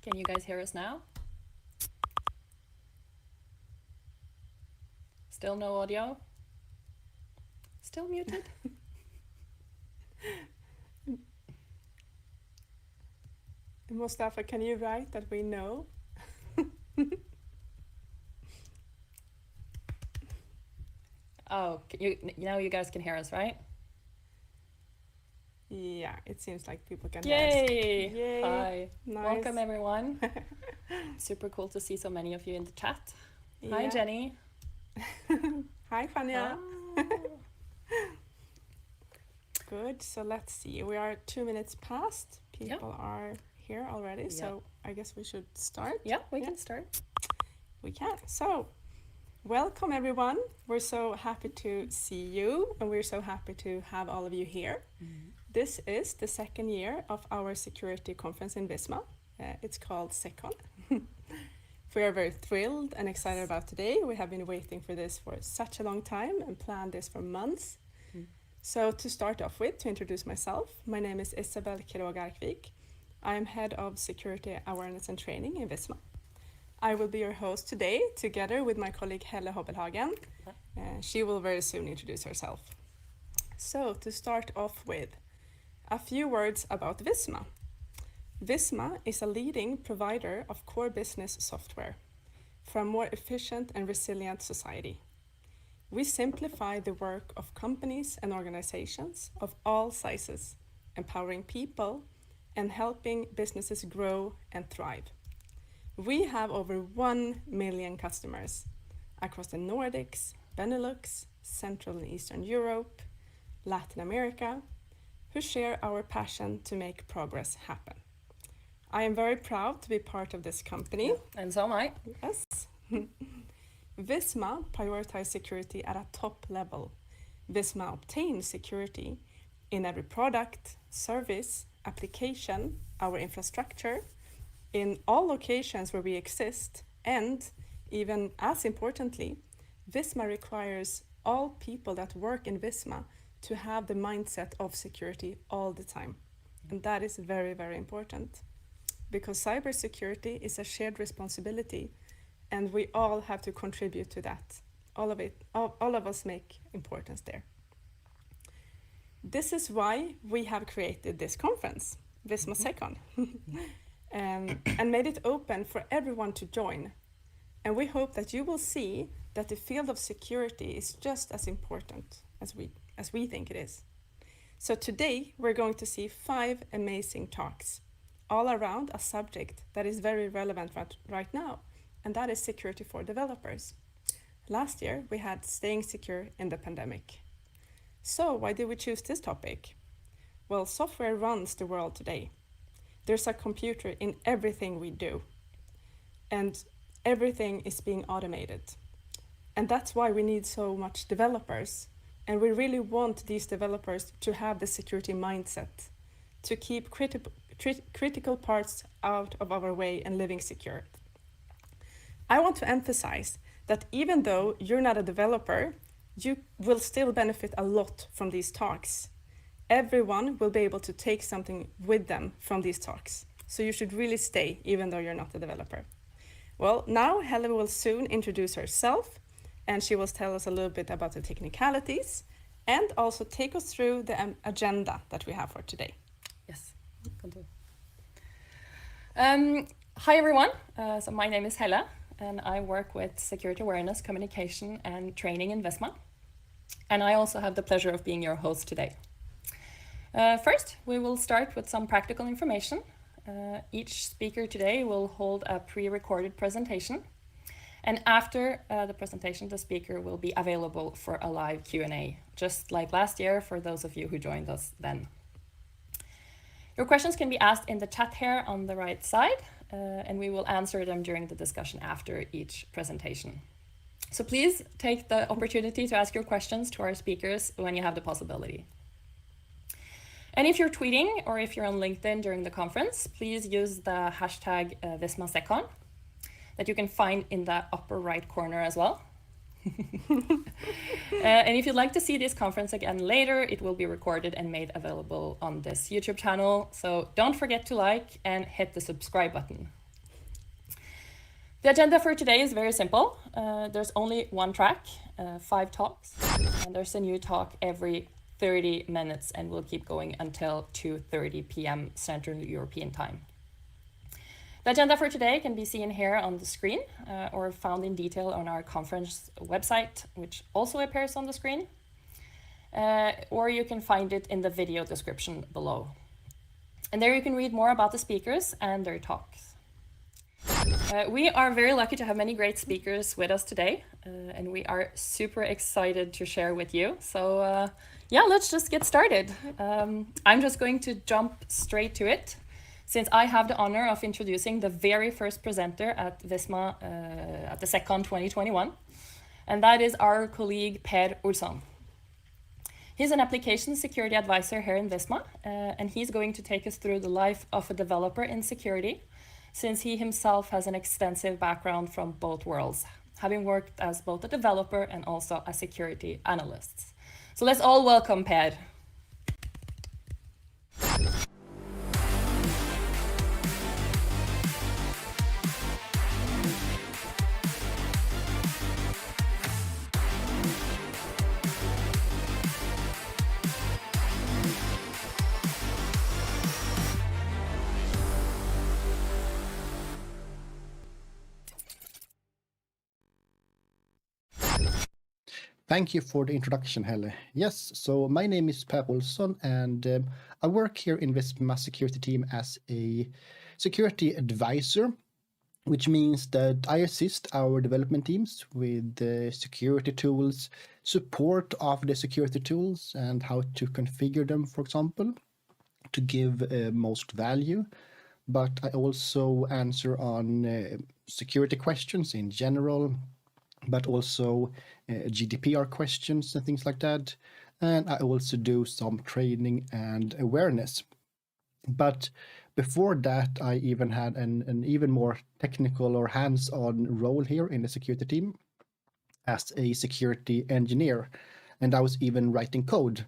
Can you guys hear us now? Still no audio? Still muted? Mustafa, can you write that we know? Oh, now you guys can hear us, right? Yeah, it seems like people can hear us. Yay! Yay! Hi. Nice. Welcome, everyone. Super cool to see so many of you in the chat. Hi, Yeah. Jenny. Hi, Fania. Ah. Good. So let's see. We are 2 minutes past. People are here already. So I guess we should start. Yeah, we can start. We can. So, welcome everyone. We're so happy to see you, and we're so happy to have all of you here. Mm-hmm. This is the second year of our security conference in Visma. It's called SecCon. We are very thrilled and excited about today. We have been waiting for this for such a long time and planned this for months. Mm. So to start off with, to introduce myself, my name is Isabel Kirog-Arkvik. I am Head of Security Awareness and Training in Visma. I will be your host today, together with my colleague Helle Hobbelhagen. She will very soon introduce herself. So to start off with, a few words about Visma. Visma is a leading provider of core business software for a more efficient and resilient society. We simplify the work of companies and organizations of all sizes, empowering people and helping businesses grow and thrive. We have over 1 million customers across the Nordics, Benelux, Central and Eastern Europe, Latin America, who share our passion to make progress happen. I am very proud to be part of this company. And so am I. Yes. Visma prioritizes security at a top level. Visma obtains security in every product, service, application, our infrastructure, in all locations where we exist, and even as importantly, Visma requires all people that work in Visma to have the mindset of security all the time. And that is very, very important, because cybersecurity is a shared responsibility, and we all have to contribute to that. All of us make importance there. This is why we have created this conference, Visma SecCon, and made it open for everyone to join. And we hope that you will see that the field of security is just as important as we think it is. So today we're going to see 5 amazing talks all around a subject that is very relevant right now, and that is security for developers. Last year we had staying secure in the pandemic. So why did we choose this topic? Well, software runs the world today. There's a computer in everything we do, and everything is being automated. And that's why we need so much developers. And we really want these developers to have the security mindset, to keep critical parts out of our way and living secure. I want to emphasize that even though you're not a developer, you will still benefit a lot from these talks. Everyone will be able to take something with them from these talks. So you should really stay, even though you're not a developer. Well, now Helle will soon introduce herself, and she will tell us a little bit about the technicalities and also take us through the agenda that we have for today. Yes, can do. Hi everyone, so my name is Helle, and I work with security awareness, communication and training in Visma. And I also have the pleasure of being your host today. First, we will start with some practical information. Each speaker today will hold a pre-recorded presentation. And after the presentation, the speaker will be available for a live Q&A, just like last year for those of you who joined us then. Your questions can be asked in the chat here on the right side, and we will answer them during the discussion after each presentation. So please take the opportunity to ask your questions to our speakers when you have the possibility. And if you're tweeting or if you're on LinkedIn during the conference, please use the hashtag Visma SecCon that you can find in the upper right corner as well. And if you'd like to see this conference again later, it will be recorded and made available on this YouTube channel. So don't forget to like and hit the subscribe button. The agenda for today is very simple. There's only one track, 5 talks, and there's a new talk every 30 minutes, and we'll keep going until 2:30 p.m. Central European Time. The agenda for today can be seen here on the screen or found in detail on our conference website, which also appears on the screen, or you can find it in the video description below. And there you can read more about the speakers and their talks. We are very lucky to have many great speakers with us today, and we are super excited to share with you. So yeah, let's just get started. I'm just going to jump straight to it, since I have the honor of introducing the very first presenter at Visma at the SecCon 2021, and that is our colleague Per Olsson. He's an application security advisor here in Visma, and he's going to take us through the life of a developer in security, since he himself has an extensive background from both worlds, having worked as both a developer and also a security analyst. So let's all welcome Per. Thank you for the introduction, Helle. Yes, so my name is Per Olsson, and I work here in Visma security team as a security advisor, which means that I assist our development teams with the security tools, support of the security tools, and how to configure them, for example, to give most value. But I also answer on security questions in general, but also GDPR questions and things like that. And I also do some training and awareness. But before that, I even had an even more technical or hands-on role here in the security team as a security engineer. And I was even writing code.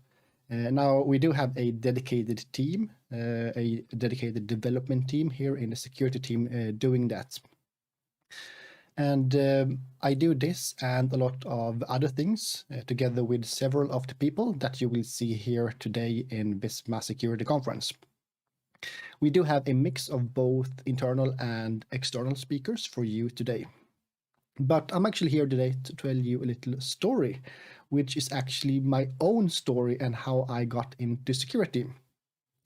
Now we do have a dedicated team, a dedicated development team here in the security team doing that. And I do this and a lot of other things together with several of the people that you will see here today in Visma Security Conference. We do have a mix of both internal and external speakers for you today. But I'm actually here today to tell you a little story, which is actually my own story and how I got into security.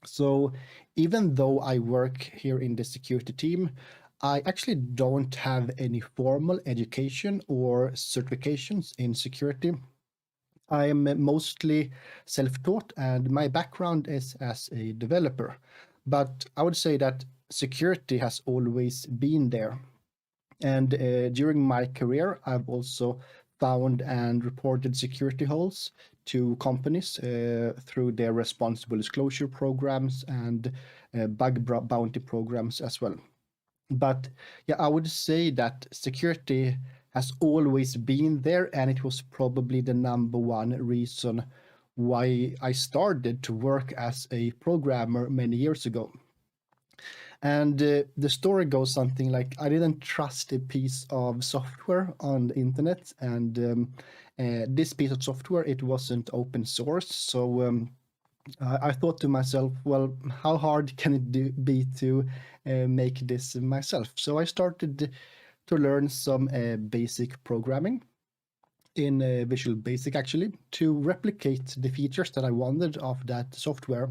So even though I work here in the security team, I actually don't have any formal education or certifications in security. I am mostly self-taught, and my background is as a developer. But I would say that security has always been there. And during my career, I've also found and reported security holes to companies through their responsible disclosure programs and bug bounty programs as well. But yeah, I would say that security has always been there, and it was probably the number one reason why I started to work as a programmer many years ago. And the story goes something like I didn't trust a piece of software on the internet, and this piece of software, it wasn't open source. So I thought to myself, well, how hard can it be to make this myself? So I started to learn some basic programming in Visual Basic, actually, to replicate the features that I wanted of that software.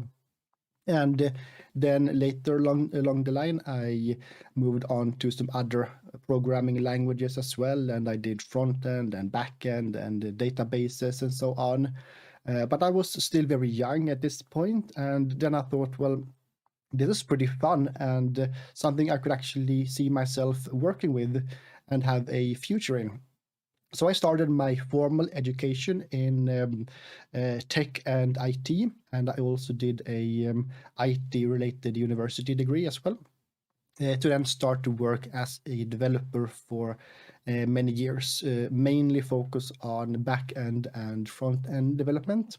And then later along the line, I moved on to some other programming languages as well, and I did front end and back end and databases and so on. But I was still very young at this point, and then I thought, well, this is pretty fun and something I could actually see myself working with and have a future in. So I started my formal education in tech and IT, and I also did a IT-related university degree as well, to then start to work as a developer for many years, mainly focus on back-end and front-end development.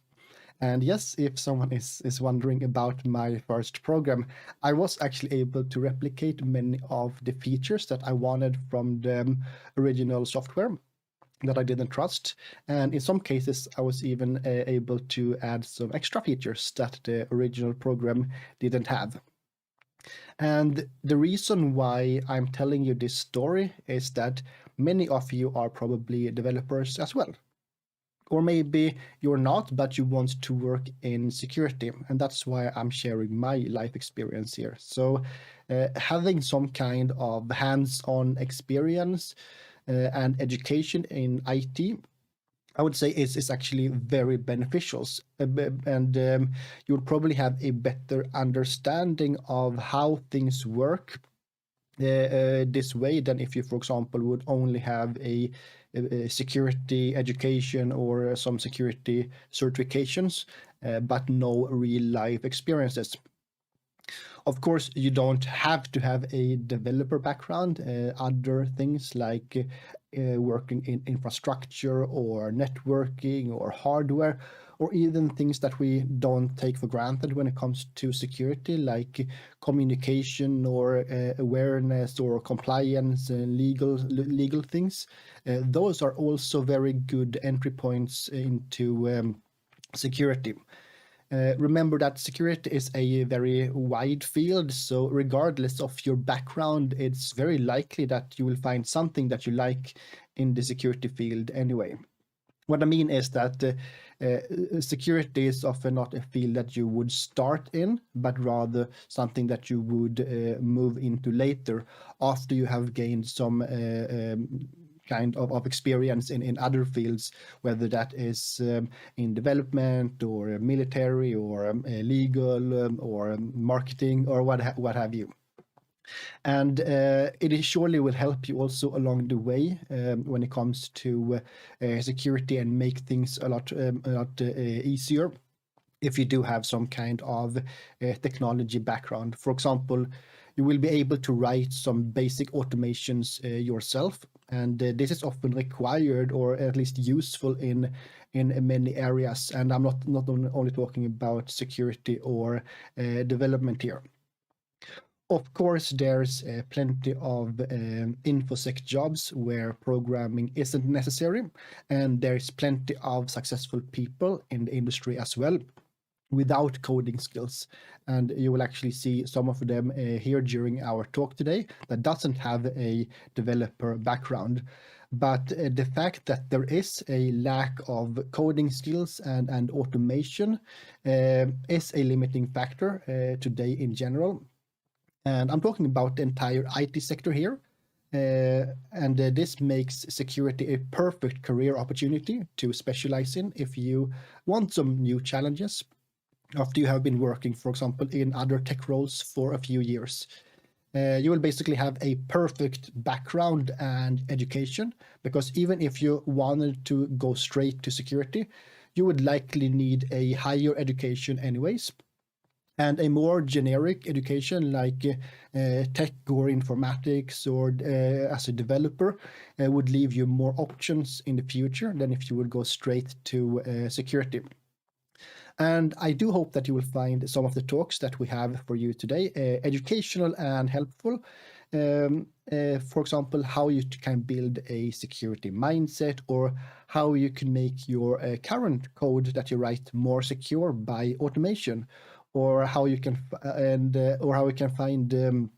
And yes, if someone is wondering about my first program, I was actually able to replicate many of the features that I wanted from the original software that I didn't trust. And in some cases, I was even able to add some extra features that the original program didn't have. And the reason why I'm telling you this story is that many of you are probably developers as well. Or maybe you're not, but you want to work in security. And that's why I'm sharing my life experience here. So, having some kind of hands on experience and education in IT, I would say is actually very beneficial, and you'll probably have a better understanding of how things work this way than if you, for example, would only have a security education or some security certifications, but no real life experiences. Of course, you don't have to have a developer background. Other things like working in infrastructure or networking or hardware, or even things that we don't take for granted when it comes to security, like communication or awareness or compliance and legal things. Those are also very good entry points into security. Remember that security is a very wide field, so regardless of your background, it's very likely that you will find something that you like in the security field anyway. What I mean is that security is often not a field that you would start in, but rather something that you would move into later after you have gained some kind of experience in other fields, whether that is in development or military or legal or marketing or what have you. And it surely will help you also along the way when it comes to security and make things a lot easier if you do have some kind of technology background. For example, you will be able to write some basic automations yourself, and this is often required or at least useful in many areas. And I'm not only talking about security or development here. Of course, there's plenty of infosec jobs where programming isn't necessary, and there's plenty of successful people in the industry as well without coding skills. And you will actually see some of them here during our talk today that doesn't have a developer background. But the fact that there is a lack of coding skills and automation is a limiting factor today in general. And I'm talking about the entire IT sector here. And this makes security a perfect career opportunity to specialize in if you want some new challenges after you have been working, for example, in other tech roles for a few years. You will basically have a perfect background and education, because even if you wanted to go straight to security, you would likely need a higher education anyways. And a more generic education like tech or informatics or as a developer would leave you more options in the future than if you would go straight to security. And I do hope that you will find some of the talks that we have for you today educational and helpful. For example, how you can build a security mindset, or how you can make your current code that you write more secure by automation, or how you can or how you can find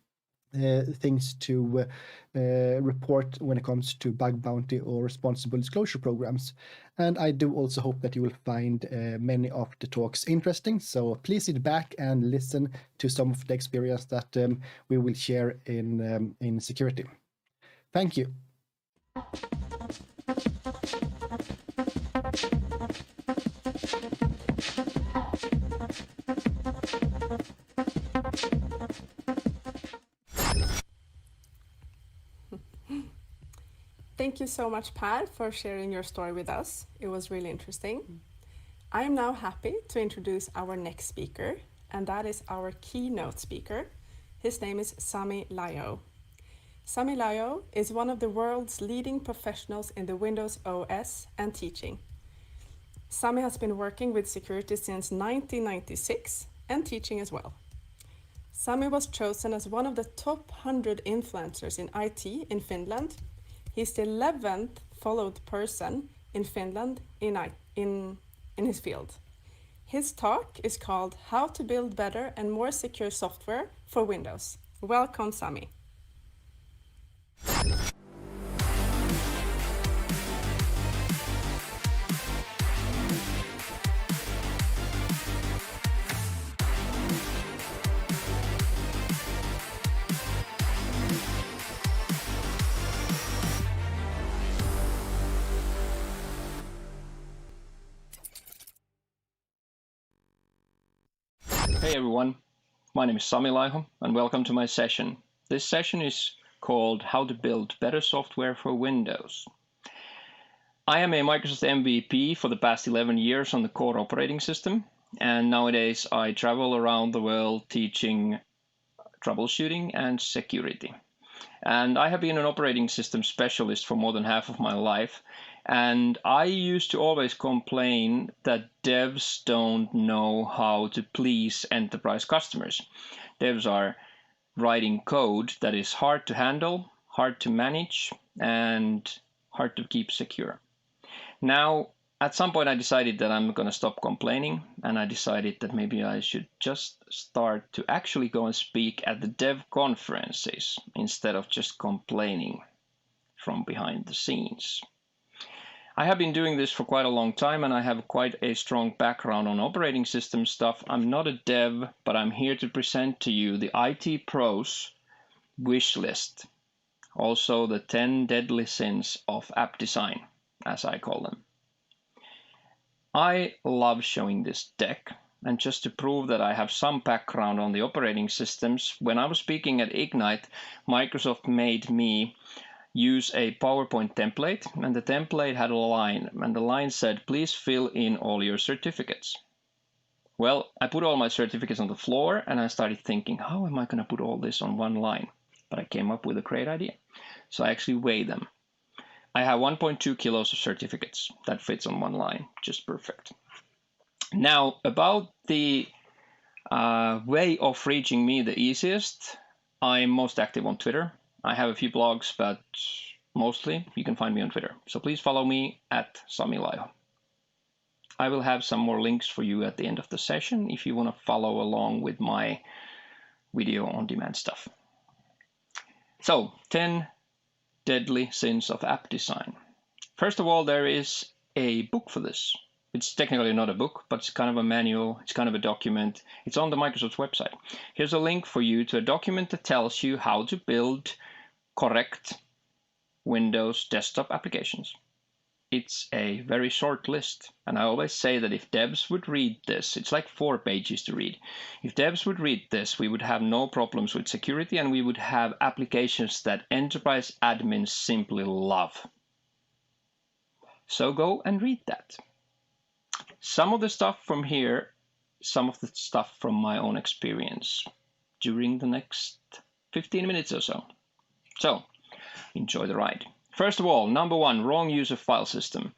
things to report when it comes to bug bounty or responsible disclosure programs. And I do also hope that you will find many of the talks interesting. So please sit back and listen to some of the experience that we will share in security. Thank you. Thank you so much, Per, for sharing your story with us. It was really interesting. I am now happy to introduce our next speaker, and that is our keynote speaker. His name is Sami Layo. Sami Layo is one of the world's leading professionals in the Windows OS and teaching. Sami has been working with security since 1996 and teaching as well. Sami was chosen as one of the top 100 influencers in IT in Finland. He's the 11th followed person in Finland in his field. His talk is called How to Build Better and More Secure Software for Windows. Welcome, Sami. Hey everyone, my name is Sami Laiho and welcome to my session. This session is called How to Build Better Software for Windows. I am a Microsoft MVP for the past 11 years on the core operating system, and nowadays I travel around the world teaching troubleshooting and security. And I have been an operating system specialist for more than half of my life, and I used to always complain that devs don't know how to please enterprise customers. Devs are writing code that is hard to handle, hard to manage, and hard to keep secure. Now, at some point I decided that I'm going to stop complaining, and I decided that maybe I should just start to actually go and speak at the dev conferences instead of just complaining from behind the scenes. I have been doing this for quite a long time, and I have quite a strong background on operating system stuff. I'm not a dev, but I'm here to present to you the IT pros wish list. Also the 10 deadly sins of app design, as I call them. I love showing this deck, and just to prove that I have some background on the operating systems, when I was speaking at Ignite, Microsoft made me use a PowerPoint template, and the template had a line, and the line said, please fill in all your certificates. Well, I put all my certificates on the floor, and I started thinking, how am I going to put all this on one line? But I came up with a great idea. So I actually weighed them. I have 1.2 kilos of certificates. That fits on one line, just perfect. Now, about the way of reaching me the easiest, I'm most active on Twitter. I have a few blogs, but mostly you can find me on Twitter. So please follow me at Sami Laiho. I will have some more links for you at the end of the session if you want to follow along with my video on demand stuff. So, 10 deadly sins of app design. First of all, there is a book for this. It's technically not a book, but it's kind of a manual, it's kind of a document. It's on the Microsoft website. Here's a link for you to a document that tells you how to build correct Windows desktop applications. It's a very short list, and I always say that if devs would read this, it's like 4 pages to read. If devs would read this, we would have no problems with security, and we would have applications that enterprise admins simply love. So go and read that. Some of the stuff from here, some of the stuff from my own experience during the next 15 minutes or so. So, enjoy the ride. First of all, number 1, wrong use of file system.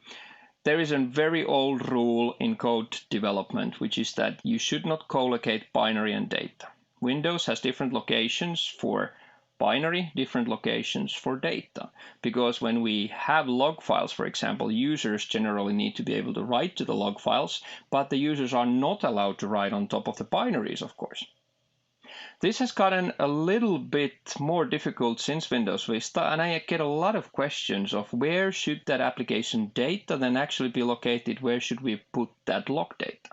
There is a very old rule in code development, which is that you should not collocate binary and data. Windows has different locations for binary, different locations for data. Because when we have log files, for example, users generally need to be able to write to the log files, but the users are not allowed to write on top of the binaries, of course. This has gotten a little bit more difficult since Windows Vista, and I get a lot of questions of where should that application data then actually be located, where should we put that log data.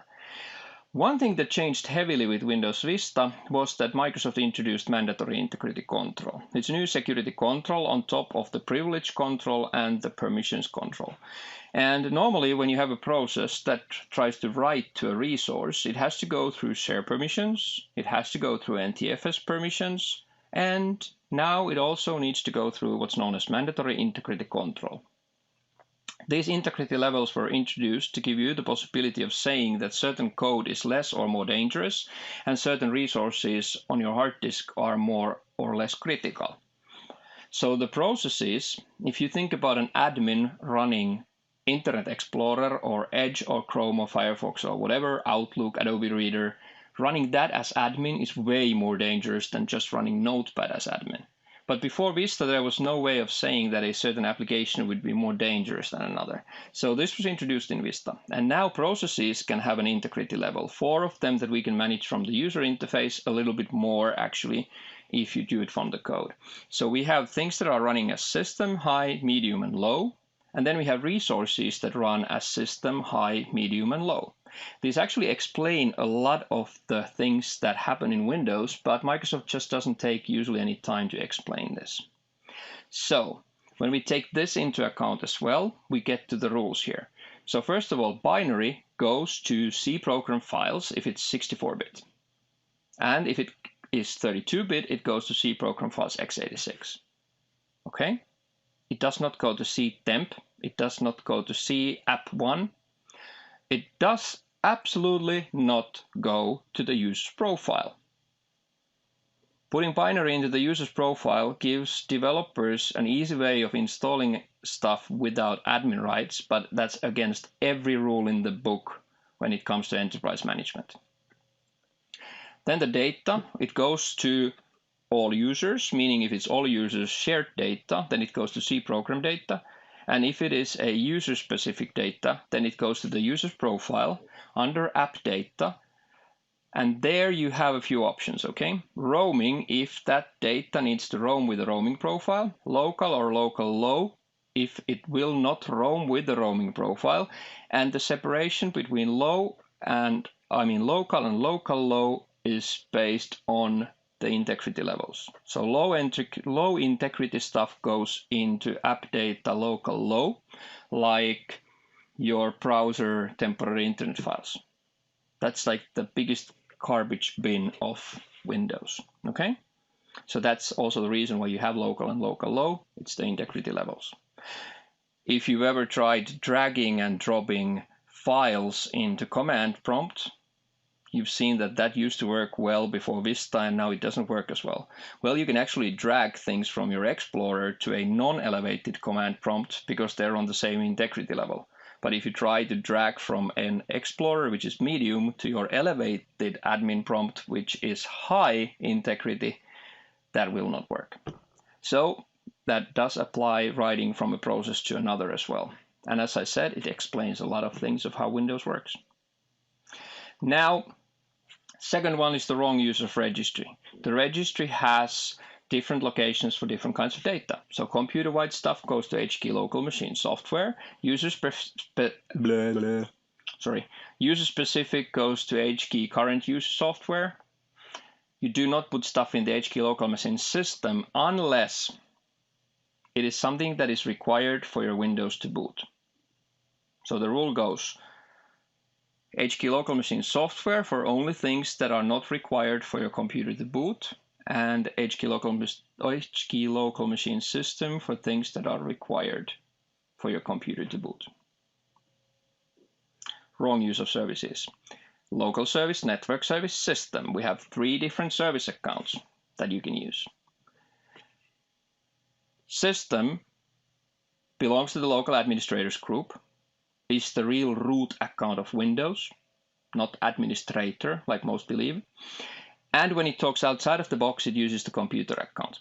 One thing that changed heavily with Windows Vista was that Microsoft introduced mandatory integrity control. It's a new security control on top of the privilege control and the permissions control. And normally when you have a process that tries to write to a resource, it has to go through share permissions, it has to go through NTFS permissions, and now it also needs to go through what's known as mandatory integrity control. These integrity levels were introduced to give you the possibility of saying that certain code is less or more dangerous and certain resources on your hard disk are more or less critical. So the process is, if you think about an admin running Internet Explorer or Edge or Chrome or Firefox or whatever, Outlook, Adobe Reader, running that as admin is way more dangerous than just running Notepad as admin. But before Vista, there was no way of saying that a certain application would be more dangerous than another. So this was introduced in Vista. And now processes can have an integrity level. 4 of them that we can manage from the user interface, a little bit more actually, if you do it from the code. So we have things that are running as system, high, medium, and low. And then we have resources that run as system, high, medium, and low. These actually explain a lot of the things that happen in Windows, but Microsoft just doesn't take usually any time to explain this. So when we take this into account as well, we get to the rules here. So first of all, binary goes to C program files if it's 64-bit. And if it is 32-bit, it goes to C program files x86. Okay? It does not go to C temp. It does not go to C app1. It does absolutely not go to the user's profile. Putting binary into the user's profile gives developers an easy way of installing stuff without admin rights, but that's against every rule in the book when it comes to enterprise management. Then the data, it goes to all users, meaning if it's all users shared data, then it goes to C program data. And if it is a user-specific data, then it goes to the user's profile under app data. And there you have a few options, okay? Roaming, if that data needs to roam with a roaming profile. Local or local low, if it will not roam with the roaming profile. And the separation between local and local low is based on the integrity levels. So low integrity stuff goes into app data local low, like your browser temporary internet files. That's like the biggest garbage bin of Windows, okay? So that's also the reason why you have local and local low, it's the integrity levels. If you've ever tried dragging and dropping files into command prompt, you've seen that that used to work well before Vista and now it doesn't work as well. Well, you can actually drag things from your Explorer to a non-elevated command prompt because they're on the same integrity level. But if you try to drag from an Explorer, which is medium, to your elevated admin prompt, which is high integrity, that will not work. So that does apply writing from a process to another as well. And as I said, it explains a lot of things of how Windows works. Now, second one is the wrong use of registry. The registry has different locations for different kinds of data. So computer-wide stuff goes to HKey local machine software. User-specific goes to HKey current user software. You do not put stuff in the HKey local machine system unless it is something that is required for your Windows to boot. So the rule goes, HKey local machine software for only things that are not required for your computer to boot, and HKey local machine system for things that are required for your computer to boot. Wrong use of services. Local service, network service, system. We have 3 different service accounts that you can use. System belongs to the local administrators group, is the real root account of Windows, not administrator like most believe. And when it talks outside of the box, it uses the computer account.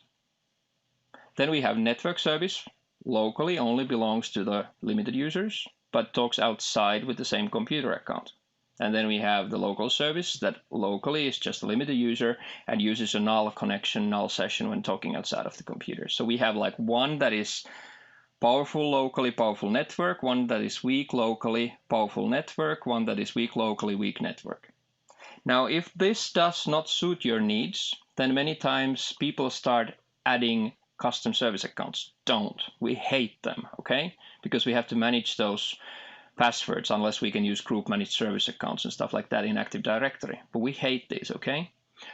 Then we have network service, locally only belongs to the limited users, but talks outside with the same computer account. And then we have the local service that locally is just a limited user and uses a null connection, null session when talking outside of the computer. So we have like one that is powerful locally, powerful network, one that is weak locally, powerful network, one that is weak locally, weak network. Now, if this does not suit your needs, then many times people start adding custom service accounts. Don't. We hate them, okay? Because we have to manage those passwords unless we can use group managed service accounts and stuff like that in Active Directory. But we hate these, okay?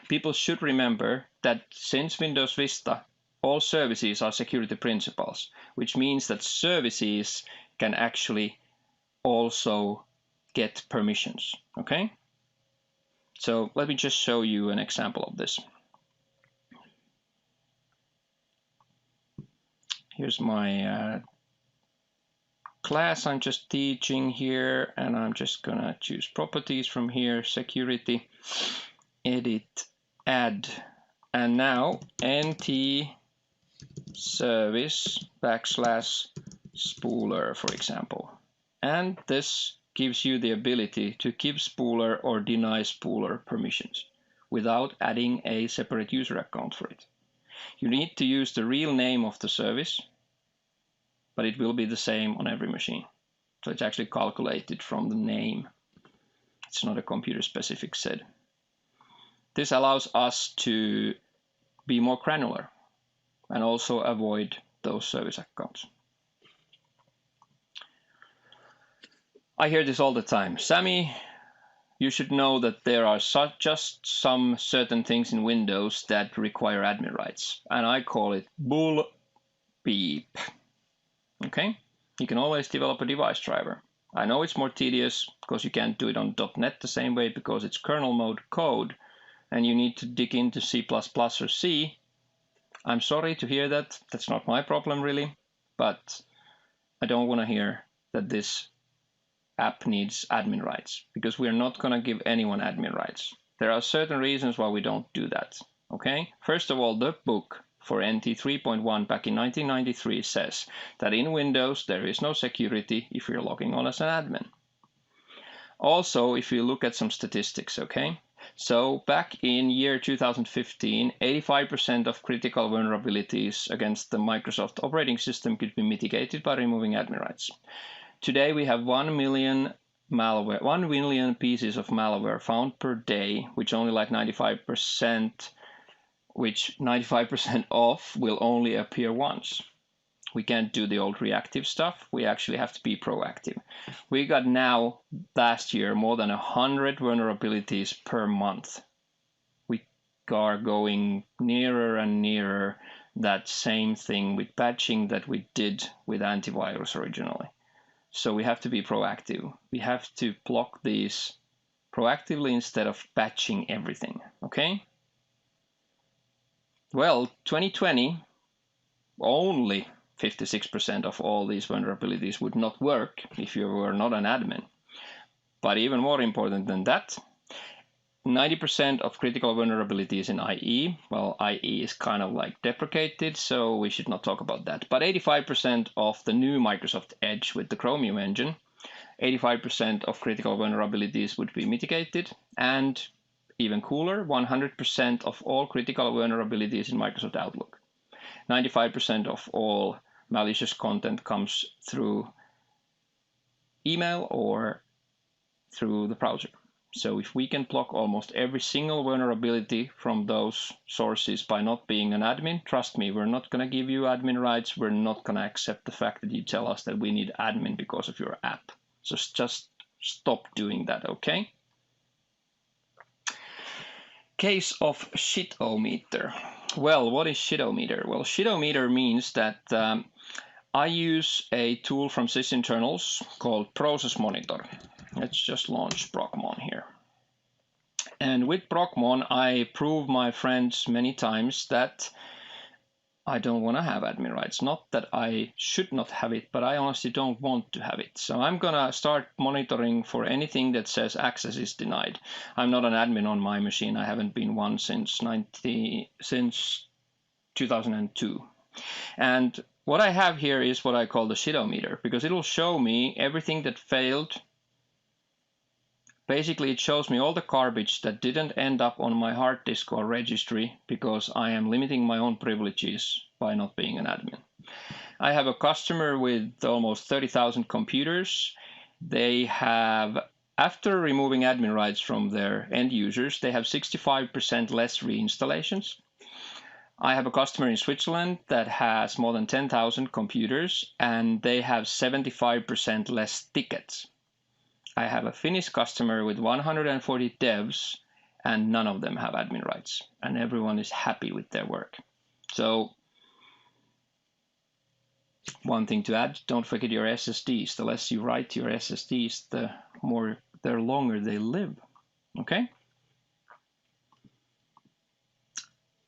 People should remember that since Windows Vista, all services are security principles, which means that services can actually also get permissions, okay? So let me just show you an example of this. Here's my class I'm just teaching here, and I'm just gonna choose properties from here, security, edit, add, and now NT service / spooler, for example. And this gives you the ability to give spooler or deny spooler permissions without adding a separate user account for it. You need to use the real name of the service, but it will be the same on every machine. So it's actually calculated from the name. It's not a computer-specific set. This allows us to be more granular and also avoid those service accounts. I hear this all the time. Sami, you should know that there are just some certain things in Windows that require admin rights, and I call it bull beep. Okay? You can always develop a device driver. I know it's more tedious because you can't do it on .NET the same way because it's kernel mode code and you need to dig into C++ or C. I'm sorry to hear that. That's not my problem really, but I don't want to hear that this app needs admin rights because we're not going to give anyone admin rights. There are certain reasons why we don't do that. Okay? First of all, the book for NT 3.1 back in 1993 says that in Windows there is no security if you're logging on as an admin. Also, if you look at some statistics, okay? So back in year 2015, 85% of critical vulnerabilities against the Microsoft operating system could be mitigated by removing admin rights. Today we have 1 million pieces of malware found per day, which only like 95% of will only appear once. We can't do the old reactive stuff. We actually have to be proactive. We got now, last year, more than 100 vulnerabilities per month. We are going nearer and nearer that same thing with patching that we did with antivirus originally. So we have to be proactive. We have to block these proactively instead of patching everything, okay? Well, 2020, only 56% of all these vulnerabilities would not work if you were not an admin. But even more important than that, 90% of critical vulnerabilities in IE, well, IE is kind of like deprecated, so we should not talk about that. But 85% of the new Microsoft Edge with the Chromium engine, 85% of critical vulnerabilities would be mitigated, and even cooler, 100% of all critical vulnerabilities in Microsoft Outlook. 95% of all malicious content comes through email or through the browser. So if we can block almost every single vulnerability from those sources by not being an admin, trust me, we're not going to give you admin rights. We're not going to accept the fact that you tell us that we need admin because of your app. So just stop doing that, okay? Case of shitometer. Well, what is shitometer? Well, shitometer means that I use a tool from sysinternals called Process Monitor. Let's just launch Procmon here. And with Procmon, I prove my friends many times that I don't want to have admin rights. Not that I should not have it, but I honestly don't want to have it. So I'm going to start monitoring for anything that says access is denied. I'm not an admin on my machine. I haven't been one since 2002. And what I have here is what I call the shitometer, because it'll show me everything that failed. Basically, it shows me all the garbage that didn't end up on my hard disk or registry because I am limiting my own privileges by not being an admin. I have a customer with almost 30,000 computers. They have, after removing admin rights from their end users, they have 65% less reinstallations. I have a customer in Switzerland that has more than 10,000 computers and they have 75% less tickets. I have a Finnish customer with 140 devs and none of them have admin rights and everyone is happy with their work. So one thing to add, don't forget your SSDs. The less you write to your SSDs, the longer they live. Okay?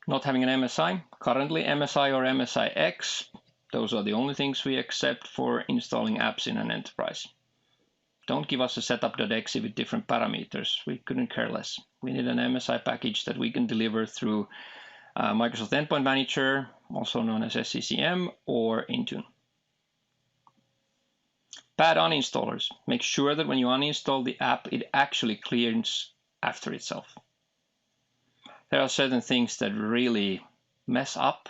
Not having an MSI. Currently MSI or MSI-X Those are the only things we accept for installing apps in an enterprise. Don't give us a setup.exe with different parameters. We couldn't care less. We need an MSI package that we can deliver through Microsoft Endpoint Manager, also known as SCCM, or Intune. Bad uninstallers. Make sure that when you uninstall the app, it actually cleans after itself. There are certain things that really mess up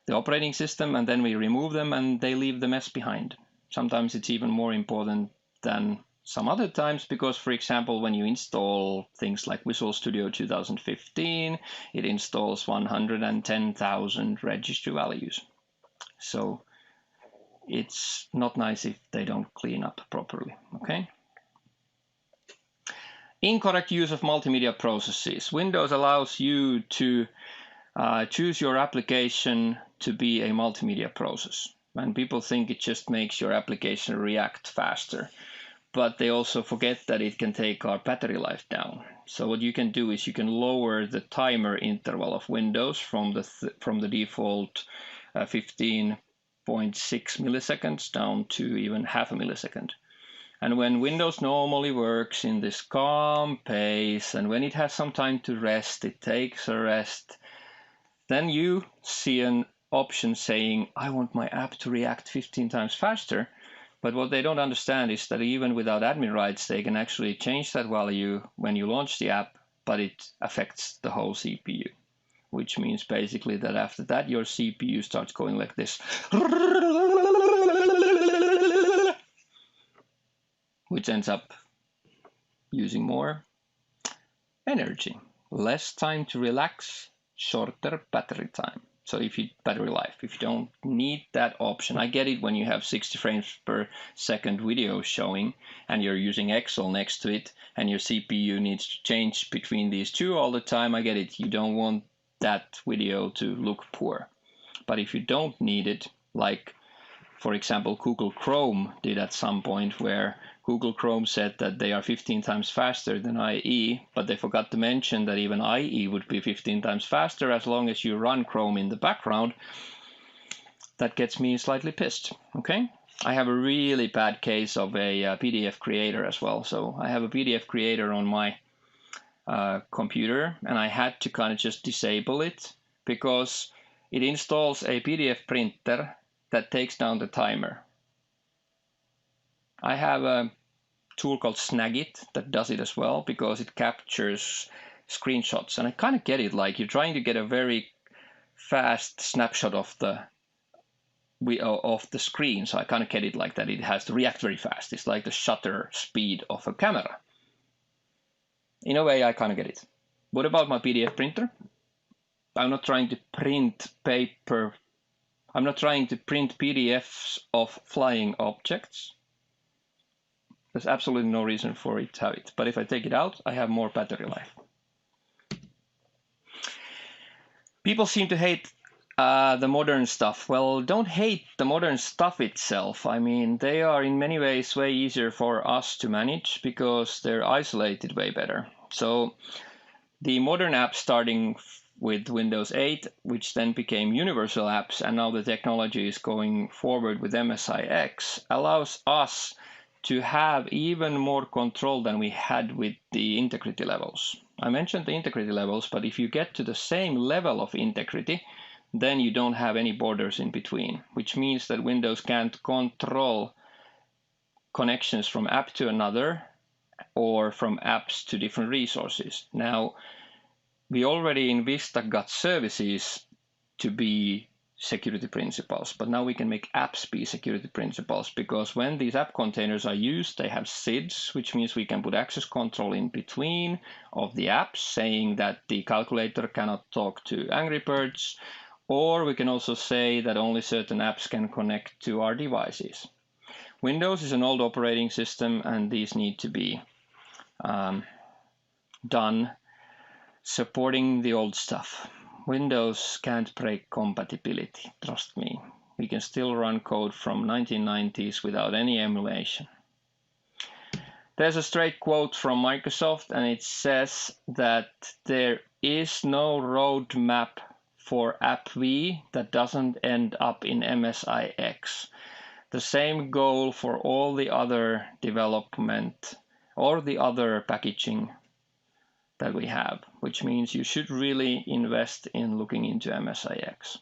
the operating system, and then we remove them and they leave the mess behind. Sometimes it's even more important than some other times because, for example, when you install things like Visual Studio 2015, it installs 110,000 registry values. So it's not nice if they don't clean up properly, okay? Incorrect use of multimedia processes. Windows allows you to choose your application to be a multimedia process. And people think it just makes your application react faster. But they also forget that it can take our battery life down. So what you can do is you can lower the timer interval of Windows from the default 15.6 milliseconds down to even half a millisecond. And when Windows normally works in this calm pace, and when it has some time to rest, it takes a rest, then you see an option saying, I want my app to react 15 times faster. But what they don't understand is that even without admin rights, they can actually change that value when you launch the app, but it affects the whole CPU, which means basically that after that, your CPU starts going like this, which ends up using more energy, less time to relax, shorter battery time. So if you don't need that option, I get it when you have 60 frames per second video showing and you're using Excel next to it and your CPU needs to change between these two all the time. I get it. You don't want that video to look poor. But if you don't need it, like for example, Google Chrome did at some point where Google Chrome said that they are 15 times faster than IE, but they forgot to mention that even IE would be 15 times faster as long as you run Chrome in the background. That gets me slightly pissed, okay? I have a really bad case of a PDF creator as well. So I have a PDF creator on my computer, and I had to kind of just disable it because it installs a PDF printer that takes down the timer. I have a tool called Snagit that does it as well because it captures screenshots. And I kind of get it, like you're trying to get a very fast snapshot of the screen. So I kind of get it like that. It has to react very fast. It's like the shutter speed of a camera. In a way, I kind of get it. What about my PDF printer? I'm not trying to print paper. I'm not trying to print PDFs of flying objects. There's absolutely no reason for it to have it. But if I take it out, I have more battery life. People seem to hate the modern stuff. Well, don't hate the modern stuff itself. I mean, they are in many ways way easier for us to manage because they're isolated way better. So the modern apps starting with Windows 8, which then became universal apps, and now the technology is going forward with MSIX, allows us to have even more control than we had with the integrity levels. I mentioned the integrity levels, but if you get to the same level of integrity, then you don't have any borders in between, which means that Windows can't control connections from app to another or from apps to different resources. Now, we already in Vista got services to be security principles, but now we can make apps be security principles because when these app containers are used, they have SIDs, which means we can put access control in between of the apps saying that the calculator cannot talk to Angry Birds, or we can also say that only certain apps can connect to our devices. Windows is an old operating system and these need to be done supporting the old stuff. Windows can't break compatibility, trust me. We can still run code from 1990s without any emulation. There's a straight quote from Microsoft and it says that there is no roadmap for app V that doesn't end up in MSIX. The same goal for all the other development or the other packaging that we have, which means you should really invest in looking into MSIX.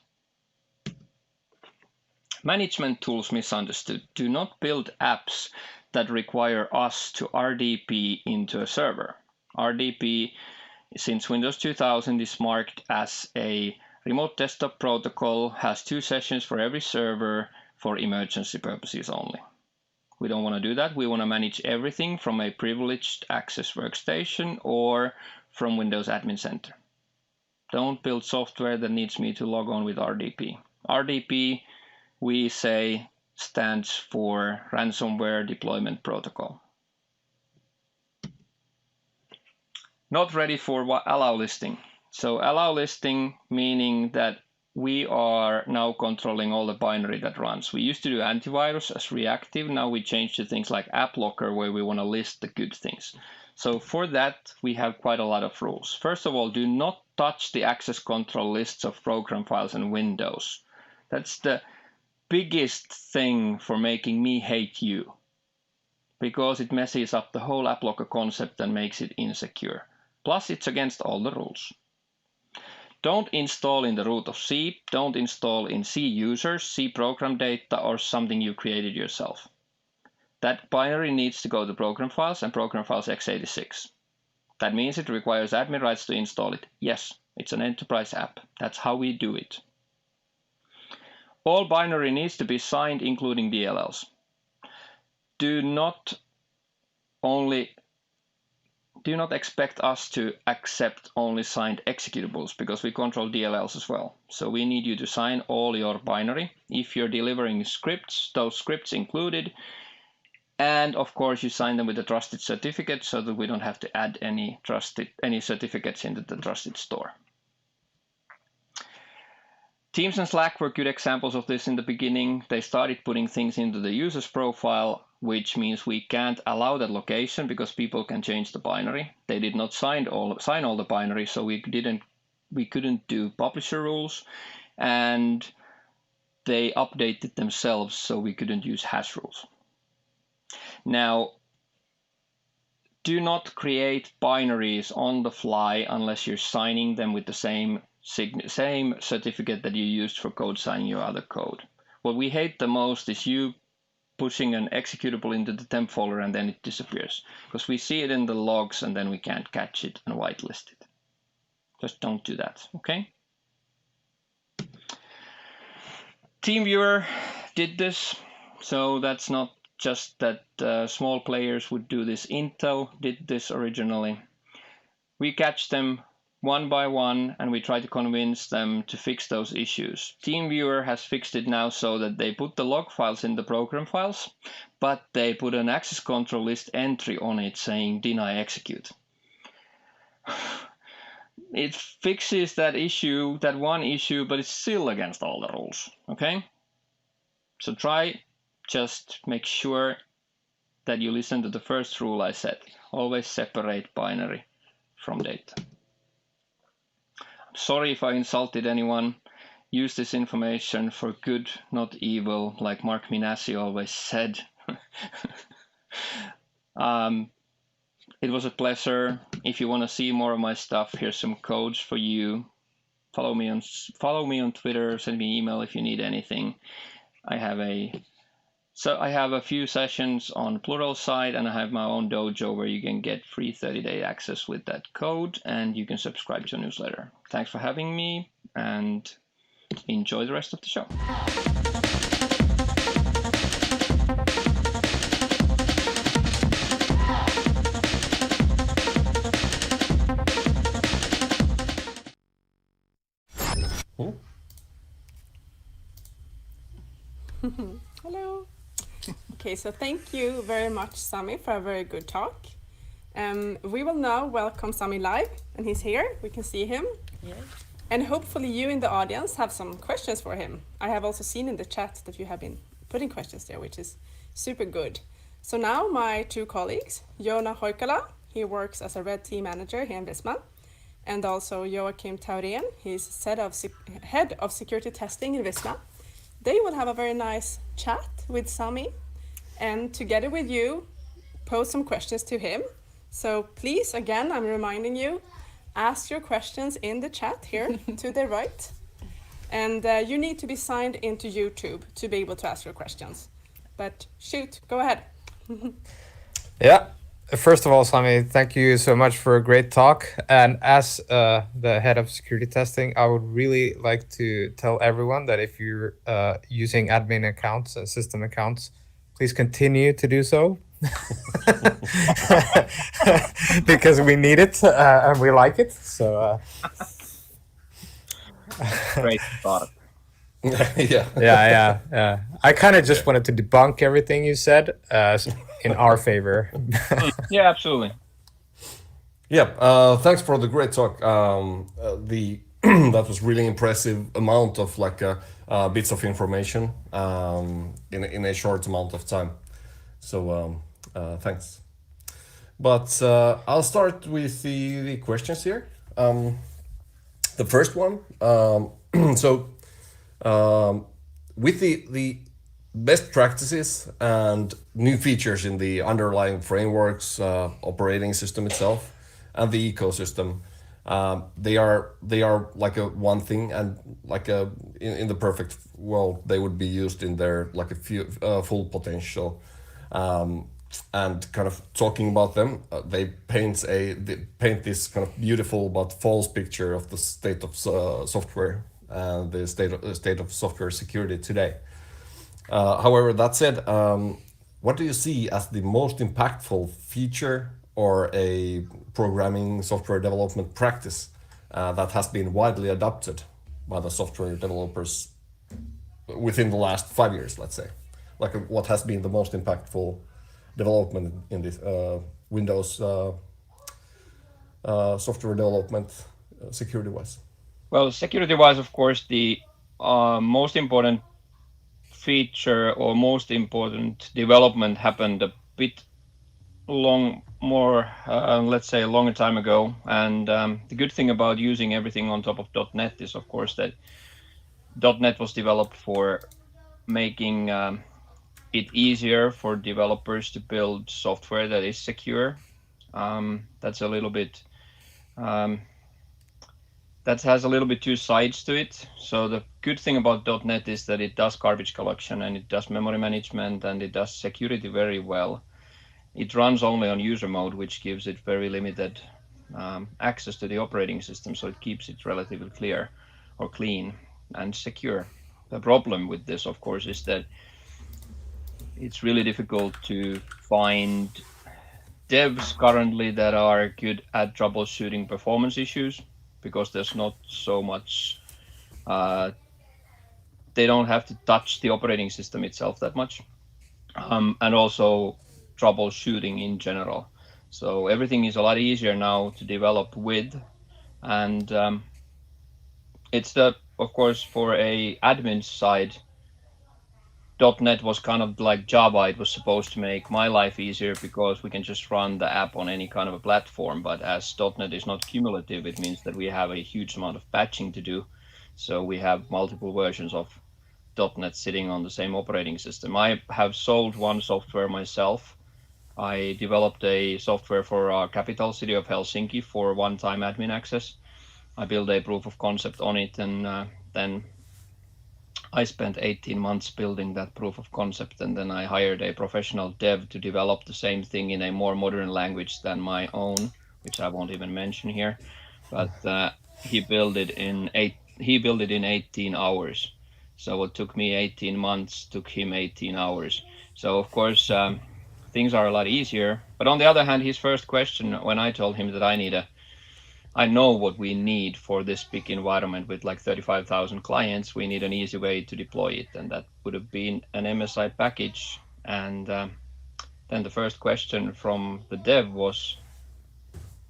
Management tools misunderstood. Do not build apps that require us to RDP into a server. RDP, since Windows 2000, is marked as a remote desktop protocol, has 2 sessions for every server for emergency purposes only. We don't want to do that. We want to manage everything from a privileged access workstation or from Windows Admin Center. Don't build software that needs me to log on with RDP. RDP, we say, stands for Ransomware Deployment Protocol. Not ready for allow listing. So allow listing meaning that we are now controlling all the binary that runs. We used to do antivirus as reactive. Now we change to things like app locker where we want to list the good things. So for that, we have quite a lot of rules. First of all, do not touch the access control lists of program files in Windows. That's the biggest thing for making me hate you, because it messes up the whole app locker concept and makes it insecure. Plus, it's against all the rules. Don't install in the root of C. Don't install in C users, C program data, or something you created yourself. That binary needs to go to program files and program files x86. That means it requires admin rights to install it. Yes, it's an enterprise app. That's how we do it. All binary needs to be signed, including DLLs. Do not expect us to accept only signed executables, because we control DLLs as well. So we need you to sign all your binary. If you're delivering scripts, those scripts included. And of course, you sign them with a trusted certificate so that we don't have to add any certificates into the trusted store. Teams and Slack were good examples of this in the beginning. They started putting things into the user's profile, which means we can't allow that location because people can change the binary. They did not sign all the binary, so we couldn't do publisher rules, and they updated themselves, so we couldn't use hash rules. Now, do not create binaries on the fly unless you're signing them with the same certificate that you used for code signing your other code. What we hate the most is you pushing an executable into the temp folder and then it disappears, because we see it in the logs and then we can't catch it and whitelist it. Just don't do that, okay? TeamViewer did this, so that's not just that small players would do this. Intel did this originally. We catch them one by one, and we try to convince them to fix those issues. TeamViewer has fixed it now so that they put the log files in the program files, but they put an access control list entry on it saying deny execute. It fixes that issue, that one issue, but it's still against all the rules, okay? So just make sure that you listen to the first rule I said. Always separate binary from data. Sorry if I insulted anyone. Use this information for good, not evil, like Mark Minasi always said. It was a pleasure. If you want to see more of my stuff, here's some codes for you. Follow me on Twitter. Send me an email if you need anything. I have a few sessions on Plural side, and I have my own dojo where you can get free 30-day access with that code, and you can subscribe to a newsletter. Thanks for having me, and enjoy the rest of the show. Oh. Hello. Okay, so thank you very much, Sami, for a very good talk. We will now welcome Sami live, and he's here. We can see him. Yeah. And hopefully you in the audience have some questions for him. I have also seen in the chat that you have been putting questions there, which is super good. So now my two colleagues, Joona Hoikala, he works as a red team manager here in Visma, and also Joachim Taurén, he's head of security testing in Visma. They will have a very nice chat with Sami, and together with you, pose some questions to him. So please, again, I'm reminding you, ask your questions in the chat here to the right. And you need to be signed into YouTube to be able to ask your questions. But shoot, go ahead. Yeah. First of all, Sami, thank you so much for a great talk. And as the head of security testing, I would really like to tell everyone that if you're using admin accounts and system accounts, please continue to do so. Because we need it and we like it. So Great thought. yeah. I kind of just wanted to debunk everything you said in our favor. Yeah, absolutely. Yeah, thanks for the great talk. That was really impressive amount of bits of information in a short amount of time. So thanks. But I'll start with the questions here. The first one. With the best practices and new features in the underlying frameworks, operating system itself, and the ecosystem, they are like a one thing, and in the perfect world they would be used in their full potential. And kind of talking about them, they paint this kind of beautiful but false picture of the state of software and the state of software security today. However, that said, what do you see as the most impactful feature or a programming software development practice that has been widely adopted by the software developers within the last 5 years, let's say? What has been the most impactful development in this Windows software development security-wise? Well, security-wise, of course, the most important feature or most important development happened a bit let's say a longer time ago. And the good thing about using everything on top of .NET is, of course, that .NET was developed for making it easier for developers to build software that is secure. That's a little bit that has a little bit two sides to it. So the good thing about .NET is that it does garbage collection and it does memory management and it does security very well. It runs only on user mode, which gives it very limited access to the operating system, so it keeps it relatively clear or clean and secure. The problem with this, of course, is that it's really difficult to find devs currently that are good at troubleshooting performance issues, because there's not so much, they don't have to touch the operating system itself that much, and also troubleshooting in general. So everything is a lot easier now to develop with, and it's of course, for a admin side, .NET was kind of like Java. It was supposed to make my life easier because we can just run the app on any kind of a platform. But as .NET is not cumulative, it means that we have a huge amount of patching to do. So we have multiple versions of .NET sitting on the same operating system. I have sold one software myself. I developed a software for our capital city of Helsinki for one-time admin access. I built a proof of concept on it, and then I spent 18 months building that proof of concept, and then I hired a professional dev to develop the same thing in a more modern language than my own, which I won't even mention here. But he built it in 18 hours. So what took me 18 months took him 18 hours. So of course things are a lot easier. But on the other hand, his first question when I told him that I know what we need for this big environment with like 35,000 clients. We need an easy way to deploy it, and that would have been an MSI package. And then the first question from the dev was,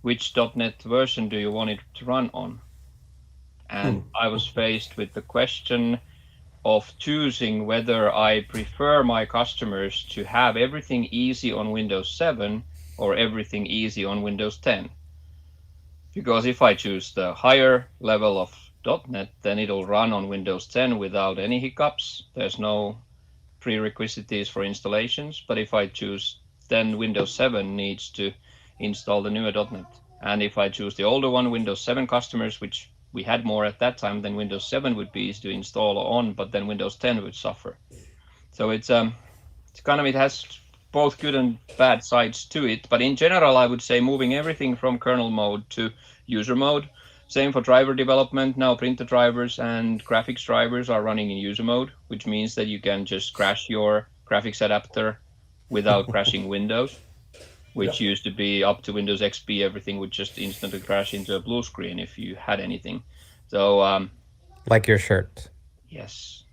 which .NET version do you want it to run on? And I was faced with the question of choosing whether I prefer my customers to have everything easy on Windows 7 or everything easy on Windows 10. because if I choose the higher level of .NET, then it'll run on Windows 10 without any hiccups. There's no prerequisites for installations. But if I choose, then Windows 7 needs to install the newer .NET. And if I choose the older one, Windows 7 customers, which we had more at that time, then Windows 7 would be easy to install on, but then Windows 10 would suffer. So it's kind of, it has both good and bad sides to it. But in general, I would say moving everything from kernel mode to user mode. Same for driver development. Now printer drivers and graphics drivers are running in user mode, which means that you can just crash your graphics adapter without crashing Windows, which used to be up to Windows XP. Everything would just instantly crash into a blue screen if you had anything. So Like your shirt. yes,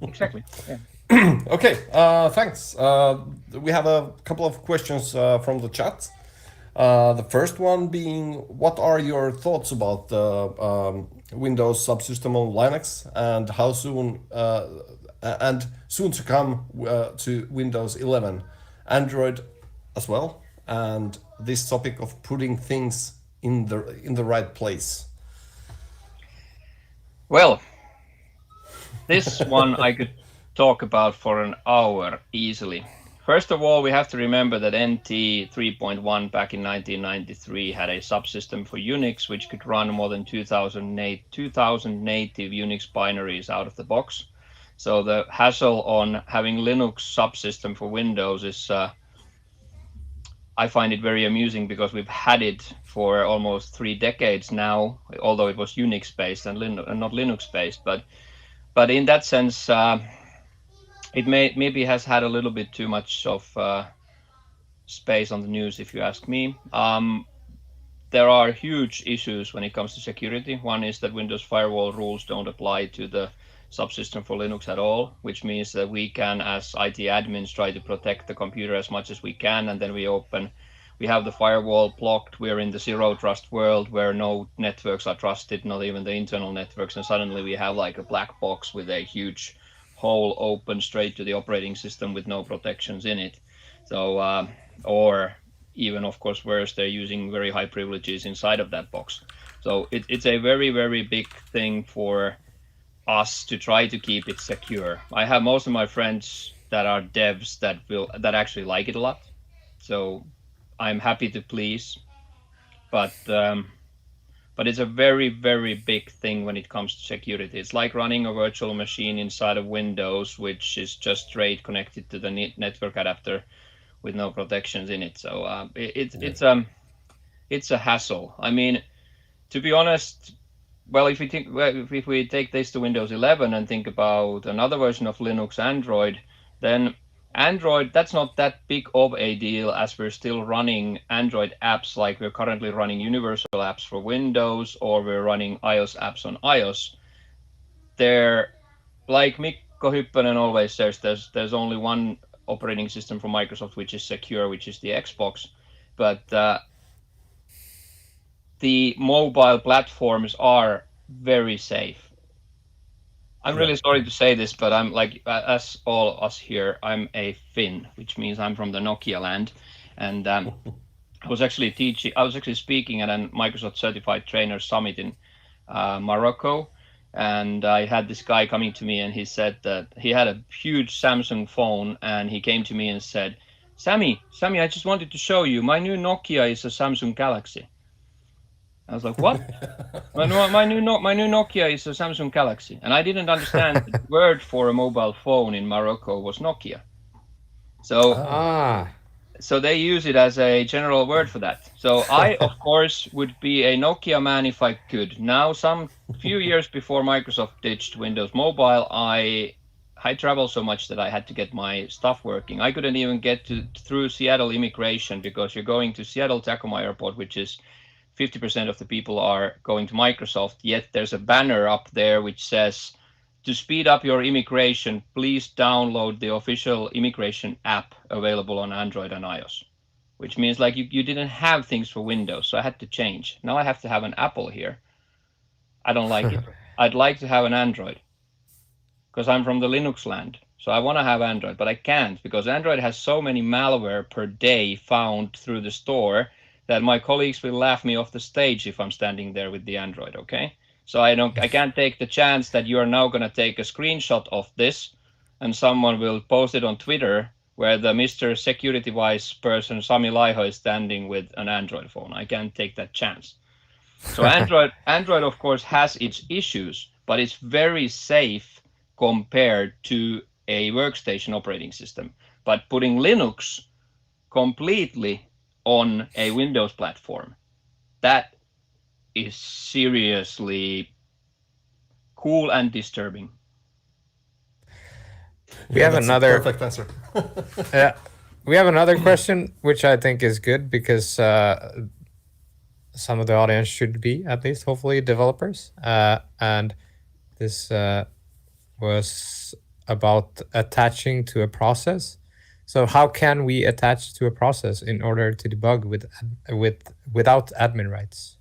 exactly. Yeah. Okay, thanks. We have a couple of questions from the chat. The first one being, what are your thoughts about the Windows subsystem on Linux, and how soon and soon to come to Windows 11, Android as well, and this topic of putting things in the right place? Well, this one I could talk about for an hour easily. First of all, we have to remember that NT 3.1 back in 1993 had a subsystem for Unix which could run more than 2,000 native Unix binaries out of the box. So the hassle on having Linux subsystem for Windows is, I find it very amusing because we've had it for almost 3 decades now, although it was Unix based and not Linux based. But in that sense, it maybe has had a little bit too much of space on the news, if you ask me. There are huge issues when it comes to security. One is that Windows firewall rules don't apply to the subsystem for Linux at all, which means that we can, as IT admins, try to protect the computer as much as we can, and then we have the firewall blocked. We're in the zero trust world where no networks are trusted, not even the internal networks, and suddenly we have like a black box with a huge hole open straight to the operating system with no protections in it. So, or even, of course, worse, they're using very high privileges inside of that box. So it's a very, very big thing for us to try to keep it secure. I have most of my friends that are devs that actually like it a lot. So I'm happy to please, but it's a very, very big thing when it comes to security. It's like running a virtual machine inside of Windows, which is just straight connected to the network adapter with no protections in it. So it's a hassle. I mean, to be honest, well, if we take this to Windows 11 and think about another version of Linux, Android, then Android, that's not that big of a deal, as we're still running Android apps, like we're currently running universal apps for Windows, or we're running iOS apps on iOS. They're, like Mikko Hyppönen always says, there's only one operating system from Microsoft which is secure, which is the Xbox. But the mobile platforms are very safe. I'm really sorry to say this, but I'm like, as all us here, I'm a Finn, which means I'm from the Nokia land. And I was actually speaking at a Microsoft Certified Trainer Summit in Morocco. And I had this guy coming to me, and he said that he had a huge Samsung phone, and he came to me and said, Sammy, I just wanted to show you, my new Nokia is a Samsung Galaxy. I was like, what? my new Nokia is a Samsung Galaxy. And I didn't understand that the word for a mobile phone in Morocco was Nokia. So they use it as a general word for that. So I, of course, would be a Nokia man if I could. Now, some few years before Microsoft ditched Windows Mobile, I traveled so much that I had to get my stuff working. I couldn't even get through Seattle immigration, because you're going to Seattle Tacoma Airport, which is 50% of the people are going to Microsoft, yet there's a banner up there which says, to speed up your immigration, please download the official immigration app available on Android and iOS, which means like you didn't have things for Windows, so I had to change. Now I have to have an Apple here. I don't like it. I'd like to have an Android because I'm from the Linux land. So I want to have Android, but I can't because Android has so many malware per day found through the store that my colleagues will laugh me off the stage if I'm standing there with the Android, okay? So I can't take the chance that you are now going to take a screenshot of this and someone will post it on Twitter where the Mr. Security Vice person Sami Laiho is standing with an Android phone. I can't take that chance. So Android of course has its issues, but it's very safe compared to a workstation operating system. But putting Linux completely on a Windows platform, that is seriously cool and disturbing. We have that's a another perfect answer. Yeah, we have another question, which I think is good because some of the audience should be, at least, hopefully, developers. And this was about attaching to a process. So how can we attach to a process in order to debug without admin rights?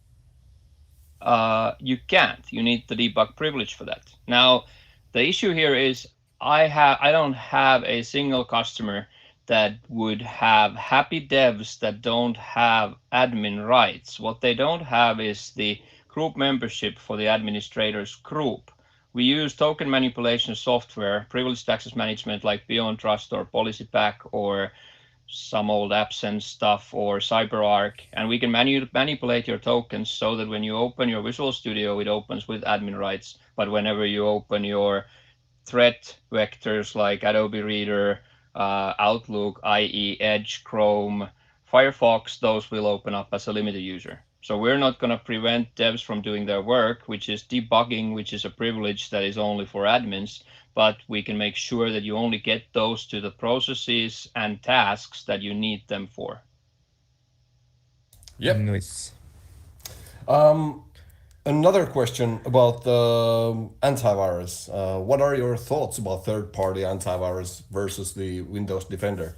You can't. You need the debug privilege for that. Now, the issue here is I don't have a single customer that would have happy devs that don't have admin rights. What they don't have is the group membership for the administrators group. We use token manipulation software, privileged access management like Beyond Trust or PolicyPack or some old absence stuff or CyberArk, and we can manipulate your tokens so that when you open your Visual Studio, it opens with admin rights. But whenever you open your threat vectors like Adobe Reader, Outlook, IE, Edge, Chrome, Firefox, those will open up as a limited user. So we're not going to prevent devs from doing their work, which is debugging, which is a privilege that is only for admins, but we can make sure that you only get those to the processes and tasks that you need them for. Yep. Nice. Another question about the antivirus. What are your thoughts about third-party antivirus versus the Windows Defender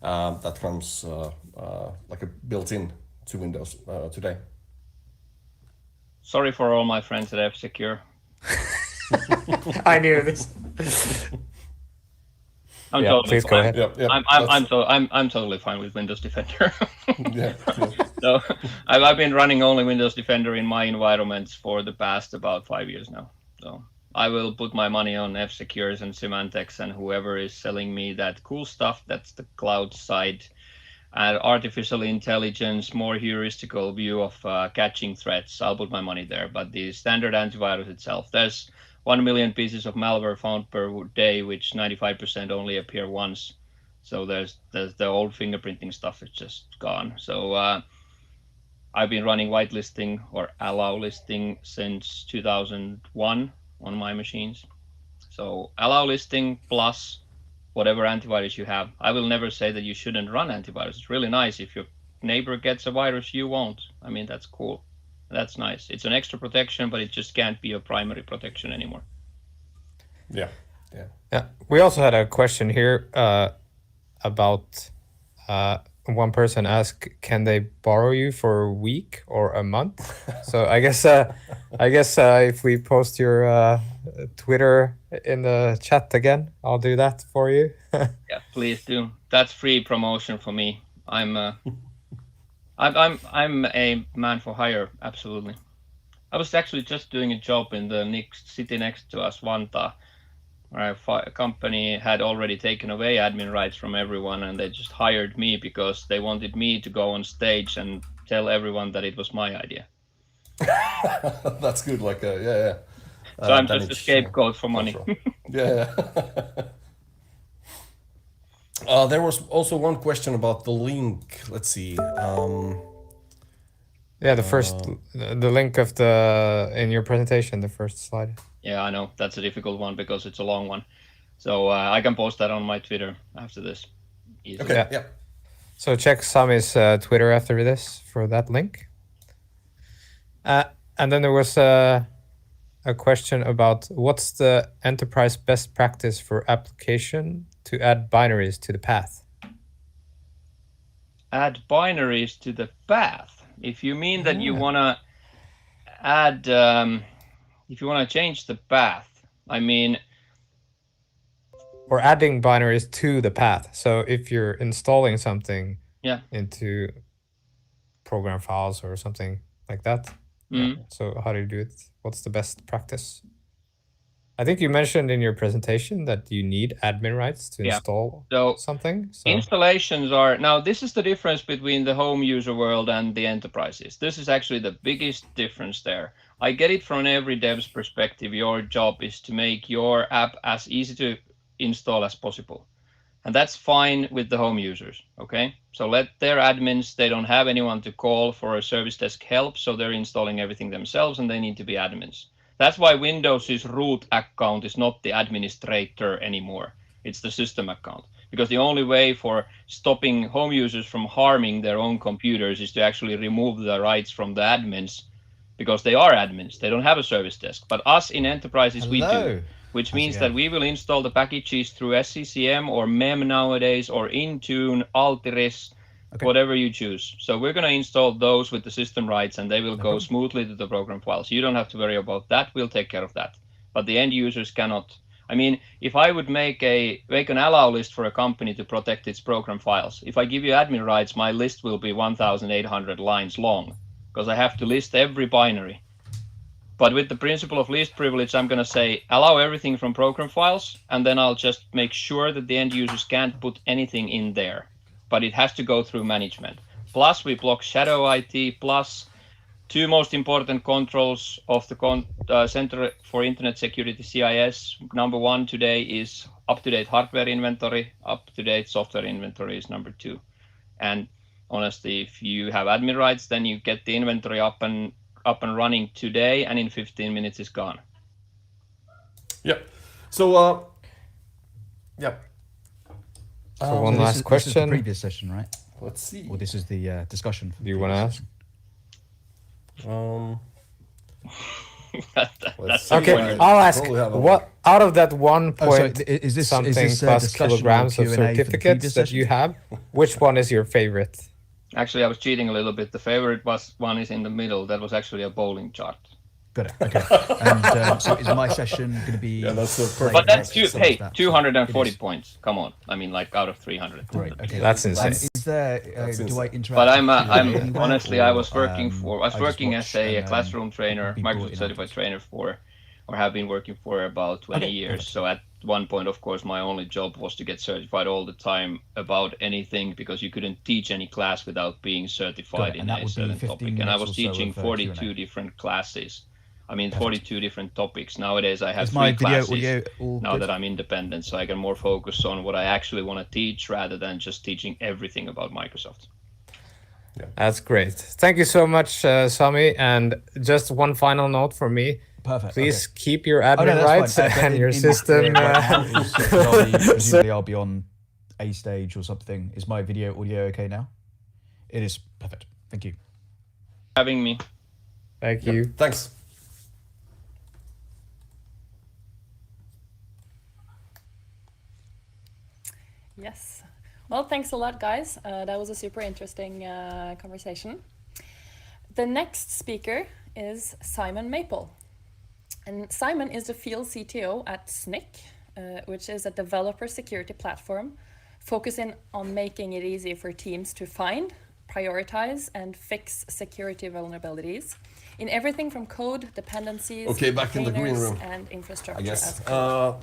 that comes like a built-in to Windows today? Sorry for all my friends at F-Secure. I knew this. I'm Yeah, totally please go fine. ahead. Yep, I'm totally fine with Windows Defender. yeah. So I've been running only Windows Defender in my environments for the past about 5 years now. So I will put my money on F-Secures and Symantec and whoever is selling me that cool stuff. That's the cloud side and artificial intelligence, more heuristical view of catching threats. I'll put my money there. But the standard antivirus itself, there's 1 million pieces of malware found per day, which 95% only appear once. So there's the old fingerprinting stuff is just gone. So I've been running whitelisting or allow listing since 2001 on my machines. So allow listing plus whatever antivirus you have. I will never say that you shouldn't run antivirus. It's really nice. If your neighbor gets a virus, you won't. I mean, that's cool. That's nice. It's an extra protection, but it just can't be a primary protection anymore. Yeah. We also had a question here about one person asked, can they borrow you for a week or a month? So I guess if we post your Twitter in the chat again, I'll do that for you. Yeah, please do. That's free promotion for me. I'm a man for hire, absolutely. I was actually just doing a job in the next city next to us, Vantaa, where a company had already taken away admin rights from everyone, and they just hired me because they wanted me to go on stage and tell everyone that it was my idea. That's good. Like, yeah. So I'm just a scapegoat for money. Yeah. There was also one question about the link. Let's see. Yeah, the link of in your presentation, the first slide. Yeah, I know. That's a difficult one because it's a long one. So I can post that on my Twitter after this. Easily. Okay, yeah. So check Sami's Twitter after this for that link. And then there was a question about what's the enterprise best practice for application to add binaries to the path? Add binaries to the path. If you mean that you want to add, if you want to change the path, I mean... Or adding binaries to the path. So if you're installing something into program files or something like that. So how do you do it? What's the best practice? I think you mentioned in your presentation that you need admin rights to install something. So installations are, now this is the difference between the home user world and the enterprises. This is actually the biggest difference there. I get it from every dev's perspective. Your job is to make your app as easy to install as possible. And that's fine with the home users, okay? So let their admins, they don't have anyone to call for a service desk help, so they're installing everything themselves and they need to be admins. That's why Windows's root account is not the administrator anymore. It's the system account. Because the only way for stopping home users from harming their own computers is to actually remove the rights from the admins, because they are admins. They don't have a service desk. But us in enterprises, we do. Which means that we will install the packages through SCCM or MEM nowadays, or Intune, Altiris, whatever you choose. So we're going to install those with the system rights, and they will go smoothly to the program files. You don't have to worry about that. We'll take care of that. But the end users cannot. I mean, if I would make an allow list for a company to protect its program files, if I give you admin rights, my list will be 1,800 lines long, because I have to list every binary. But with the principle of least privilege, I'm going to say allow everything from program files, and then I'll just make sure that the end users can't put anything in there. But it has to go through management. Plus, we block shadow IT, plus 2 most important controls of the Center for Internet Security, CIS. Number 1 today is up-to-date hardware inventory. Up-to-date software inventory is number 2. And honestly, if you have admin rights, then you get the inventory up and running today, and in 15 minutes it's gone. Yeah. So, So one last question. This is the previous session, right? Let's see. Or this is the discussion. Do you want to ask? That's okay, I'll ask. What out of that 1 point is this something discussion plus kilograms of Q&A for the certificates previous that you session? have, which one is your favorite? Actually, I was cheating a little bit. The favorite one is in the middle. That was actually a bowling chart. Got it. Okay. And so is my session going to be? Yeah, that's the perfect. But that's 240 points. Come on. I mean, like out of 300. Great. Okay. That's insane. Is there? Do I interact? But I'm anywhere, honestly, or, I was working I just as a watch classroom trainer, be brought Microsoft in certified afterwards? trainer or have been working for about 20 years. perfect. So at one point, of course, my only job was to get certified all the time about anything, because you couldn't teach any class without being certified in a certain topic. And I was teaching 42 different classes. I mean, 42 different topics. Nowadays, I have 3 classes now that I'm independent, so I can more focus on what I actually want to teach rather than just teaching everything about Microsoft. Yeah. That's great. Thank you so much, Sami. And just one final note for me. Perfect. Please keep your admin rights and your system. Presumably, I'll be on a stage or something. Is my audio okay now? It is perfect. Thank you. Having me. Thank you. Thanks. Yes. Well, thanks a lot, guys. That was a super interesting conversation. The next speaker is Simon Maple. And Simon is the field CTO at SNIC, which is a developer security platform focusing on making it easy for teams to find, prioritize, and fix security vulnerabilities in everything from code, dependencies, back in the green room, and infrastructure. I guess.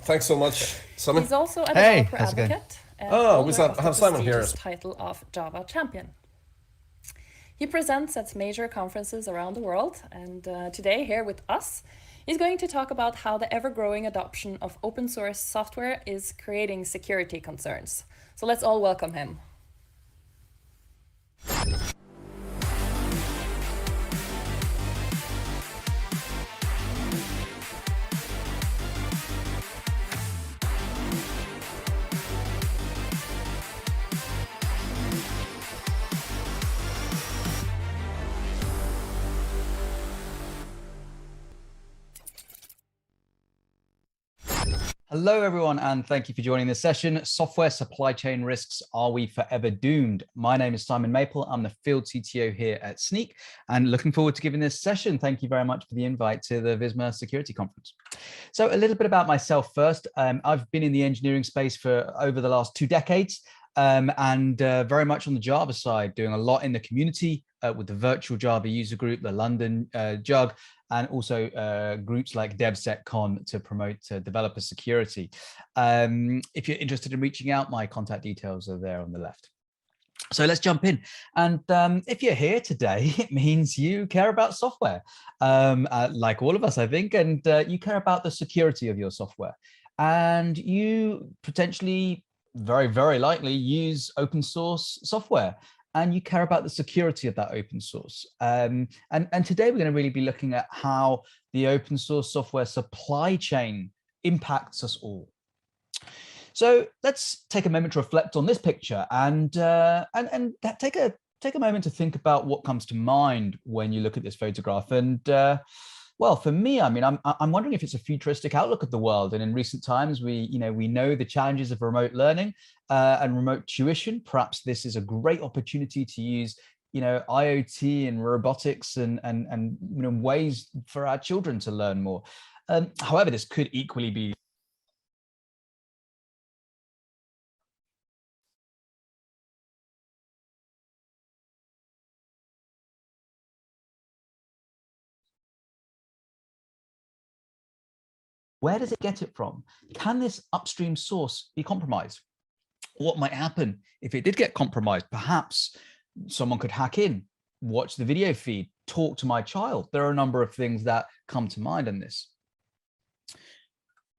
Thanks so much, Simon. He's also a developer advocate. We have Simon here. Title of Java Champion. He presents at major conferences around the world, and today here with us, he's going to talk about how the ever-growing adoption of open source software is creating security concerns. So let's all welcome him. Hello, everyone, and thank you for joining this session. Software supply chain risks, are we forever doomed? My name is Simon Maple. I'm the field CTO here at SNIC, and looking forward to giving this session. Thank you very much for the invite to the Visma Security Conference. So a little bit about myself first. I've been in the engineering space for over the last 2 decades. and very much on the Java side, doing a lot in the community with the virtual Java user group, the London Jug, and also groups like DevSecCon to promote developer security. If you're interested in reaching out, my contact details are there on the left. So let's jump in. And if you're here today, it means you care about software, like all of us, I think, and you care about the security of your software. And you potentially, very, very likely, use open source software, and you care about the security of that open source. And today we're going to really be looking at how the open source software supply chain impacts us all. So let's take a moment to reflect on this picture and take a moment to think about what comes to mind when you look at this photograph. And well, for me, I mean, I'm wondering if it's a futuristic outlook of the world. And in recent times, we know the challenges of remote learning and remote tuition. Perhaps this is a great opportunity to use IoT and robotics and ways for our children to learn more. However, this could equally be where does it get it from? Can this upstream source be compromised? What might happen if it did get compromised? Perhaps someone could hack in, watch the video feed, talk to my child. There are a number of things that come to mind in this.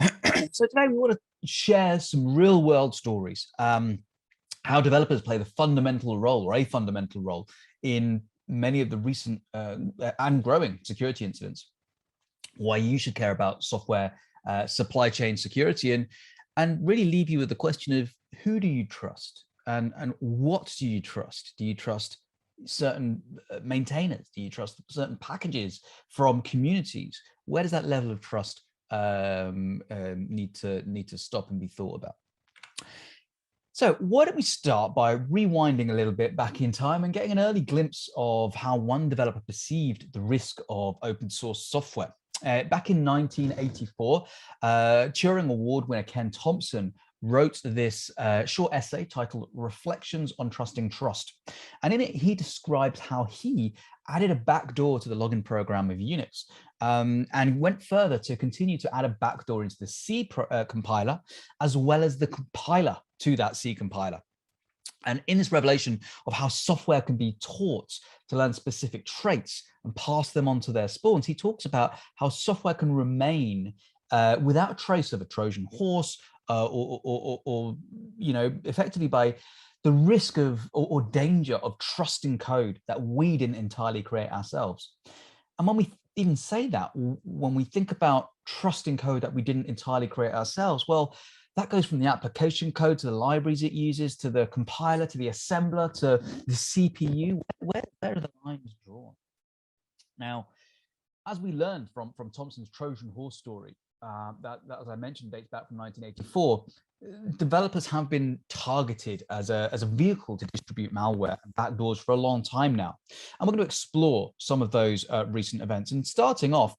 So today we want to share some real world stories, how developers play the fundamental role or a fundamental role in many of the recent and growing security incidents, why you should care about software supply chain security, and really leave you with the question of who do you trust and what do you trust? Do you trust certain maintainers? Do you trust certain packages from communities? Where does that level of trust need to stop and be thought about? So why don't we start by rewinding a little bit back in time and getting an early glimpse of how one developer perceived the risk of open source software. Back in 1984, Turing Award winner Ken Thompson wrote this short essay titled Reflections on Trusting Trust. And in it, he describes how he added a backdoor to the login program of Unix and went further to continue to add a backdoor into the C compiler, as well as the compiler to that C compiler. And in this revelation of how software can be taught to learn specific traits and pass them on to their spawns, he talks about how software can remain without a trace of a Trojan horse or effectively by the risk of or danger of trusting code that we didn't entirely create ourselves. And when we even say that, when we think about trusting code that we didn't entirely create ourselves, well, that goes from the application code to the libraries it uses, to the compiler, to the assembler, to the CPU. Where are the lines drawn? Now, as we learned from Thompson's Trojan horse story, that, as I mentioned, dates back from 1984, developers have been targeted as a vehicle to distribute malware and backdoors for a long time now. And we're going to explore some of those recent events, and starting off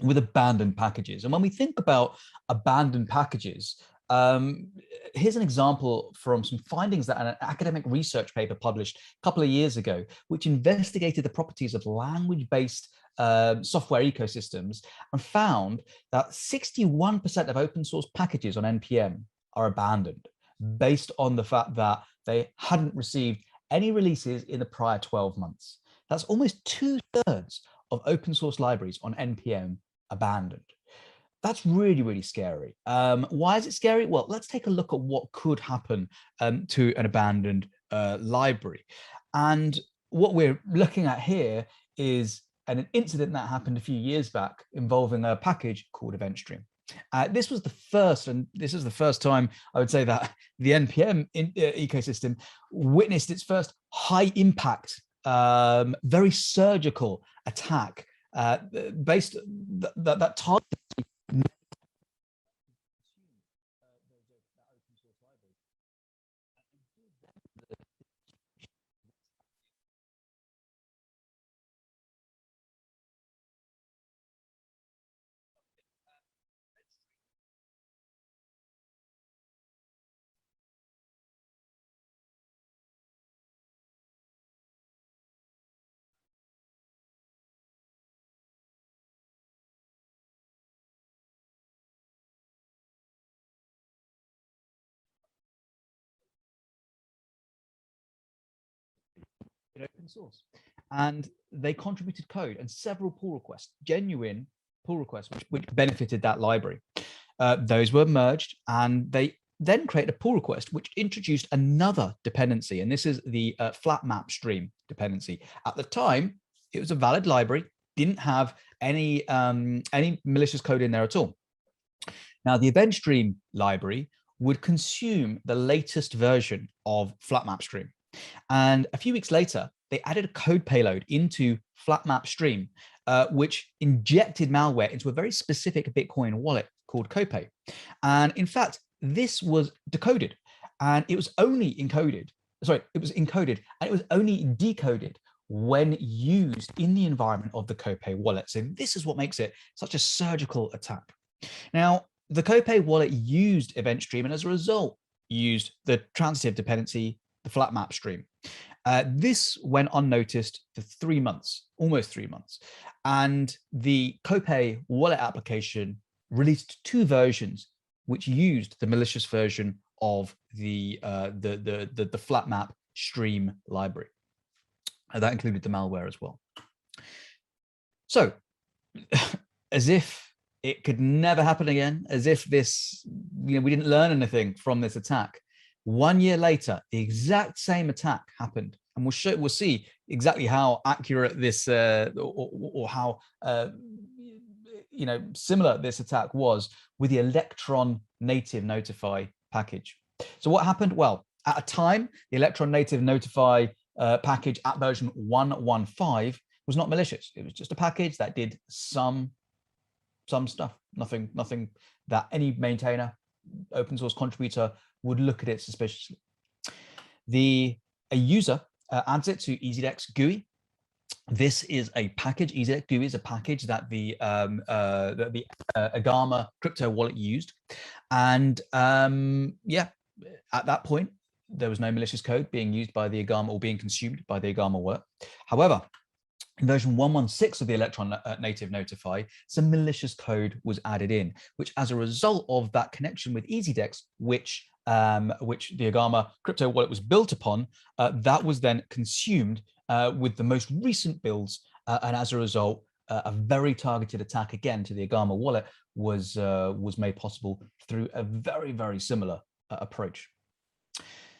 with abandoned packages. And when we think about abandoned packages, here's an example from some findings that an academic research paper published a couple of years ago, which investigated the properties of language-based software ecosystems and found that 61% of open source packages on NPM are abandoned based on the fact that they hadn't received any releases in the prior 12 months. That's almost 2/3 of open source libraries on NPM abandoned. That's really, really scary. Why is it scary? Well, let's take a look at what could happen to an abandoned library. And what we're looking at here is an incident that happened a few years back involving a package called Event Stream. This was the first, and this is the first time I would say that the NPM ecosystem witnessed its first high impact, very surgical attack based that target in open source. And they contributed code and several pull requests, genuine pull requests, which benefited that library. Those were merged, and they then created a pull request which introduced another dependency, and this is the flat map stream dependency. At the time, it was a valid library, didn't have any malicious code in there at all. Now, the event stream library would consume the latest version of flat map stream, and a few weeks later, they added a code payload into flat map stream, which injected malware into a very specific Bitcoin wallet called Copay. And in fact, this was decoded, and it was only encoded. Sorry, it was encoded, and it was only decoded when used in the environment of the Copay wallet. So this is what makes it such a surgical attack. Now, the Copay wallet used event stream, and as a result, used the transitive dependency, the flat map stream. This went unnoticed for 3 months, almost 3 months, and the Copay wallet application released 2 versions which used the malicious version of the flat map stream library. That included the malware as well. So, as if it could never happen again, as if this, we didn't learn anything from this attack. 1 year later, the exact same attack happened, and we'll see exactly how accurate this or how similar this attack was with the Electron Native Notify package. So what happened? Well, at a time, the Electron Native Notify package at version 1.15 was not malicious. It was just a package that did some stuff, nothing that any maintainer, open source contributor would look at it suspiciously. A user adds it to EasyDex GUI. This is a package. EasyDex GUI is a package that the Agama crypto wallet used, and at that point there was no malicious code being used by the Agama or being consumed by the Agama wallet. However, in version 1.16 of the Electron Native Notify, some malicious code was added in, which, as a result of that connection with EasyDex, which the Agama crypto wallet was built upon, that was then consumed with the most recent builds, and as a result, a very targeted attack again to the Agama wallet was made possible through a very, very similar approach.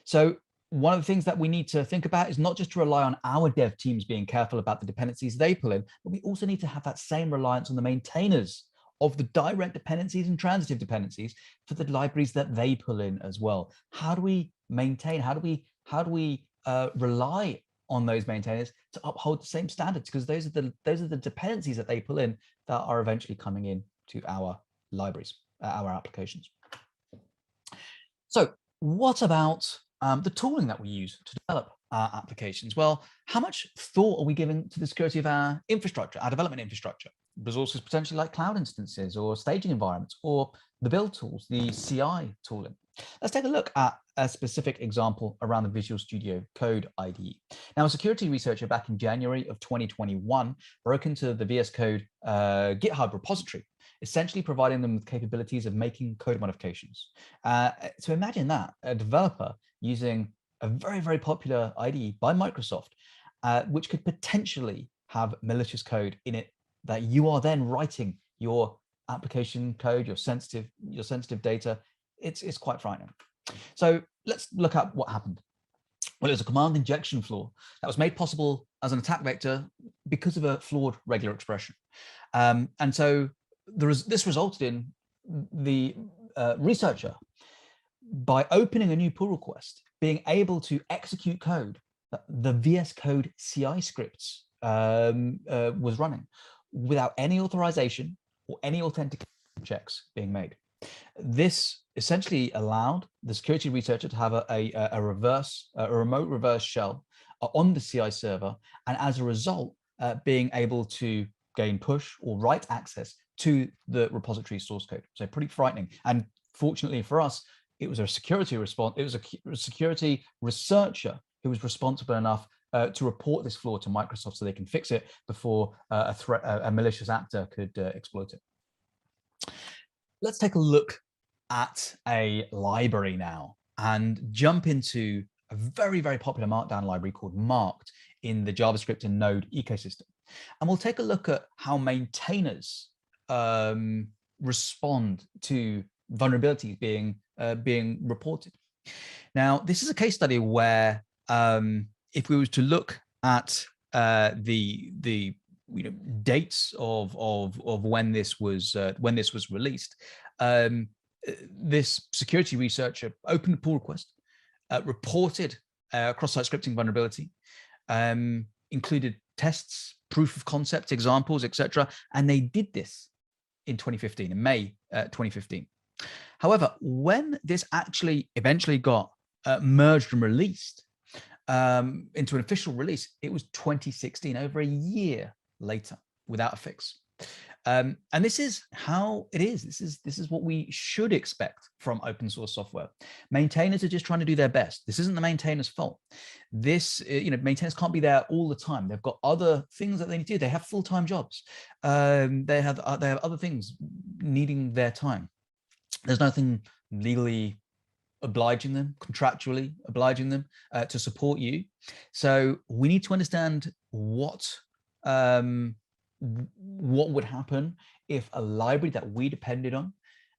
So one of the things that we need to think about is not just to rely on our dev teams being careful about the dependencies they pull in, but we also need to have that same reliance on the maintainers of the direct dependencies and transitive dependencies for the libraries that they pull in as well. How do we maintain? How do we rely on those maintainers to uphold the same standards? Because those are the dependencies that they pull in that are eventually coming in to our libraries, our applications. So what about the tooling that we use to develop our applications? Well, how much thought are we giving to the security of our infrastructure, our development infrastructure? Resources potentially like cloud instances or staging environments or the build tools, the CI tooling. Let's take a look at a specific example around the Visual Studio Code IDE. Now, a security researcher back in January of 2021 broke into the VS Code GitHub repository, essentially providing them with capabilities of making code modifications. So imagine that, a developer using a very, very popular IDE by Microsoft, which could potentially have malicious code in it that you are then writing your application code, your sensitive data. It's quite frightening. So let's look at what happened. Well, it was a command injection flaw that was made possible as an attack vector because of a flawed regular expression. And so this resulted in the researcher, by opening a new pull request, being able to execute code that the VS Code CI scripts was running without any authorization or any authentication checks being made. This essentially allowed the security researcher to have a remote reverse shell on the CI server, and as a result, being able to gain push or write access to the repository source code. So pretty frightening. And fortunately for us, it was a security response. It was a security researcher who was responsible enough to report this flaw to Microsoft so they can fix it before a malicious actor could exploit it. Let's take a look at a library now and jump into a very, very popular Markdown library called Marked in the JavaScript and Node ecosystem. And we'll take a look at how maintainers respond to vulnerabilities being reported. Now, this is a case study where if we were to look at the dates of when this was released, this security researcher opened a pull request, reported cross-site scripting vulnerability, included tests, proof of concept, examples, etc. And they did this in 2015, in May 2015. However, when this actually eventually got merged and released into an official release, it was 2016, over a year later, without a fix. And this is how it is. This is what we should expect from open source software. Maintainers are just trying to do their best. This isn't the maintainer's fault. This, maintainers can't be there all the time. They've got other things that they need to do. They have full-time jobs. They have other things needing their time. There's nothing legally obliging them, contractually obliging them to support you. So we need to understand what would happen if a library that we depended on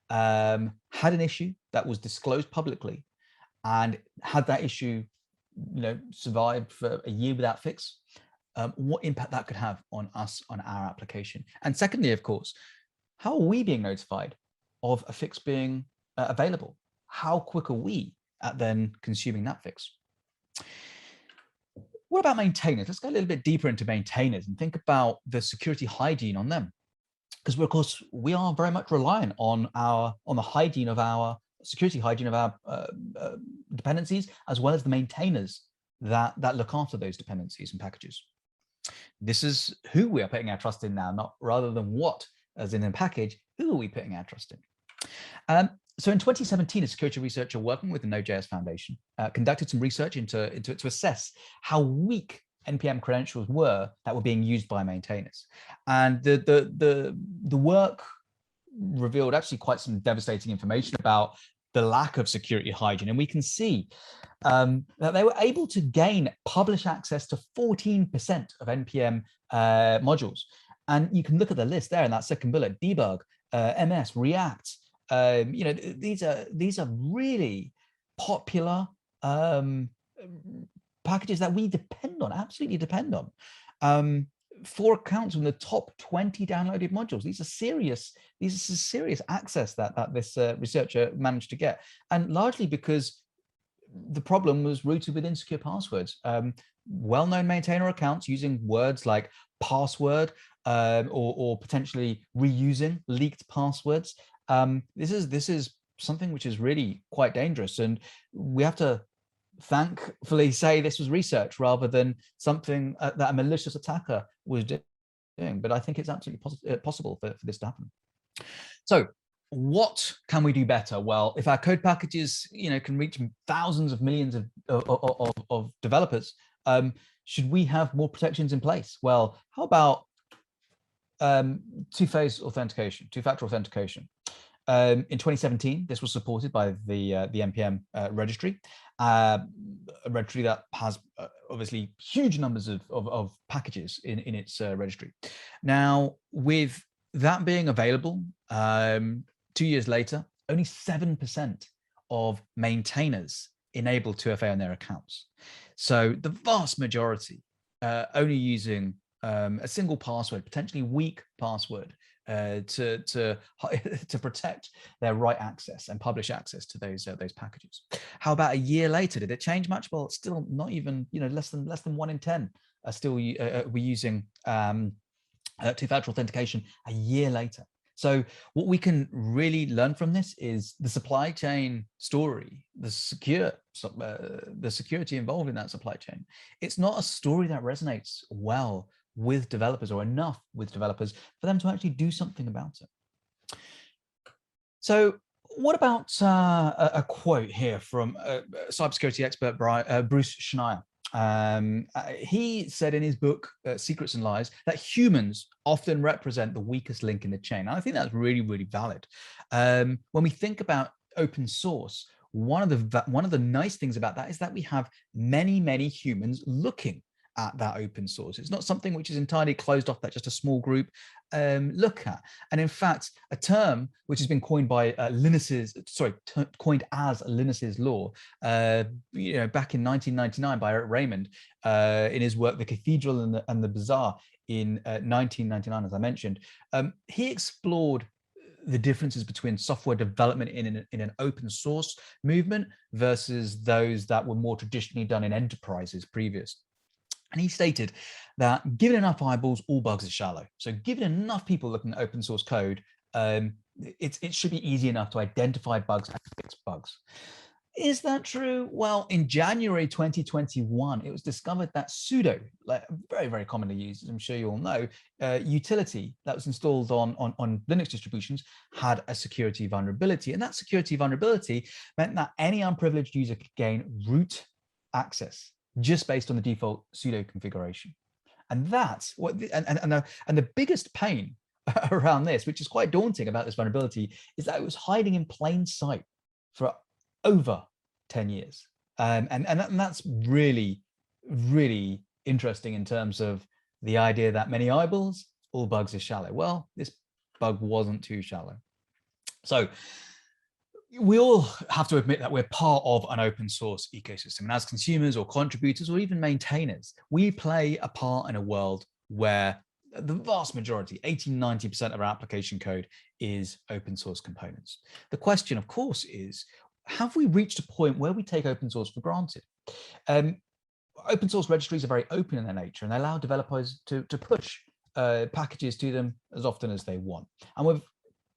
had an issue that was disclosed publicly, and had that issue survived for a year without fix, what impact that could have on us, on our application. And secondly, of course, how are we being notified of a fix being available? How quick are we at then consuming that fix? What about maintainers? Let's go a little bit deeper into maintainers and think about the security hygiene on them. Because of course, we are very much reliant on the hygiene of our security hygiene of our dependencies, as well as the maintainers that look after those dependencies and packages. This is who we are putting our trust in now, not rather than what, as in a package, who are we putting our trust in? So in 2017, a security researcher working with the Node.js Foundation conducted some research to assess how weak NPM credentials were that were being used by maintainers. And the work revealed actually quite some devastating information about the lack of security hygiene. And we can see that they were able to gain publish access to 14% of NPM modules. And you can look at the list there in that second bullet: debug, MS, React. These are really popular packages that we depend on, absolutely depend on. 4 accounts from the top 20 downloaded modules. These are serious access that this researcher managed to get, and largely because the problem was rooted with insecure passwords. Well-known maintainer accounts using words like password or potentially reusing leaked passwords. This is something which is really quite dangerous, and we have to thankfully say this was research rather than something that a malicious attacker was doing. But I think it's absolutely possible for this to happen. So what can we do better? Well, if our code packages can reach thousands of millions of developers, should we have more protections in place? Well, how about two-factor authentication? In 2017, this was supported by the NPM registry, a registry that has obviously huge numbers of packages in its registry. Now, with that being available, 2 years later, only 7% of maintainers enable 2FA on their accounts. So the vast majority only using a single password, potentially weak password, to protect their write access and publish access to those packages. How about a year later? Did it change much? Well, it's still not even less than 1 in 10 are still we're using two-factor authentication a year later. So what we can really learn from this is the supply chain story, the security involved in that supply chain. It's not a story that resonates well with developers, or enough with developers for them to actually do something about it. So what about a quote here from cybersecurity expert Bruce Schneier? He said in his book, Secrets and Lies, that humans often represent the weakest link in the chain. And I think that's really, really valid. When we think about open source, one of the nice things about that is that we have many, many humans looking at that open source. It's not something which is entirely closed off that just a small group look at. And in fact, a term which has been coined by coined as Linus's law, back in 1999 by Eric Raymond in his work, The Cathedral and the Bazaar in 1999, as I mentioned. He explored the differences between software development in an open source movement versus those that were more traditionally done in enterprises previous. And he stated that given enough eyeballs, all bugs are shallow. So given enough people looking at open source code, it should be easy enough to identify bugs and fix bugs. Is that true? Well, in January 2021, it was discovered that sudo, like very, very commonly used, as I'm sure you all know, utility that was installed on Linux distributions had a security vulnerability. And that security vulnerability meant that any unprivileged user could gain root access just based on the default sudo configuration. And that's what, and the biggest pain around this, which is quite daunting about this vulnerability, is that it was hiding in plain sight for over 10 years. And that's really, really interesting in terms of the idea that many eyeballs, all bugs are shallow. Well, this bug wasn't too shallow. So we all have to admit that we're part of an open source ecosystem. And as consumers or contributors or even maintainers, we play a part in a world where the vast majority, 80–90% of our application code is open source components. The question, of course, is, have we reached a point where we take open source for granted? Open source registries are very open in their nature, and they allow developers to push packages to them as often as they want. And we've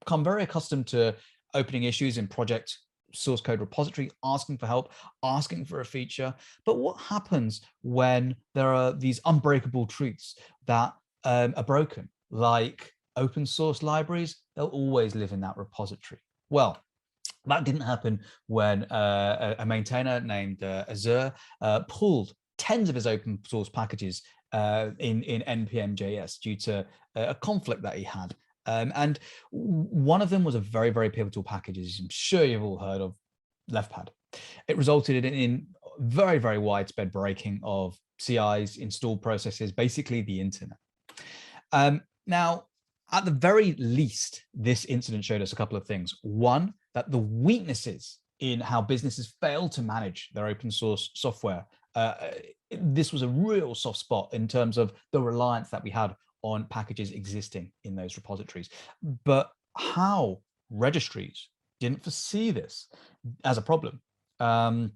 become very accustomed to opening issues in project source code repository, asking for help, asking for a feature. But what happens when there are these unbreakable truths that are broken, like open source libraries? They'll always live in that repository. Well, that didn't happen when a maintainer named Azure pulled tens of his open source packages in npm.js due to a conflict that he had. And one of them was a very, very pivotal package, as I'm sure you've all heard of, LeftPad. It resulted in very, very widespread breaking of CIs, installed processes, basically the internet. Now, at the very least, this incident showed us a couple of things. One, that the weaknesses in how businesses fail to manage their open source software, this was a real soft spot in terms of the reliance that we had on packages existing in those repositories. But how registries didn't foresee this as a problem, to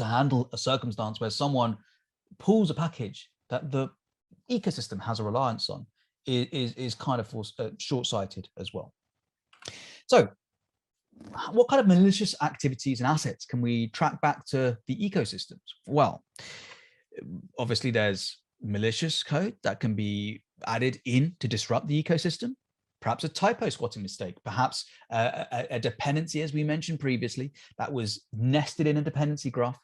handle a circumstance where someone pulls a package that the ecosystem has a reliance on, is kind of short-sighted as well. So what kind of malicious activities and assets can we track back to the ecosystems? Well, obviously there's malicious code that can be added in to disrupt the ecosystem, perhaps a typo squatting mistake, perhaps a dependency, as we mentioned previously, that was nested in a dependency graph,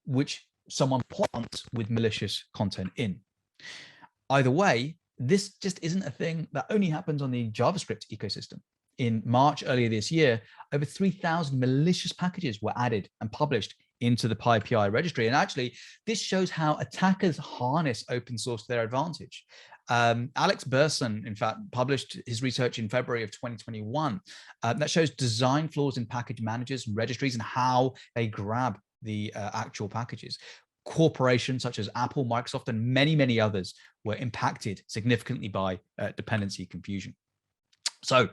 which someone plants with malicious content in. Either way, this just isn't a thing that only happens on the JavaScript ecosystem. In March earlier this year, over 3,000 malicious packages were added and published into the PyPI registry. And actually, this shows how attackers harness open source to their advantage. Alex Burson, in fact, published his research in February of 2021 that shows design flaws in package managers and registries and how they grab the actual packages. Corporations such as Apple, Microsoft, and many, many others were impacted significantly by dependency confusion. So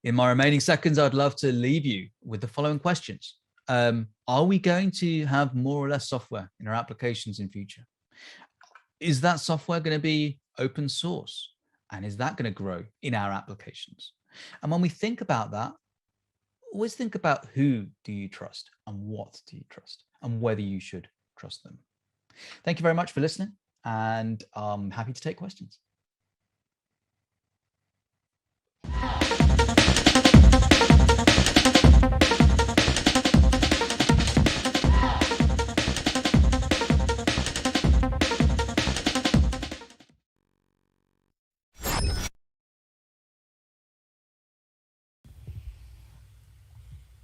in my remaining seconds, I'd love to leave you with the following questions. Are we going to have more or less software in our applications in future? Is that software going to be open source? And is that going to grow in our applications? And when we think about that, always think about who do you trust and what do you trust and whether you should trust them. Thank you very much for listening, and I'm happy to take questions.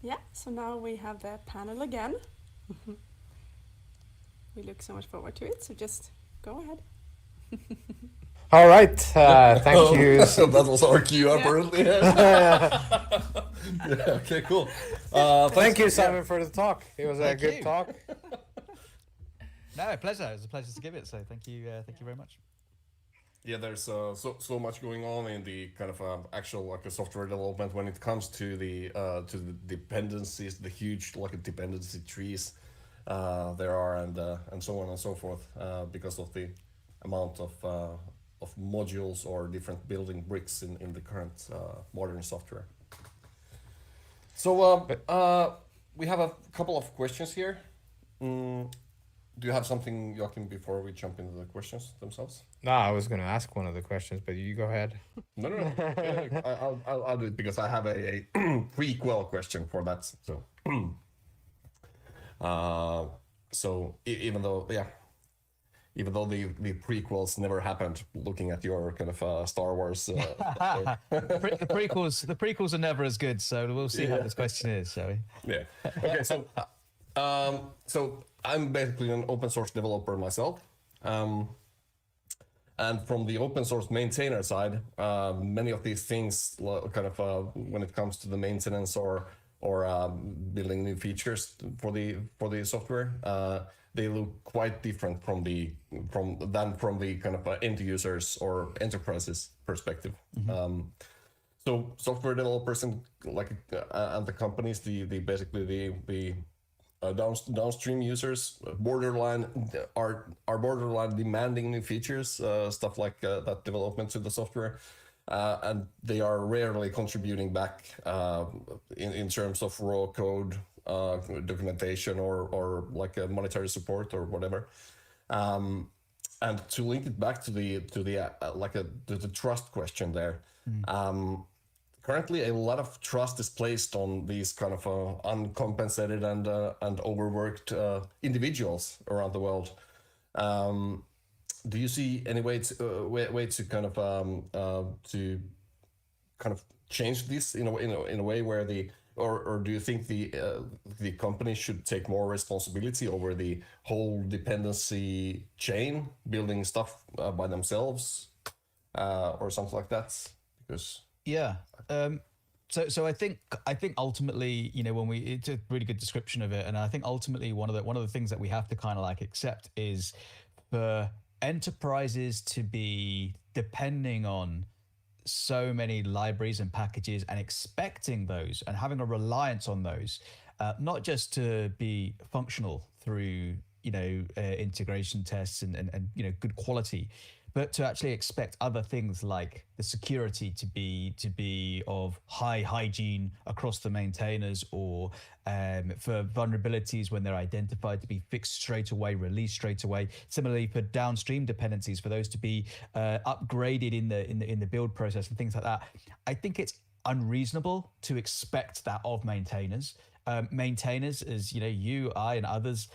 Yeah, so now we have the panel again. We look so much forward to it. So just go ahead. All right. Thank you. That was our cue, apparently. Yeah, okay, cool. Thank you, Simon, for the talk. It was a Thank good you. talk. No, pleasure. It was a pleasure to give it. So thank you very much. Yeah, there's so much going on in the kind of actual like a software development when it comes to the dependencies, the huge like dependency trees there are, and so on and so forth, because of the amount of modules or different building bricks in the current modern software. So we have a couple of questions here. Do you have something, Joachim, before we jump into the questions themselves? No, I was going to ask one of the questions, but you go ahead. No. Yeah, I'll do it because I have a prequel question for that. So, even though the prequels never happened, looking at your kind of Star Wars. the prequels are never as good. So we'll see how this question is, shall we? Yeah. Okay. So I'm basically an open source developer myself. And from the open source maintainer side, many of these things, kind of when it comes to the maintenance or building new features for the software, they look quite different from the kind of end users or enterprises perspective. Mm-hmm. So software developers and and the companies, the downstream users are borderline demanding new features, stuff like that development to the software, and they are rarely contributing back in terms of raw code, documentation, or like a monetary support or whatever. And to link it back to the trust question there. Currently, a lot of trust is placed on these kind of uncompensated and overworked individuals around the world. Do you see any way to kind of change this in a way where or do you think the company should take more responsibility over the whole dependency chain, building stuff by themselves, or something like that? Because yeah. So I think ultimately, it's a really good description of it, and I think ultimately one of the things that we have to kind of like accept is for enterprises to be depending on so many libraries and packages and expecting those and having a reliance on those, not just to be functional through integration tests and good quality, but to actually expect other things like the security to be of high hygiene across the maintainers, or for vulnerabilities when they're identified to be fixed straight away, released straight away. Similarly, for downstream dependencies, for those to be upgraded in the build process and things like that. I think it's unreasonable to expect that of maintainers. Maintainers, as you, I, and others,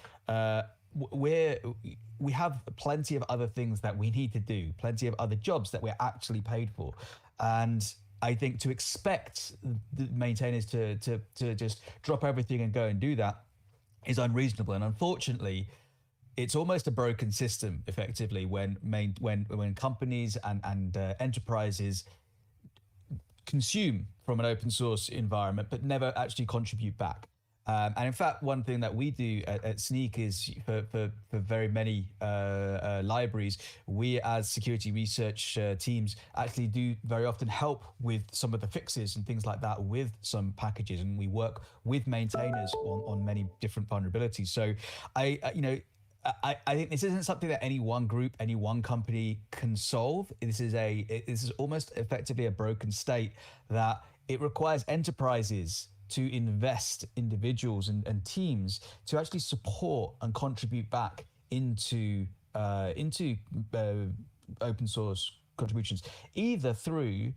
we have plenty of other things that we need to do, plenty of other jobs that we're actually paid for. And I think to expect the maintainers to just drop everything and go and do that is unreasonable. And unfortunately, it's almost a broken system effectively when companies and enterprises consume from an open source environment, but never actually contribute back. And in fact, one thing that we do at Sneak is for very many libraries, we as security research teams actually do very often help with some of the fixes and things like that with some packages, and we work with maintainers on many different vulnerabilities. So I think this isn't something that any one group, any one company can solve. This is almost effectively a broken state that it requires enterprises to invest individuals and teams to actually support and contribute back into open source contributions, either through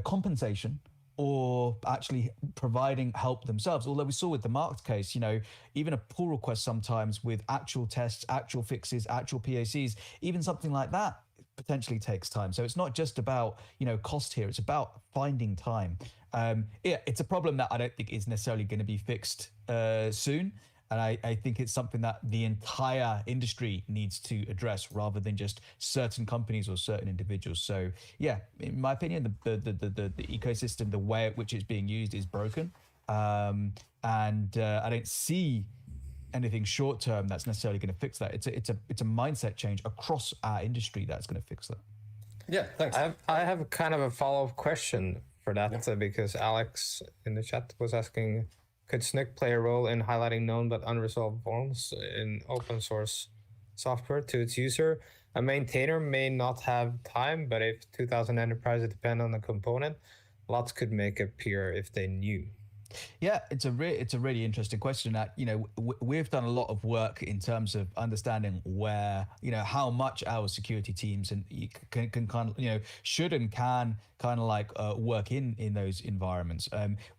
compensation or actually providing help themselves. Although we saw with the Marked case, even a pull request sometimes with actual tests, actual fixes, actual POCs, even something like that potentially takes time. So it's not just about cost here, it's about finding time. It's a problem that I don't think is necessarily going to be fixed soon, And I think it's something that the entire industry needs to address rather than just certain companies or certain individuals. So yeah, in my opinion, the ecosystem, the way at which it's being used is broken. And I don't see anything short term that's necessarily going to fix that. It's a mindset change across our industry that's going to fix that. Yeah, thanks. I have kind of a follow-up question for that, because Alex in the chat was asking, could Snook play a role in highlighting known but unresolved problems in open source software to its user? A maintainer may not have time, but if 2,000 enterprises depend on the component, lots could make appear if they knew. Yeah, it's a really interesting question. That we've done a lot of work in terms of understanding where how much our security teams and can kind of should and can kind of like work in those environments.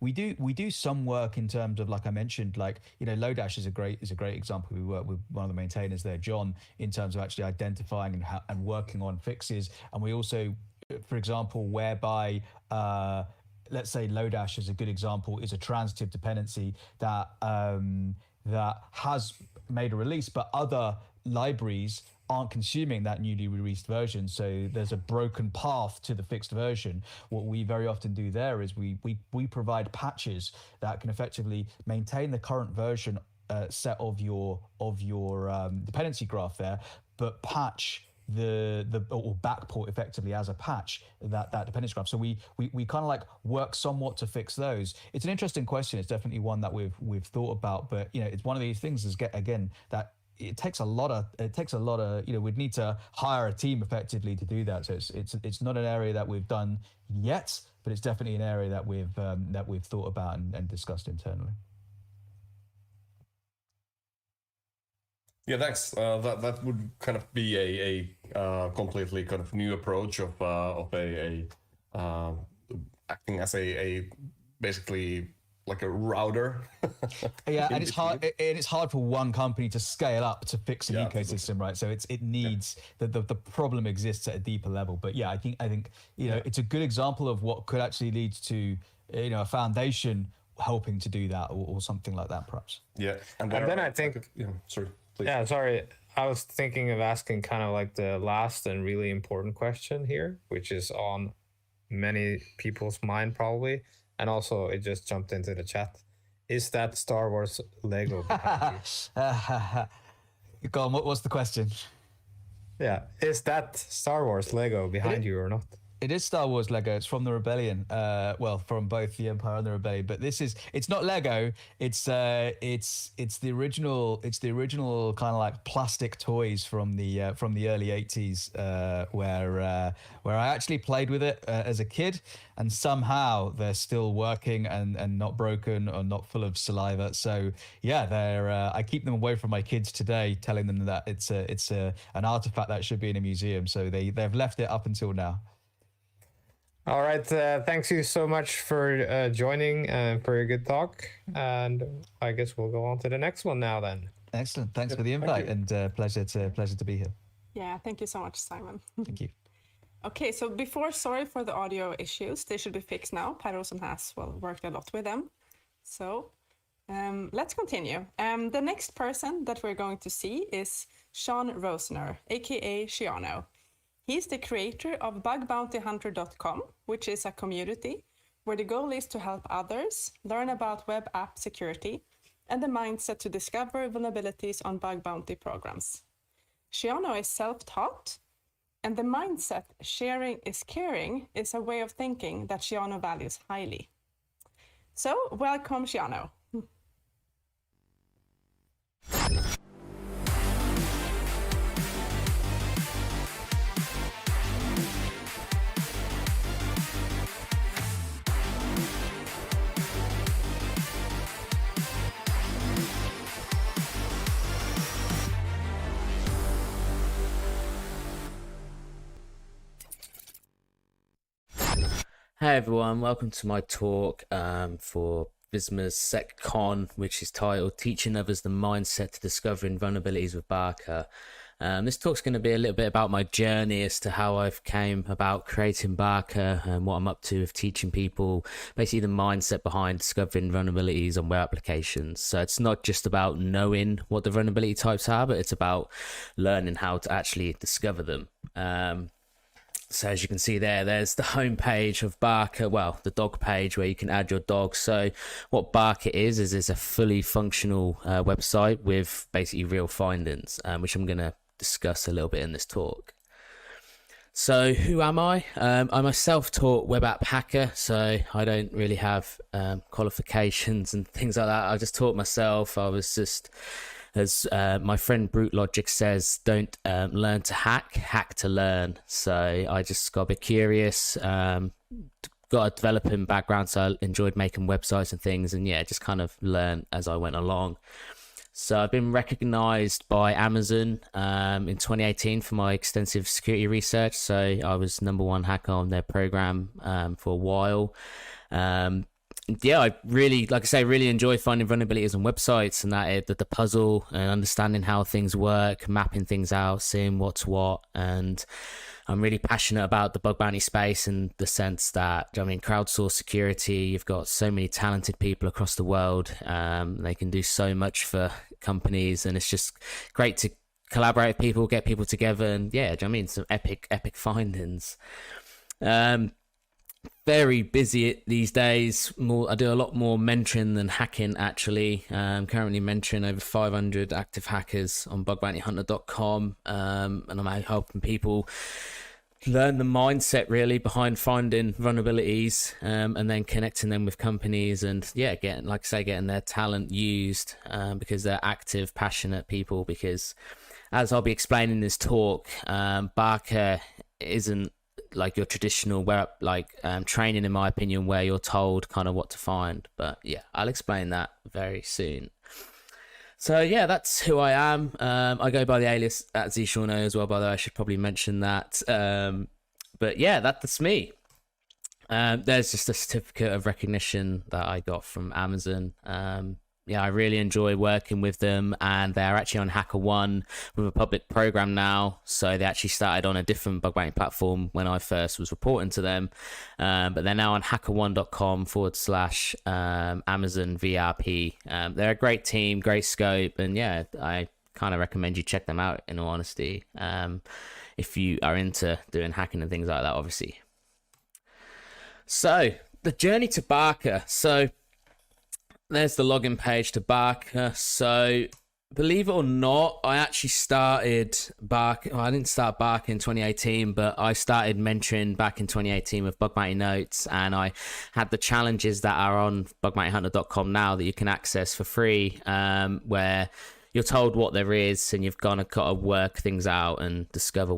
We do some work in terms of, like I mentioned, like Lodash is a great example. We work with one of the maintainers there, John, in terms of actually identifying and working on fixes. And we also, for example, whereby let's say Lodash is a good example, is a transitive dependency that that has made a release, but other libraries aren't consuming that newly released version. So there's a broken path to the fixed version. What we very often do there is we provide patches that can effectively maintain the current version set of your dependency graph there, but patch or backport effectively as a patch that dependency graph. So we kind of like work somewhat to fix those. It's an interesting question. It's definitely one that we've thought about, but it's one of these things is that it takes a lot of we'd need to hire a team effectively to do that. So it's not an area that we've done yet, but it's definitely an area that we've thought about and discussed internally. Yeah, thanks. That would kind of be a completely kind of new approach of acting as a basically like a router. Yeah, and it's hard for one company to scale up to fix an ecosystem, absolutely. right? So it needs the problem exists at a deeper level. But yeah, I think it's a good example of what could actually lead to a foundation helping to do that or something like that, perhaps. Yeah, and then I think sorry. Please. Yeah, sorry. I was thinking of asking kind of like the last and really important question here, which is on many people's mind probably, and also it just jumped into the chat. Is that Star Wars Lego behind you? Go on, what's the question? Yeah, is that Star Wars Lego behind you or not? It is Star Wars Lego. It's from the Rebellion. Well, from both the Empire and the Rebellion. But it's not Lego. It's the original. It's the original kind of like plastic toys from the early '80s, where I actually played with it as a kid, and somehow they're still working and not broken or not full of saliva. So yeah, they're. I keep them away from my kids today, telling them that it's an artifact that should be in a museum. So they've left it up until now. All right, thanks you so much for joining and for a good talk. And I guess we'll go on to the next one now then. Excellent. Thanks for the invite and pleasure to be here. Yeah, thank you so much, Simon. Thank you. Okay, so sorry for the audio issues. They should be fixed now. Per Rosen has worked a lot with them. So let's continue. The next person that we're going to see is Sean Rosner, aka Shiano. He's the creator of bugbountyhunter.com, which is a community where the goal is to help others learn about web app security and the mindset to discover vulnerabilities on bug bounty programs. Shiano is self-taught, and the mindset sharing is caring is a way of thinking that Shiano values highly. So, welcome, Shiano. Hey everyone, welcome to my talk for Visma SecCon, which is titled Teaching Others the Mindset to Discovering Vulnerabilities with Barker. This talk's going to be a little bit about my journey as to how I've came about creating Barker and what I'm up to with teaching people, basically the mindset behind discovering vulnerabilities on web applications. So it's not just about knowing what the vulnerability types are, but it's about learning how to actually discover them. So as you can see there's the home page of Barker, well, the dog page where you can add your dog. So what Barker is a fully functional website with basically real findings, which I'm going to discuss a little bit in this talk. So who am I? I'm a self-taught web app hacker, so I don't really have qualifications and things like that. I just taught myself. I was just, as my friend Brute Logic says, don't learn to hack to learn. So I just got a bit curious, got a developing background, so I enjoyed making websites and things, and yeah, just kind of learned as I went along. So I've been recognized by Amazon in 2018 for my extensive security research. So I was #1 hacker on their program for a while. Yeah, I really, like I say, really enjoy finding vulnerabilities on websites, and that the puzzle and understanding how things work, mapping things out, seeing what's what. And I'm really passionate about the bug bounty space in the sense that, I mean, crowdsourced security, you've got so many talented people across the world. They can do so much for companies, and it's just great to collaborate with people, get people together, and yeah, I mean, some epic findings. Very busy these days. I do a lot more mentoring than hacking, actually. Currently mentoring over 500 active hackers on bugbountyhunter.com, and I'm helping people learn the mindset really behind finding vulnerabilities, and then connecting them with companies, and yeah, getting their talent used, because they're active, passionate people. Because as I'll be explaining in this talk, Barker isn't like your traditional training, in my opinion, where you're told kind of what to find. But yeah, I'll explain that very soon. So yeah, that's who I am. I go by the alias at Zshauno as well, by the way. I should probably mention that. But yeah, that's me. There's just a certificate of recognition that I got from Amazon. Yeah, I really enjoy working with them, and they're actually on HackerOne with a public program now. So they actually started on a different bug bounty platform when I first was reporting to them, but they're now on hackerone.com/Amazon VRP. They're a great team, great scope, and yeah, I kind of recommend you check them out, in all honesty, if you are into doing hacking and things like that, obviously. So the journey to Barker. So there's the login page to Barker. So believe it or not, I actually started Barker. Well, I didn't start Barker in 2018, but I started mentoring back in 2018 with Bug Bounty Notes, and I had the challenges that are on bugbountyhunter.com now that you can access for free, where you're told what there is, and you've got to work things out and discover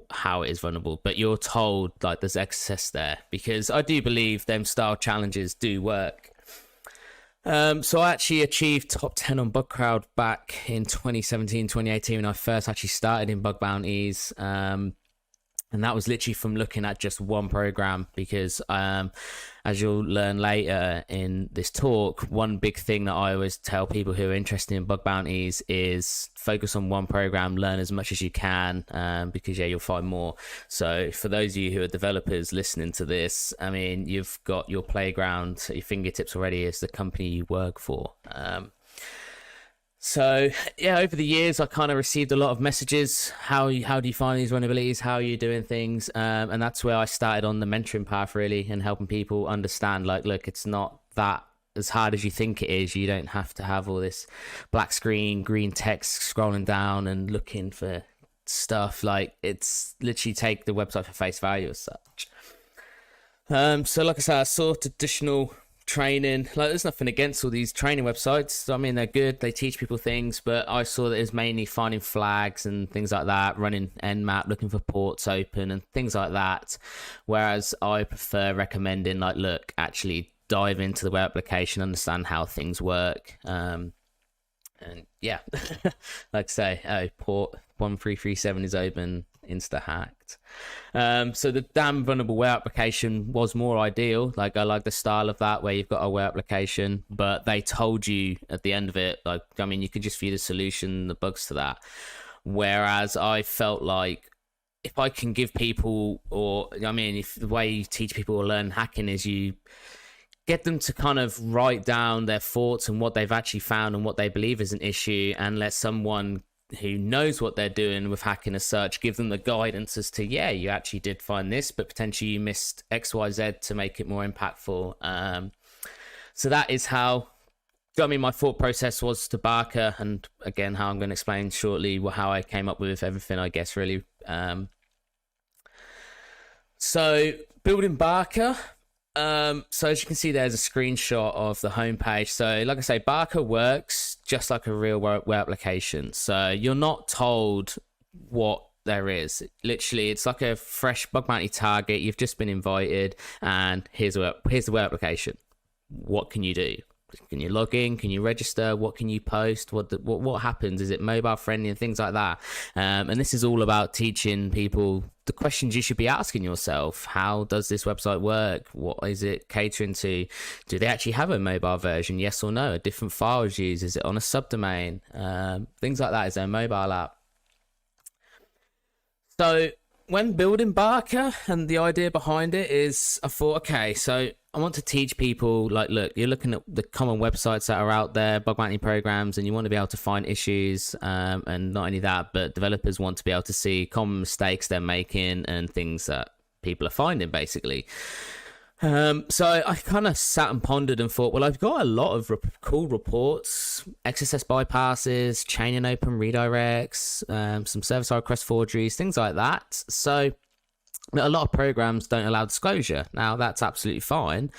how it is vulnerable. But you're told like there's excess there, because I do believe them style challenges do work. So I actually achieved top 10 on BugCrowd back in 2017, 2018 when I first actually started in bug bounties. And that was literally from looking at just one program, because as you'll learn later in this talk, one big thing that I always tell people who are interested in bug bounties is focus on one program, learn as much as you can, because yeah, you'll find more. So for those of you who are developers listening to this, I mean, you've got your playground at your fingertips already as the company you work for. So yeah, over the years, I kind of received a lot of messages. How do you find these vulnerabilities? How are you doing things? And that's where I started on the mentoring path, really, and helping people understand, like, look, it's not that as hard as you think it is. You don't have to have all this black screen, green text scrolling down and looking for stuff. Like, it's literally take the website for face value as such. So like I said, I saw traditional training, like, there's nothing against all these training websites. I mean, they're good, they teach people things, but I saw that it's mainly finding flags and things like that, running nmap, looking for ports open and things like that, whereas I prefer recommending, like, look, actually dive into the web application, understand how things work, and yeah, like I say, port 1337 is open, insta hacked. So the damn vulnerable web application was more ideal. Like, I like the style of that, where you've got a web application, but they told you at the end of it, like, I mean, you could just view the solution, the bugs to that. Whereas I felt like if I can give people, or I mean, if the way you teach people or learn hacking is you get them to kind of write down their thoughts and what they've actually found and what they believe is an issue, and let someone who knows what they're doing with hacking as such give them the guidance as to, yeah, you actually did find this, but potentially you missed XYZ to make it more impactful. So that is how, I mean, my thought process was to Barker, and again, how I'm going to explain shortly how I came up with everything, I guess, really. So building Barker. So as you can see, there's a screenshot of the homepage. So like I say, Barker works just like a real web application. So you're not told what there is. Literally, it's like a fresh bug bounty target. You've just been invited, and here's the web application. What can you do? Can you log in? Can you register? What can you post? What happens? Is it mobile friendly and things like that? And this is all about teaching people the questions you should be asking yourself. How does this website work? What is it catering to? Do they actually have a mobile version? Yes or no? A different files used? Is it on a subdomain? Things like that. Is there a mobile app? So when building Barker, and the idea behind it is, I thought, okay, so I want to teach people, like, look, you're looking at the common websites that are out there, bug bounty programs, and you want to be able to find issues, and not only that, but developers want to be able to see common mistakes they're making and things that people are finding, basically. So I kind of sat and pondered and thought, well, I've got a lot of cool reports, XSS bypasses, chain and open redirects, some server-side request forgeries, things like that. So a lot of programs don't allow disclosure. Now, that's absolutely fine.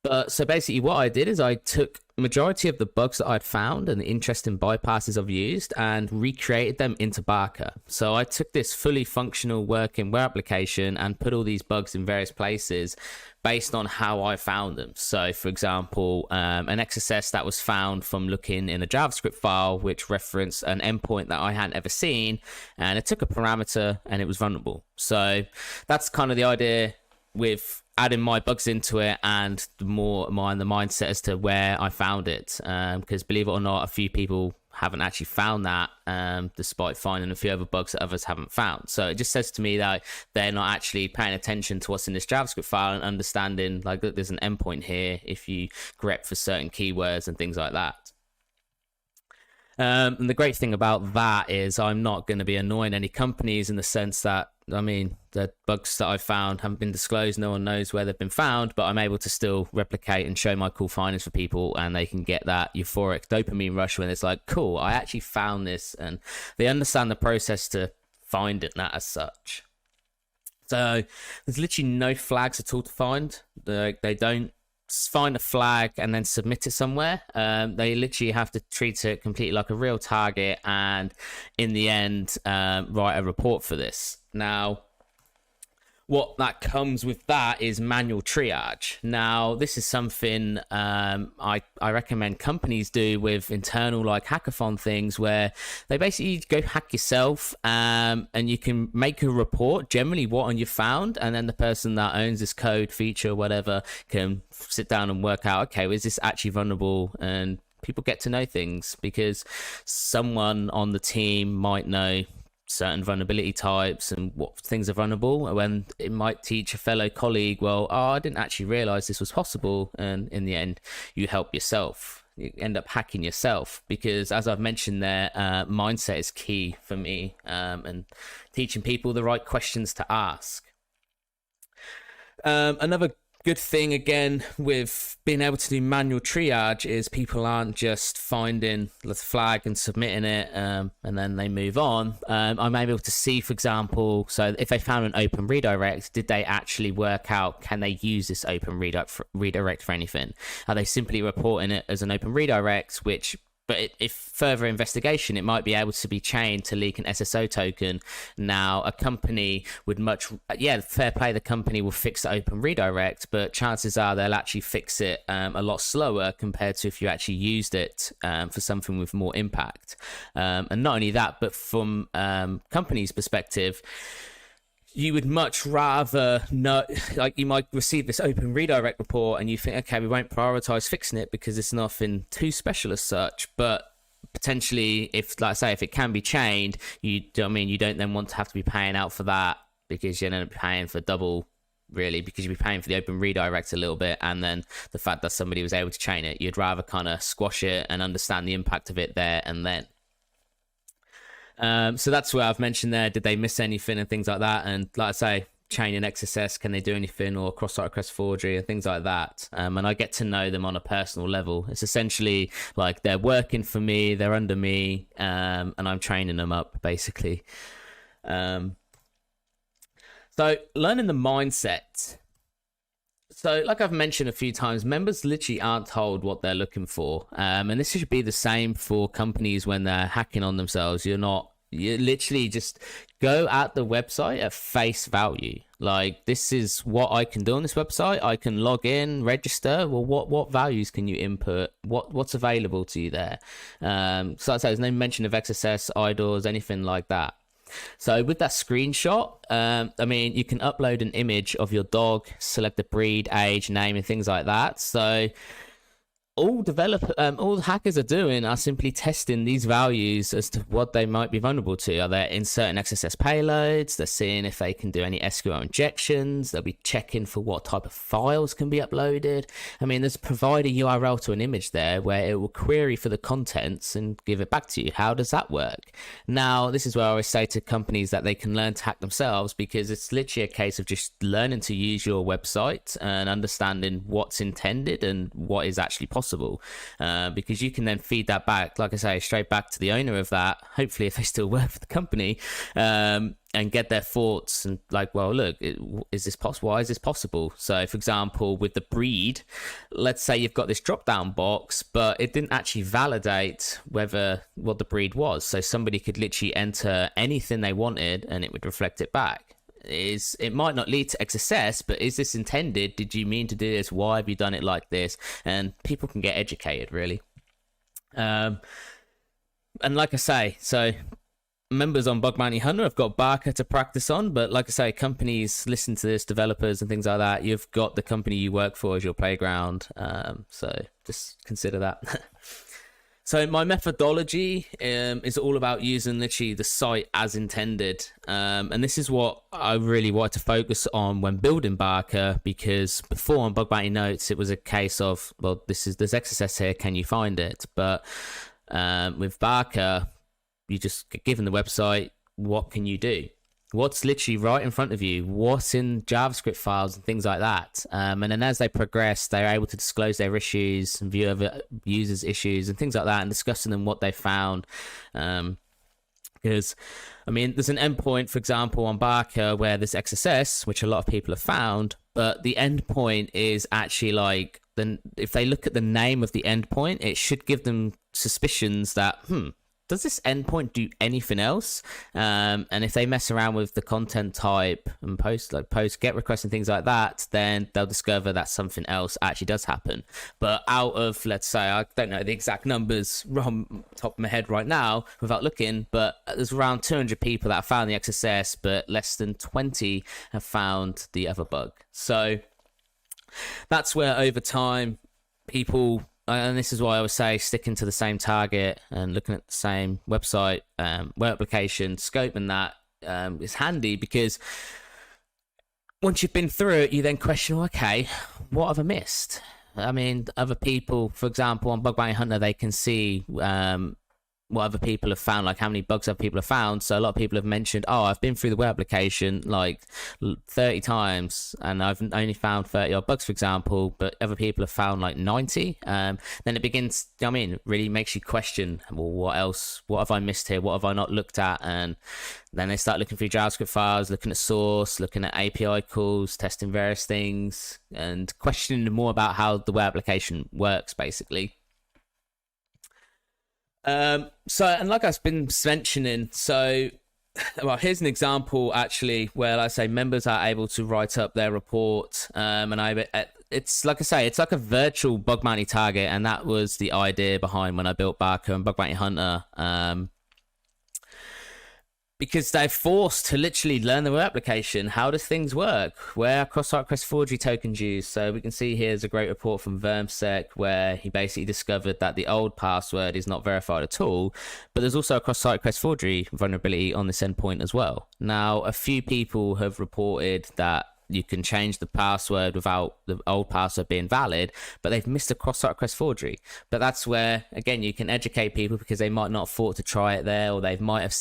But so basically what I did is I took the majority of the bugs that I'd found and the interesting bypasses I've used and recreated them into Barker. So I took this fully functional working web application and put all these bugs in various places based on how I found them. So for example, an XSS that was found from looking in a JavaScript file which referenced an endpoint that I hadn't ever seen, and it took a parameter and it was vulnerable. So that's kind of the idea with adding my bugs into it, and the mindset as to where I found it, because believe it or not, a few people haven't actually found that, despite finding a few other bugs that others haven't found. So it just says to me that they're not actually paying attention to what's in this JavaScript file and understanding, like, that there's an endpoint here if you grep for certain keywords and things like that. And the great thing about that is I'm not going to be annoying any companies, in the sense that, I mean, the bugs that I've found haven't been disclosed. No one knows where they've been found, but I'm able to still replicate and show my cool findings for people, and they can get that euphoric dopamine rush when it's like, cool, I actually found this, and they understand the process to find it, that as such. So there's literally no flags at all to find. They don't find a flag and then submit it somewhere. They literally have to treat it completely like a real target, and in the end, write a report for this. Now, what that comes with that is manual triage. Now, this is something I recommend companies do with internal, like, hackathon things, where they basically go hack yourself, and you can make a report, generally what on you found, and then the person that owns this code, feature, whatever, can sit down and work out, okay, is this actually vulnerable? And people get to know things because someone on the team might know certain vulnerability types and what things are vulnerable, when it might teach a fellow colleague, well, I didn't actually realize this was possible, and in the end you help yourself, you end up hacking yourself, because as I've mentioned there, mindset is key for me, and teaching people the right questions to ask. Another good thing, again, with being able to do manual triage is people aren't just finding the flag and submitting it, and then they move on. I'm able to see, for example, so if they found an open redirect, did they actually work out, can they use this open redirect for anything? Are they simply reporting it as an open redirect, but if further investigation, it might be able to be chained to leak an SSO token. Now, a company would fair play, the company will fix the open redirect, but chances are they'll actually fix it a lot slower compared to if you actually used it for something with more impact. And not only that, but from company's perspective, you would much rather know, like, you might receive this open redirect report and you think, okay, we won't prioritize fixing it because it's nothing too special as such. But potentially, if like I say, if it can be chained, you don't then want to have to be paying out for that, because you end up paying for double, really, because you'd be paying for the open redirect a little bit, and then the fact that somebody was able to chain it. You'd rather kind of squash it and understand the impact of it there and then. So that's where I've mentioned there, did they miss anything and things like that. And like I say, chain and XSS, can they do anything, or cross-site request forgery and things like that. And I get to know them on a personal level. It's essentially like they're working for me, they're under me, and I'm training them up, basically. So learning the mindset. So like I've mentioned a few times, members literally aren't told what they're looking for. And this should be the same for companies when they're hacking on themselves. You literally just go at the website at face value. Like, this is what I can do on this website. I can log in, register. Well, what values can you input? What's available to you there? So like I say, there's no mention of XSS, IDORs, anything like that. So with that screenshot, you can upload an image of your dog, select the breed, age, name, and things like that. So all hackers are doing are simply testing these values as to what they might be vulnerable to. Are they inserting XSS payloads? They're seeing if they can do any SQL injections. They'll be checking for what type of files can be uploaded. There's provide a URL to an image there where it will query for the contents and give it back to you. How does that work? Now, this is where I always say to companies that they can learn to hack themselves, because it's literally a case of just learning to use your website and understanding what's intended and what is actually possible. Because you can then feed that back, like I say, straight back to the owner of that, hopefully if they still work for the company, and get their thoughts and like, well, look, is this possible? Why is this possible? So for example, with the breed, let's say you've got this drop down box, but it didn't actually validate what the breed was. So somebody could literally enter anything they wanted and it would reflect it back. It might not lead to XSS, but is this intended? Did you mean to do this? Why have you done it like this? And people can get educated, really. And like I say, so members on Bug Bounty Hunter have got Barker to practice on, but like I say, companies listen to this, developers and things like that. You've got the company you work for as your playground, so just consider that. So my methodology is all about using literally the site as intended. And this is what I really wanted to focus on when building Barker, because before on Bug Bounty Notes, it was a case of, well, there's XSS here, can you find it? But with Barker, you just get given the website, what can you do? What's literally right in front of you, what's in JavaScript files and things like that. And then as they progress, they're able to disclose their issues and view other users' issues and things like that, and discussing them what they found. Because, there's an endpoint, for example, on Barker where there's XSS, which a lot of people have found, but the endpoint is actually like, then if they look at the name of the endpoint, it should give them suspicions that, does this endpoint do anything else? And if they mess around with the content type and post get requests and things like that, then they'll discover that something else actually does happen. But out of, let's say, I don't know the exact numbers from top of my head right now without looking, but there's around 200 people that have found the XSS, but less than 20 have found the other bug. So that's where over time people, and this is why I would say sticking to the same target and looking at the same website, web application, scope, and that is handy, because once you've been through it, you then question, okay, what have I missed? Other people, for example, on Bug Bounty Hunter, they can see what other people have found, like how many bugs other people have found. So a lot of people have mentioned, I've been through the web application like 30 times and I've only found 30 odd bugs, for example, but other people have found like 90. Then it begins, really makes you question, well, what else? What have I missed here? What have I not looked at? And then they start looking through JavaScript files, looking at source, looking at API calls, testing various things, and questioning more about how the web application works, basically. And like I've been mentioning, well, here's an example actually where, like I say, members are able to write up their report, and it's like I say, it's like a virtual bug bounty target, and that was the idea behind when I built Barker and Bug Bounty Hunter. because they're forced to literally learn the web application. How does things work? Where are cross-site request forgery tokens used? So we can see here's a great report from Vermsec where he basically discovered that the old password is not verified at all, but there's also a cross-site request forgery vulnerability on this endpoint as well. Now, a few people have reported that you can change the password without the old password being valid, but they've missed a cross-site request forgery. But that's where, again, you can educate people because they might not have thought to try it there, or they might have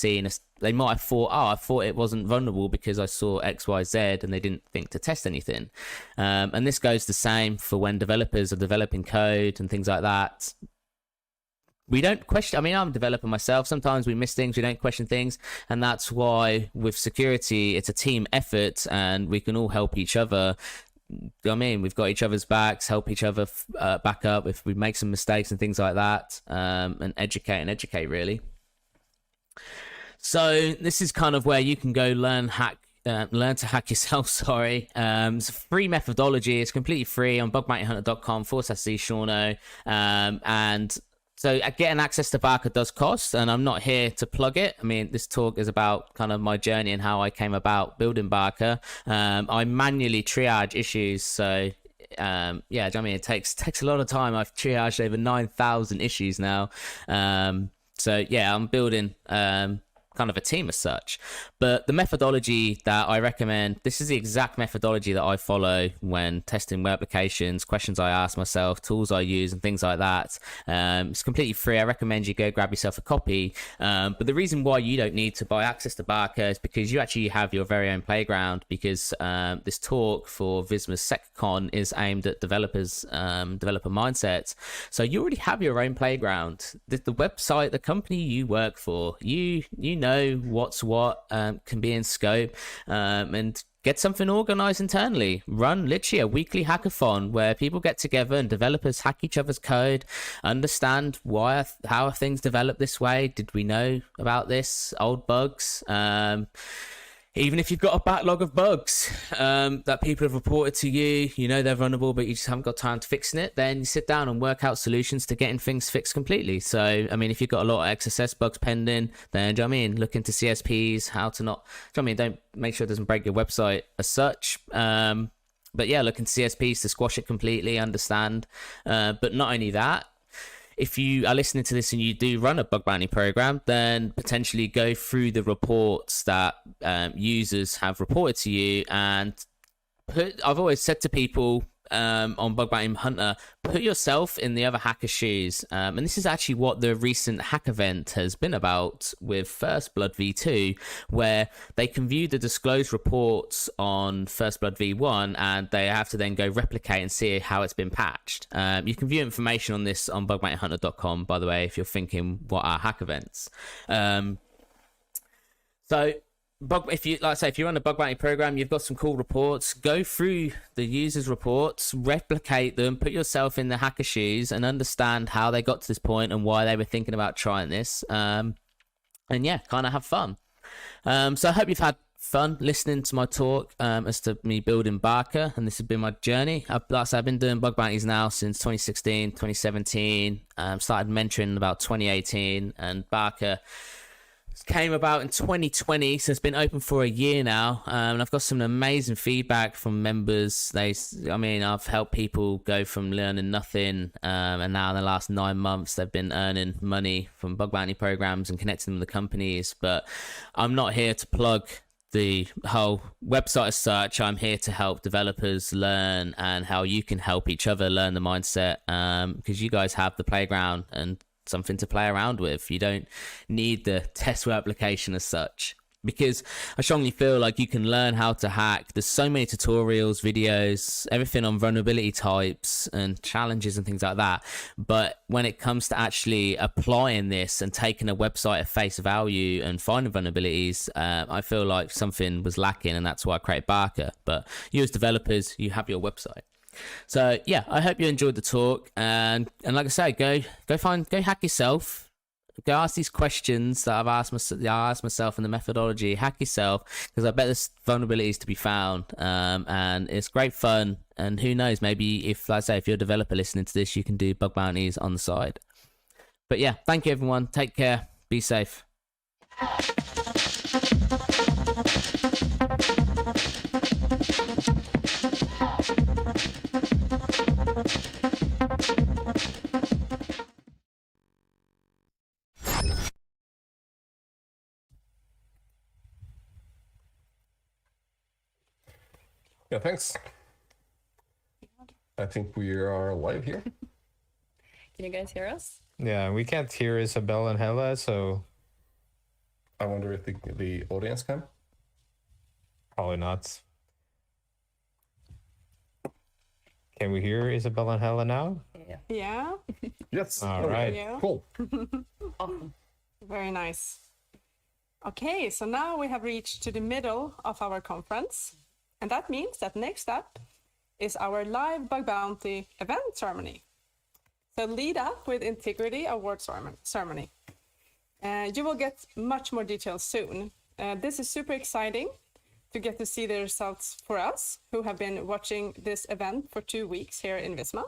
they might have thought, oh, I thought it wasn't vulnerable because I saw X, Y, Z, and they didn't think to test anything. And this goes the same for when developers are developing code and things like that. We don't question. I mean, I'm a developer myself. Sometimes we miss things. We don't question things. And that's why with security, it's a team effort and we can all help each other. I mean, we've got each other's backs, help each other back up if we make some mistakes and things like that, and educate really. So this is kind of where you can go learn to hack yourself. Sorry. It's a free methodology. It's completely free on bugbountyhunter.com/cshauno. And so getting access to Barker does cost, and I'm not here to plug it. I mean, this talk is about kind of my journey and how I came about building Barker. I manually triage issues, so yeah, I mean, it takes a lot of time. I've triaged over 9,000 issues now. So yeah, I'm building kind of a team as such. But the methodology that I recommend, this is the exact methodology that I follow when testing web applications, questions I ask myself, tools I use and things like that. It's completely free. I recommend you go grab yourself a copy. But the reason why you don't need to buy access to Barker is because you actually have your very own playground, because this talk for Visma SecCon is aimed at developers, developer mindsets. So you already have your own playground. The website, the company you work for, you know what's what, can be in scope, and get something organized internally. Run literally a weekly hackathon where people get together and developers hack each other's code, understand how things develop this way. Did we know about this? Old bugs. Even if you've got a backlog of bugs that people have reported to you, you know they're vulnerable, but you just haven't got time to fixing it, then you sit down and work out solutions to getting things fixed completely. So, I mean, if you've got a lot of XSS bugs pending, then, do you know what I mean, look into CSPs, how to not, do you know what I mean, don't make sure it doesn't break your website as such. But yeah, look into CSPs to squash it completely, understand. But not only that, if you are listening to this and you do run a bug bounty program, then potentially go through the reports that users have reported to you and I've always said to people on Bug Bounty Hunter, put yourself in the other hacker's shoes. And this is actually what the recent hack event has been about with First Blood V2, where they can view the disclosed reports on First Blood V1 and they have to then go replicate and see how it's been patched. You can view information on this on bugbountyhunter.com, by the way, if you're thinking what are hack events. So if you run a bug bounty program, you've got some cool reports, go through the users' reports, replicate them, put yourself in the hacker shoes and understand how they got to this point and why they were thinking about trying this, and yeah, kind of have fun. So I hope you've had fun listening to my talk as to me building Barker, and this has been my journey. I've been doing bug bounties now since 2016, 2017, started mentoring about 2018, and Barker came about in 2020, so it's been open for a year now, and I've got some amazing feedback from members. I've helped people go from learning nothing, and now in the last 9 months they've been earning money from bug bounty programs and connecting them with the companies. But I'm not here to plug the whole website as such. I'm here to help developers learn and how you can help each other learn the mindset, because you guys have the playground and something to play around with. You don't need the test web application as such, because I strongly feel like you can learn how to hack. There's so many tutorials, videos, everything on vulnerability types and challenges and things like that. But when it comes to actually applying this and taking a website at face value and finding vulnerabilities, I feel like something was lacking, and that's why I created Barker. But you as developers, you have your website. So yeah, I hope you enjoyed the talk, and like I say, go hack yourself. Go ask these questions that I asked myself in the methodology. Hack yourself, because I bet there's vulnerabilities to be found, and it's great fun. And who knows, maybe if you're a developer listening to this, you can do bug bounties on the side. But yeah, thank you everyone. Take care. Be safe. thanks. I think we are live here. Can you guys hear us? Yeah, we can't hear Isabel and Hella, so I wonder if the audience can. probably not. Can we hear Isabel and Hella now? Yeah. Yeah, Yes. All Okay, right. yeah. Cool. Awesome. Very nice. Okay, so now we have reached to the middle of our conference, and that means that next up is our live bug bounty event ceremony. So lead up with Integrity Award ceremony. You will get much more details soon. This is super exciting to get to see the results for us who have been watching this event for 2 weeks here in Visma.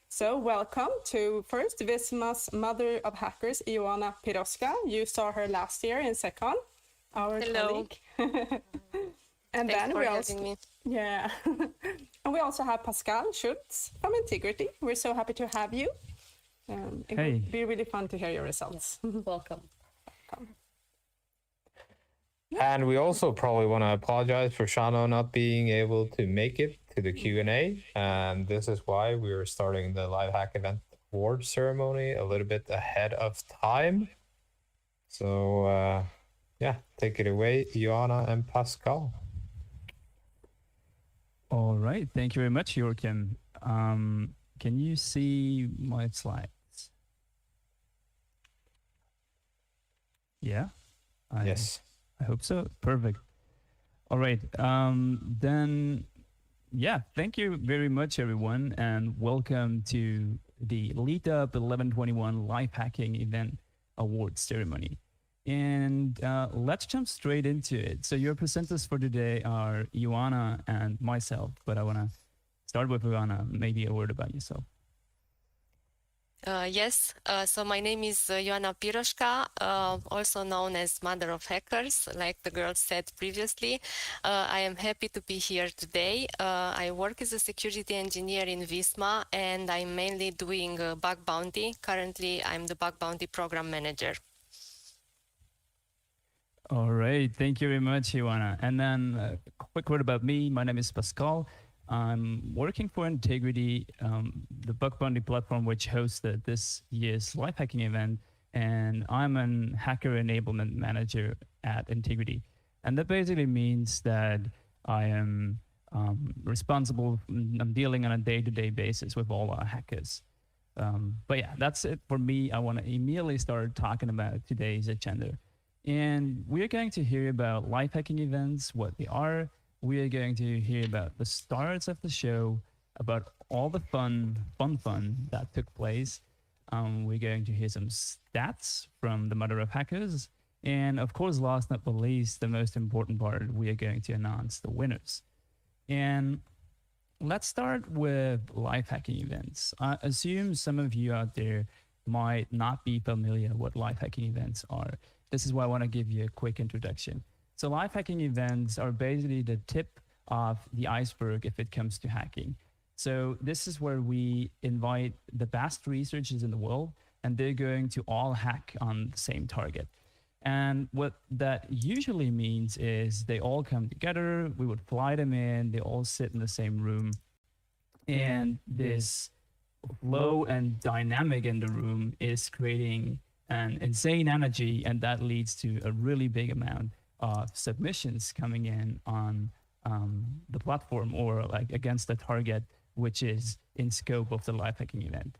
So welcome to first Visma's mother of hackers, Ioana Piroska. You saw her last year in SecCon, our Hello. colleague. And Thanks then for we having also, me. yeah, and we also have Pascal Schultz from Integrity. We're so happy to have you. It Hey. will be really fun to hear your results. Welcome. And we also probably want to apologize for Shano not being able to make it to the Q&A. And this is why we are starting the live hack event award ceremony a little bit ahead of time. So yeah, take it away, Joanna and Pascal. All right. Thank you very much, Joachim. Can you see my slides? Yeah? Yes. I hope so. Perfect. All right. Then, yeah, thank you very much, everyone, and welcome to the Lead Up 1121 Live Hacking Event Awards ceremony. And let's jump straight into it. So your presenters for today are Ioana and myself, but I want to start with Ioana. Maybe a word about yourself. Yes, so my name is Joanna Piroska, also known as Mother of Hackers, like the girl said previously. I am happy to be here today. I work as a security engineer in Visma, and I'm mainly doing bug bounty. Currently, I'm the bug bounty program manager. All right. Thank you very much, Ioana. And then a quick word about me. My name is Pascal. I'm working for Integrity, the bug bounty platform which hosted this year's live hacking event, and I'm an hacker enablement manager at Integrity. And that basically means that I am responsible, I'm dealing on a day-to-day basis with all our hackers. But yeah, that's it for me. I want to immediately start talking about today's agenda. And we're going to hear about live hacking events, what they are. We are going to hear about the starts of the show, about all the fun that took place. We're going to hear some stats from the Mother of Hackers. And of course, last but not least, the most important part, we are going to announce the winners. And let's start with live hacking events. I assume some of you out there might not be familiar what live hacking events are. This is why I want to give you a quick introduction. So live hacking events are basically the tip of the iceberg if it comes to hacking. So this is where we invite the best researchers in the world, and they're going to all hack on the same target. And what that usually means is they all come together, we would fly them in, they all sit in the same room, and this flow and dynamic in the room is creating an insane energy, and that leads to a really big amount of submissions coming in on the platform or like against the target, which is in scope of the live hacking event.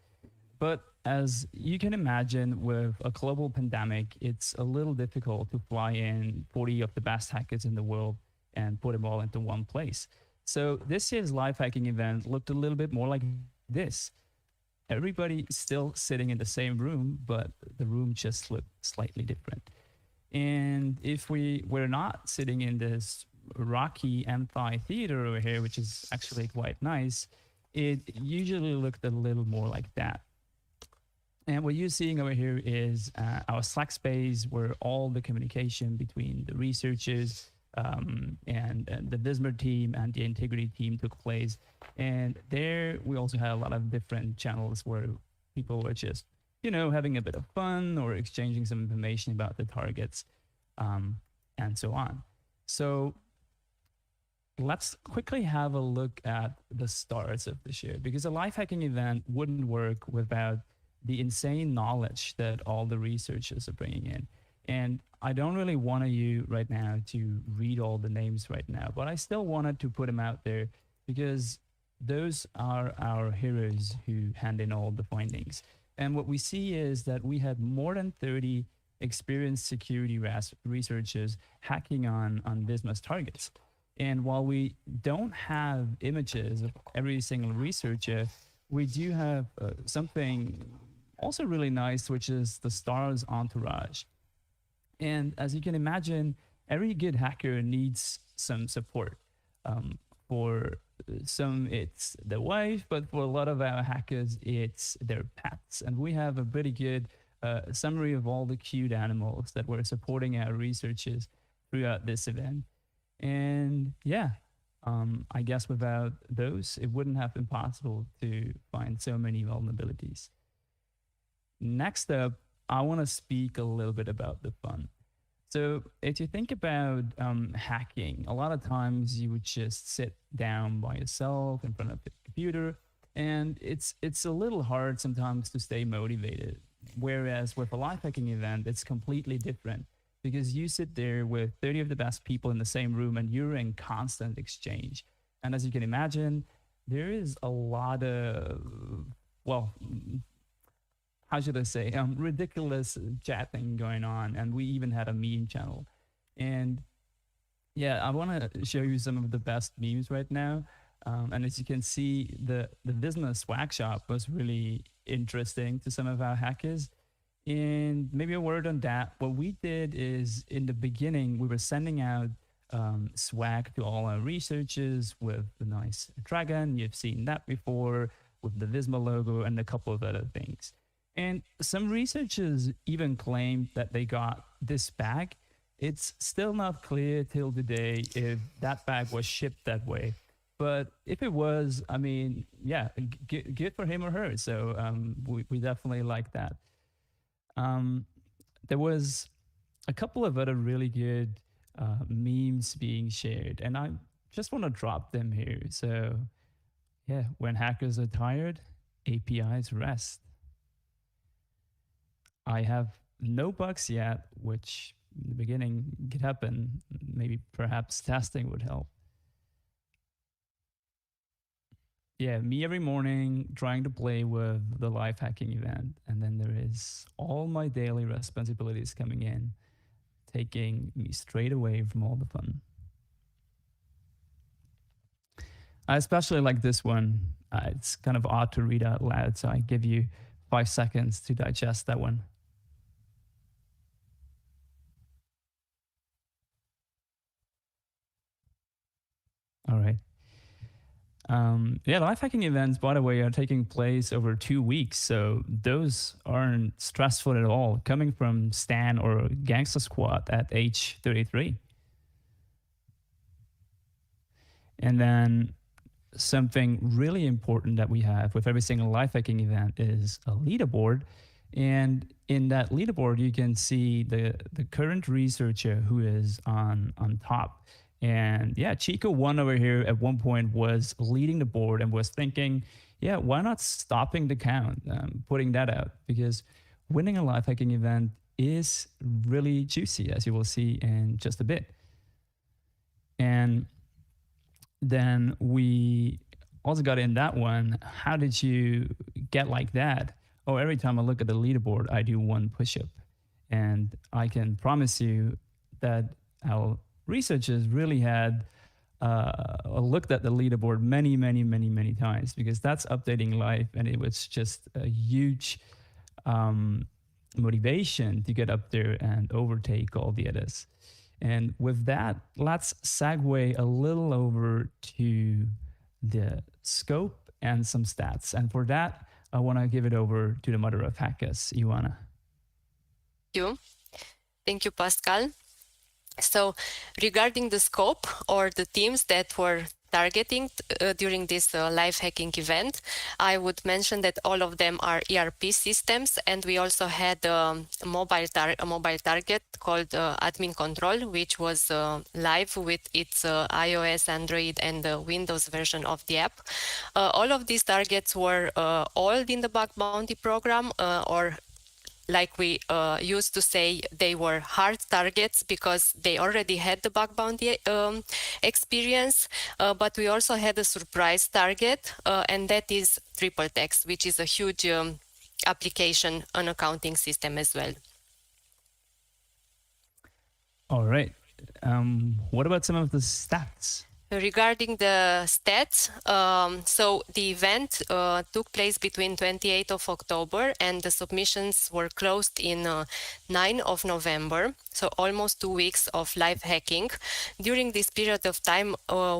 But as you can imagine, with a global pandemic, it's a little difficult to fly in 40 of the best hackers in the world and put them all into one place. So this year's live hacking event looked a little bit more like this. Everybody still sitting in the same room, but the room just looked slightly different. And if we were not sitting in this rocky amphitheater over here, which is actually quite nice, it usually looked a little more like that. And what you're seeing over here is our Slack space where all the communication between the researchers and the Visma team and the Integrity team took place. And there we also had a lot of different channels where people were just, you know, having a bit of fun or exchanging some information about the targets and so on. So let's quickly have a look at the stars of this year, because a life hacking event wouldn't work without the insane knowledge that all the researchers are bringing in. And I don't really want you right now to read all the names right now, but I still wanted to put them out there because those are our heroes who hand in all the findings. And what we see is that we had more than 30 experienced security researchers hacking on Visma's targets. And while we don't have images of every single researcher, we do have something also really nice, which is the star's entourage. And as you can imagine, every good hacker needs some support. For some, it's the wife, but for a lot of our hackers, it's their pets. And we have a pretty good summary of all the cute animals that were supporting our researchers throughout this event. And yeah, I guess without those, it wouldn't have been possible to find so many vulnerabilities. Next up, I want to speak a little bit about the fun. So if you think about hacking, a lot of times you would just sit down by yourself in front of the computer, and it's a little hard sometimes to stay motivated. Whereas with a live hacking event, it's completely different, because you sit there with 30 of the best people in the same room and you're in constant exchange. And as you can imagine, there is a lot of, well, how should I say, ridiculous chatting going on. And we even had a meme channel. And yeah, I want to show you some of the best memes right now. And as you can see, the Visma swag shop was really interesting to some of our hackers. And maybe a word on that. What we did is, in the beginning, we were sending out swag to all our researchers with the nice dragon. You've seen that before, with the Visma logo and a couple of other things. And some researchers even claimed that they got this bag. It's still not clear till today if that bag was shipped that way. But if it was, I mean, yeah, good for him or her. So we definitely like that. There was a couple of other really good memes being shared, and I just want to drop them here. So yeah, when hackers are tired, APIs rest. I have no bugs yet, which in the beginning could happen. Maybe perhaps testing would help. Yeah, me every morning trying to play with the live hacking event. And then there is all my daily responsibilities coming in, taking me straight away from all the fun. I especially like this one. It's kind of odd to read out loud, so I give you 5 seconds to digest that one. All right. Yeah, live hacking events, by the way, are taking place over 2 weeks, so those aren't stressful at all, coming from Stan or Gangsta Squad at age 33. And then something really important that we have with every single live hacking event is a leaderboard. And in that leaderboard, you can see the current researcher who is on top. And yeah, Chico One over here at one point was leading the board and was thinking, yeah, why not stopping the count, putting that out? Because winning a live hacking event is really juicy, as you will see in just a bit. And then we also got in that one, how did you get like that? Oh, every time I look at the leaderboard, I do one push-up. And I can promise you that our researchers really had looked at the leaderboard many times, because that's updating live, and it was just a huge motivation to get up there and overtake all the others. And with that, let's segue a little over to the scope and some stats. And for that, I want to give it over to the mother of hackers, Ioana. Thank you, Pascal. So regarding the scope or the teams that were targeting during this live hacking event, I would mention that all of them are ERP systems, and we also had a mobile target called Admin Control, which was live with its iOS, Android, and Windows version of the app. All of these targets were all in the bug bounty program, or like we used to say, they were hard targets because they already had the bug bounty experience, but we also had a surprise target, and that is TripleText, which is a huge application, an accounting system as well. All right. What about some of the stats? Regarding the stats, so the event took place between 28th of October and the submissions were closed in 9th of November, so almost 2 weeks of live hacking. During this period of time,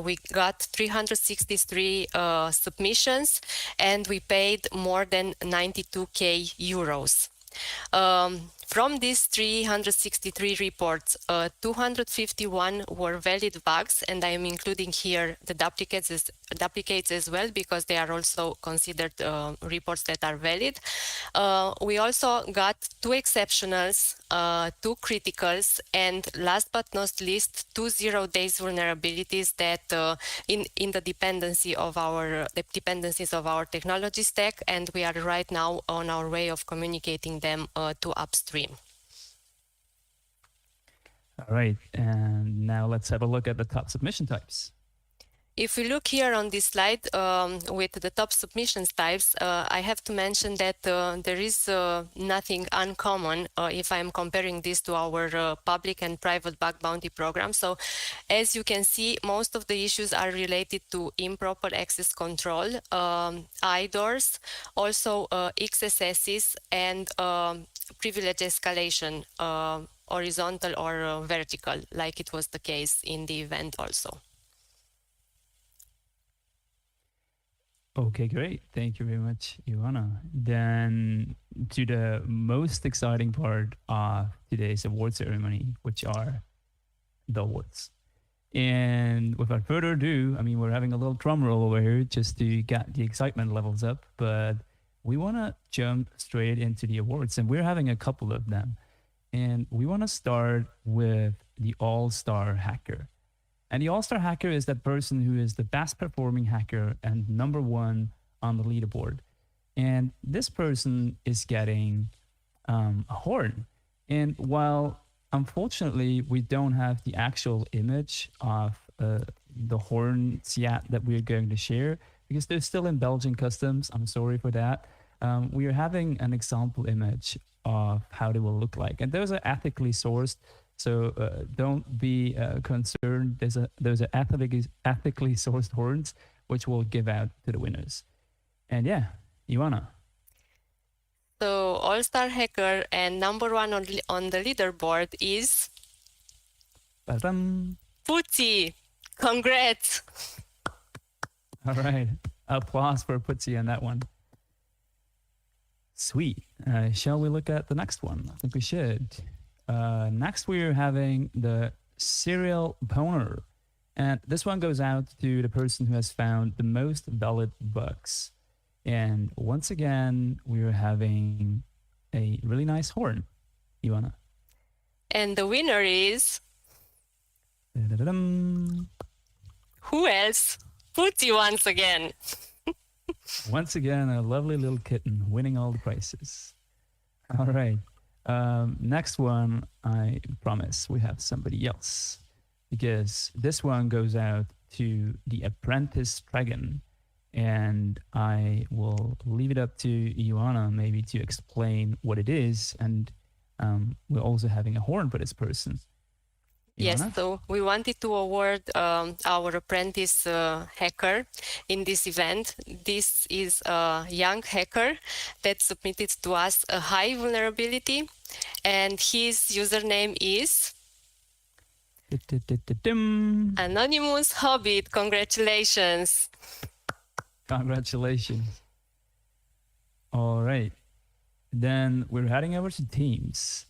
we got 363 submissions and we paid more than 92k euros. From these 363 reports, 251 were valid bugs, and I am including here the duplicates as well because they are also considered reports that are valid. We also got 2 exceptionals, 2 criticals, and last but not least, 2 0-days vulnerabilities that in the dependencies of our technology stack, and we are right now on our way of communicating them to upstream. All right, and now let's have a look at the top submission types. If we look here on this slide with the top submissions types, I have to mention that there is nothing uncommon if I'm comparing this to our public and private bug bounty program. So as you can see, most of the issues are related to improper access control, IDORs, also XSSs, and privilege escalation, horizontal or vertical, like it was the case in the event also. Okay, great. Thank you very much, Ioana. Then to the most exciting part of today's award ceremony, which are the awards. And without further ado, I mean, we're having a little drum roll over here just to get the excitement levels up, but we want to jump straight into the awards, and we're having a couple of them. And we want to start with the All-Star Hacker. And the All-Star Hacker is that person who is the best performing hacker and #1 on the leaderboard. And this person is getting a horn. And while unfortunately we don't have the actual image of the horns yet that we're going to share, because they're still in Belgian customs, I'm sorry for that, we are having an example image of how they will look like. And those are ethically sourced. So don't be concerned. Those are ethically sourced horns, which we'll give out to the winners. And yeah, Ioana. So All-Star Hacker and #1 on the leaderboard is Putzi. Congrats. All right. Applause for Putzi on that one. Sweet. Shall we look at the next one? I think we should. Next, we're having the serial boner. And this one goes out to the person who has found the most valid bugs. And once again, we're having a really nice horn. Ioana. And the winner is... Who else? Putzi once again. Once again, a lovely little kitten winning all the prizes. All right. Next one, I promise we have somebody else, because this one goes out to the Apprentice Dragon, and I will leave it up to Ioana maybe to explain what it is, and we're also having a horn for this person. Yes, Ioana? so we wanted to award our apprentice hacker in this event. This is a young hacker that submitted to us a high vulnerability, and his username is Anonymous Hobbit. Congratulations. Congratulations. All right. Then we're heading over to teams.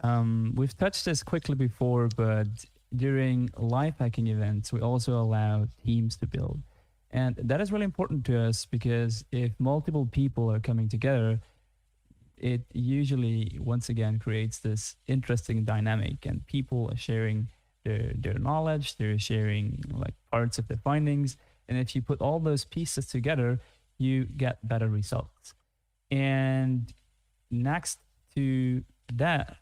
We've touched this quickly before, but during live hacking events, we also allow teams to build. And that is really important to us because if multiple people are coming together, it usually, once again, creates this interesting dynamic, and people are sharing their knowledge, they're sharing like parts of their findings. And if you put all those pieces together, you get better results. And next to that,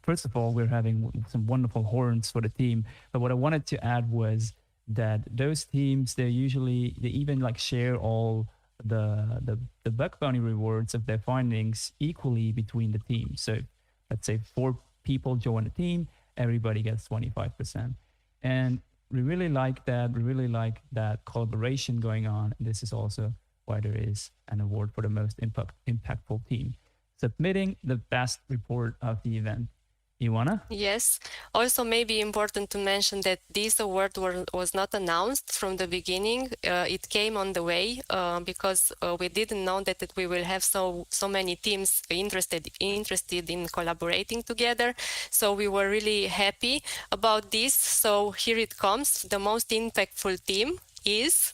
first of all, we're having some wonderful horns for the team. But what I wanted to add was that those teams, they even like share all the bug bounty rewards of their findings equally between the teams. So let's say 4 people join a team, everybody gets 25%. And we really like that. We really like that collaboration going on. And this is also why there is an award for the most impactful team, submitting the best report of the event. Ioana? Yes. Also, maybe important to mention that this award was not announced from the beginning. It came on the way because we didn't know that we will have so many teams interested in collaborating together. So we were really happy about this. So here it comes. The most impactful team is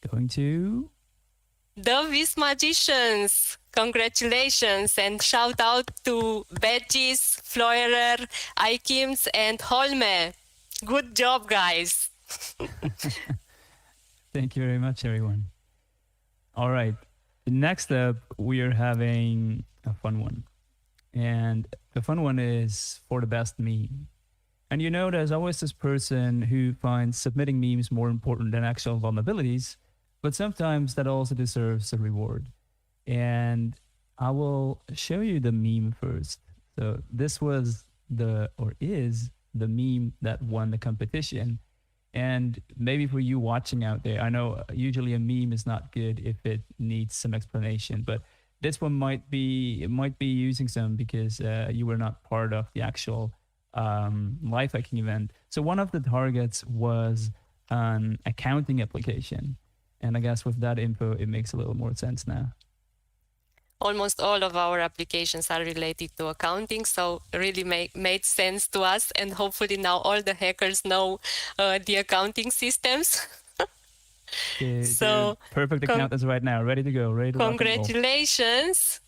Going to the Vismagicians. Congratulations and shout out to Bettis, Fleurer, Eikims, and Holme. Good job, guys. Thank you very much, everyone. All right. Next up, we are having a fun one. And the fun one is for the best meme. And you know, there's always this person who finds submitting memes more important than actual vulnerabilities, but sometimes that also deserves a reward. And I will show you the meme first. So this was is the meme that won the competition. And maybe for you watching out there, I know usually a meme is not good if it needs some explanation, but this one might be using some because you were not part of the actual live hacking event. So one of the targets was an accounting application. And I guess with that info, it makes a little more sense now. Almost all of our applications are related to accounting, so really made sense to us. And hopefully now all the hackers know the accounting systems. So perfect accountants right now, ready to go, ready to congratulations.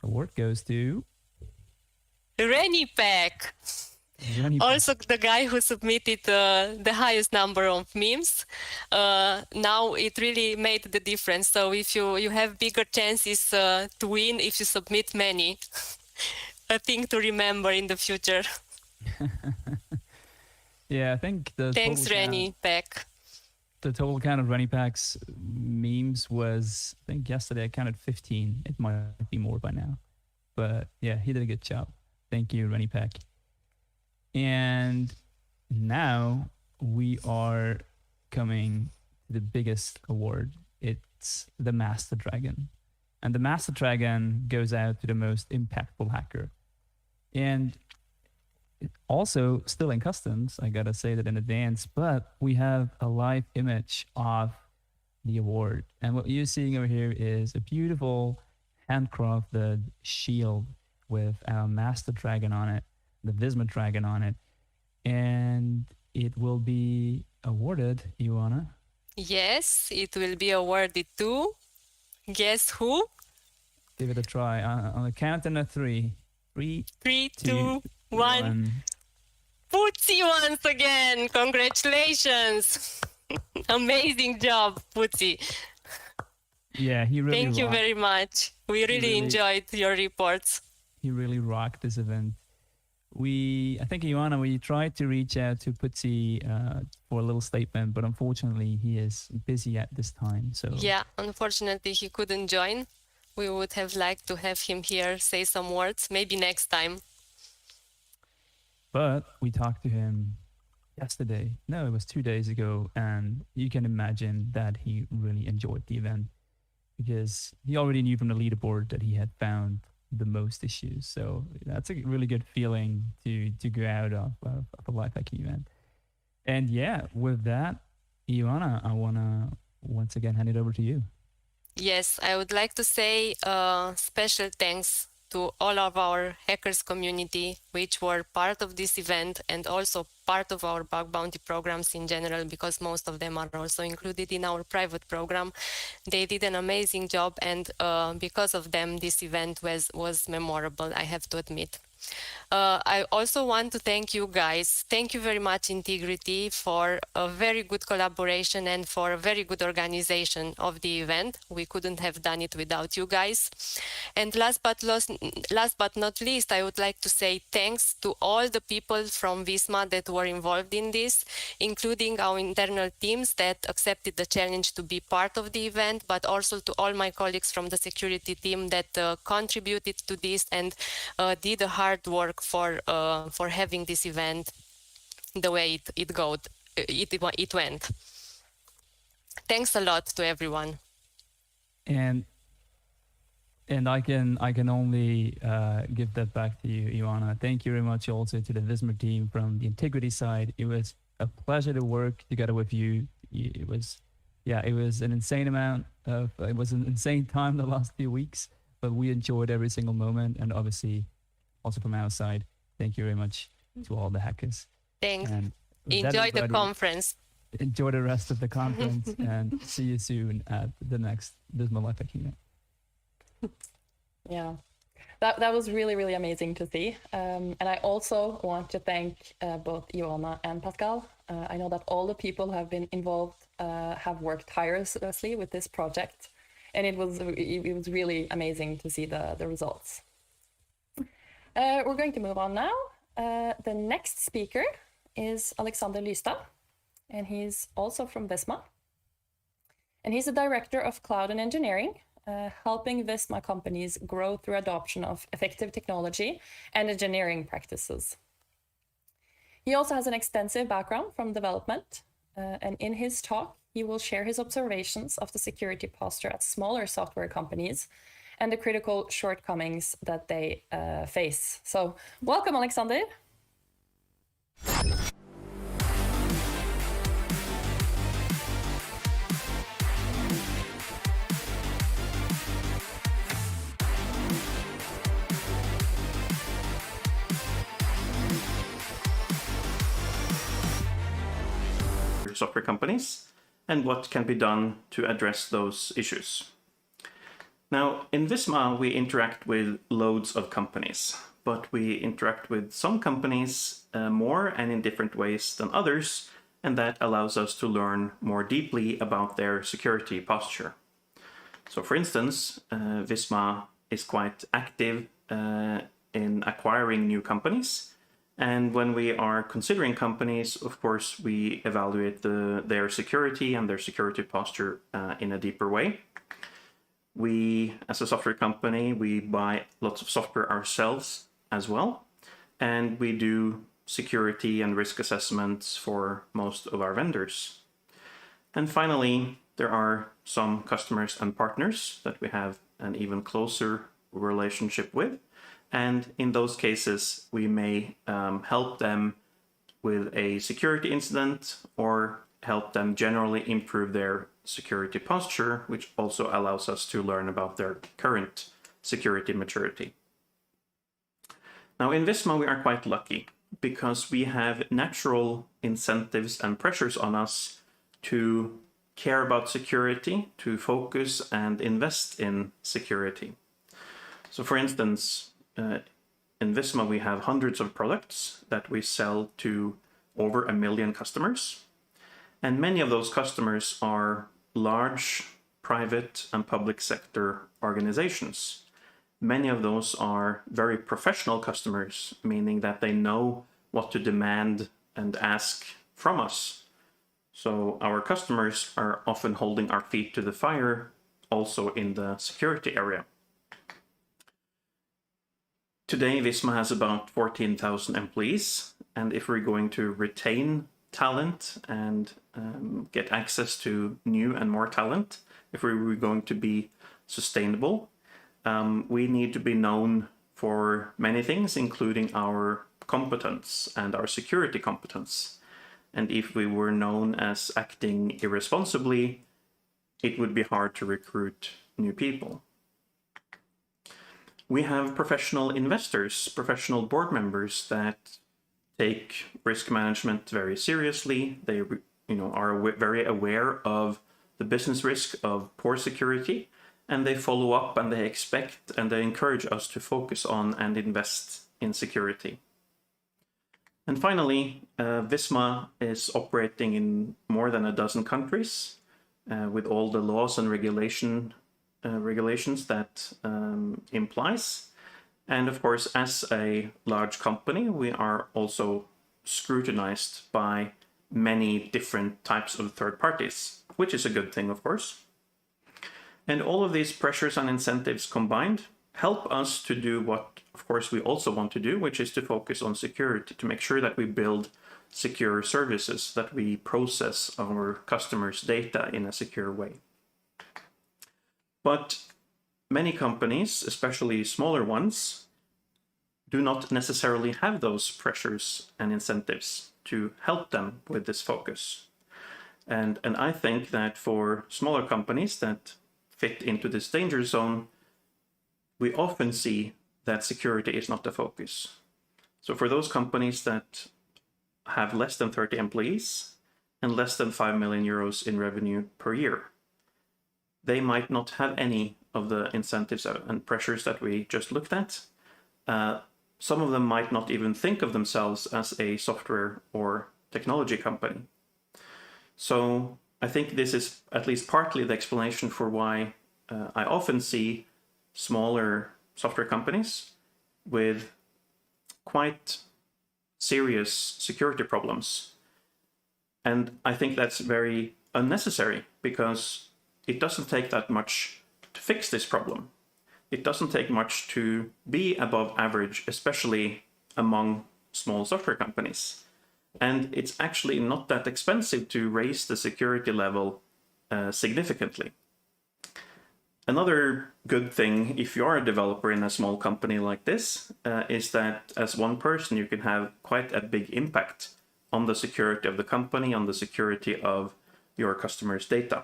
Award goes to Renipack. Also the guy who submitted the highest number of memes. Now it really made the difference. So if you have bigger chances to win if you submit many. A thing to remember in the future. Yeah, I think thanks, Renipack. The total count of Renipack's memes was, I think yesterday I counted 15. It might be more by now. But yeah, he did a good job. Thank you, Renipack. And now we are coming to the biggest award. It's the Master Dragon. And the Master Dragon goes out to the most impactful hacker. And also still in customs, I gotta say that in advance, but we have a live image of the award. And what you're seeing over here is a beautiful handcrafted shield with our Master Dragon on it, the Visma Dragon on it, and it will be awarded, Ioana. Yes, it will be awarded to, guess who? Give it a try. On the count of 3. 3, 2, 1. Putzi once again. Congratulations. Amazing job, Putzi. Yeah, he really Thank you very much. We really enjoyed your reports. He really rocked this event. I think, Ioana, we tried to reach out to Putzi for a little statement, but unfortunately he is busy at this time. So yeah, unfortunately he couldn't join. We would have liked to have him here say some words, maybe next time. But we talked to him yesterday. No, it was 2 days ago, and you can imagine that he really enjoyed the event because he already knew from the leaderboard that he had found the most issues. So that's a really good feeling to go out of a live hacking event. And yeah, with that, Ioana, I want to once again hand it over to you. Yes, I would like to say special thanks to all of our hackers community, which were part of this event and also part of our bug bounty programs in general, because most of them are also included in our private program. They did an amazing job, and because of them, this event was memorable, I have to admit. I also want to thank you guys. Thank you very much, Integrity, for a very good collaboration and for a very good organization of the event. We couldn't have done it without you guys. And last but not least, I would like to say thanks to all the people from Visma that were involved in this, including our internal teams that accepted the challenge to be part of the event, but also to all my colleagues from the security team that contributed to this and did a hard work for having this event the way it went. Thanks a lot to everyone. And I can only give that back to you, Ioana. Thank you very much also to the Visma team from the integrity side. It was a pleasure to work together with you. It was an insane time the last few weeks, but we enjoyed every single moment. And obviously also from our side, thank you very much to all the hackers. Thanks. And enjoy the conference. Enjoy the rest of the conference and see you soon at the next Visma Life Hacking. Yeah, that was really, really amazing to see. And I also want to thank both Ioana and Pascal. I know that all the people who have been involved have worked tirelessly with this project, and it was really amazing to see the results. We're going to move on now. The next speaker is Alexander Lystad, and he's also from Visma. And he's the Director of Cloud and Engineering, helping Visma companies grow through adoption of effective technology and engineering practices. He also has an extensive background from development, and in his talk, he will share his observations of the security posture at smaller software companies and the critical shortcomings that they face. So welcome, Alexander. Software companies and what can be done to address those issues. Now, in Visma, we interact with loads of companies, but we interact with some companies more and in different ways than others, and that allows us to learn more deeply about their security posture. So, for instance, Visma is quite active in acquiring new companies. And when we are considering companies, of course, we evaluate their security and their security posture in a deeper way. We, as a software company, we buy lots of software ourselves as well. And we do security and risk assessments for most of our vendors. And finally, there are some customers and partners that we have an even closer relationship with. And in those cases, we may help them with a security incident or help them generally improve their security posture, which also allows us to learn about their current security maturity. Now, in Visma, we are quite lucky because we have natural incentives and pressures on us to care about security, to focus and invest in security. So, for instance, in Visma, we have hundreds of products that we sell to over 1 million customers. And many of those customers are large private and public sector organizations. Many of those are very professional customers, meaning that they know what to demand and ask from us. So our customers are often holding our feet to the fire, also in the security area. Today, Visma has about 14,000 employees, and if we're going to retain talent and get access to new and more talent, if we're going to be sustainable, we need to be known for many things, including our competence and our security competence. And if we were known as acting irresponsibly, it would be hard to recruit new people. We have professional investors, professional board members that take risk management very seriously. They are very aware of the business risk of poor security, and they follow up and they expect and they encourage us to focus on and invest in security. And finally, Visma is operating in more than a dozen countries with all the laws and regulations that implies. And of course, as a large company, we are also scrutinized by many different types of third parties, which is a good thing, of course. And all of these pressures and incentives combined help us to do what, of course, we also want to do, which is to focus on security, to make sure that we build secure services, that we process our customers' data in a secure way. But many companies, especially smaller ones, do not necessarily have those pressures and incentives to help them with this focus. And I think that for smaller companies that fit into this danger zone, we often see that security is not the focus. So for those companies that have less than 30 employees and less than 5 million euros in revenue per year, they might not have any of the incentives and pressures that we just looked at. Some of them might not even think of themselves as a software or technology company. So I think this is at least partly the explanation for why I often see smaller software companies with quite serious security problems. And I think that's very unnecessary because it doesn't take that much to fix this problem. It doesn't take much to be above average, especially among small software companies. And it's actually not that expensive to raise the security level significantly. Another good thing, if you are a developer in a small company like this, is that as one person you can have quite a big impact on the security of the company, on the security of your customers' data.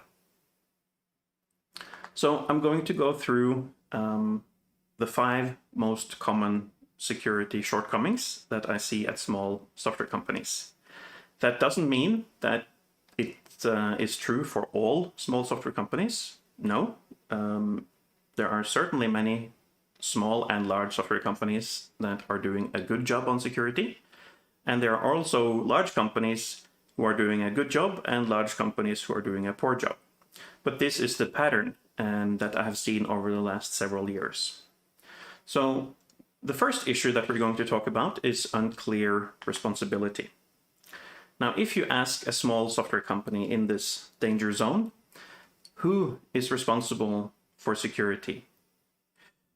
So I'm going to go through the 5 most common security shortcomings that I see at small software companies. That doesn't mean that it is true for all small software companies. No, there are certainly many small and large software companies that are doing a good job on security. And there are also large companies who are doing a good job and large companies who are doing a poor job. But this is the pattern and that I have seen over the last several years. So the first issue that we're going to talk about is unclear responsibility. Now, if you ask a small software company in this danger zone, who is responsible for security?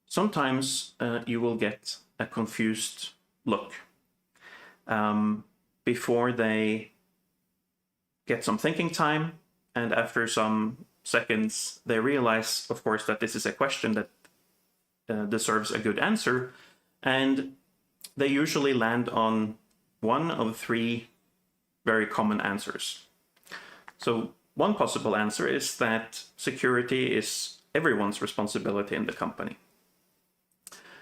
Sometimes you will get a confused look before they get some thinking time, and after some seconds they realize, of course, that this is a question that deserves a good answer, and they usually land on one of 3 very common answers. So one possible answer is that security is everyone's responsibility in the company.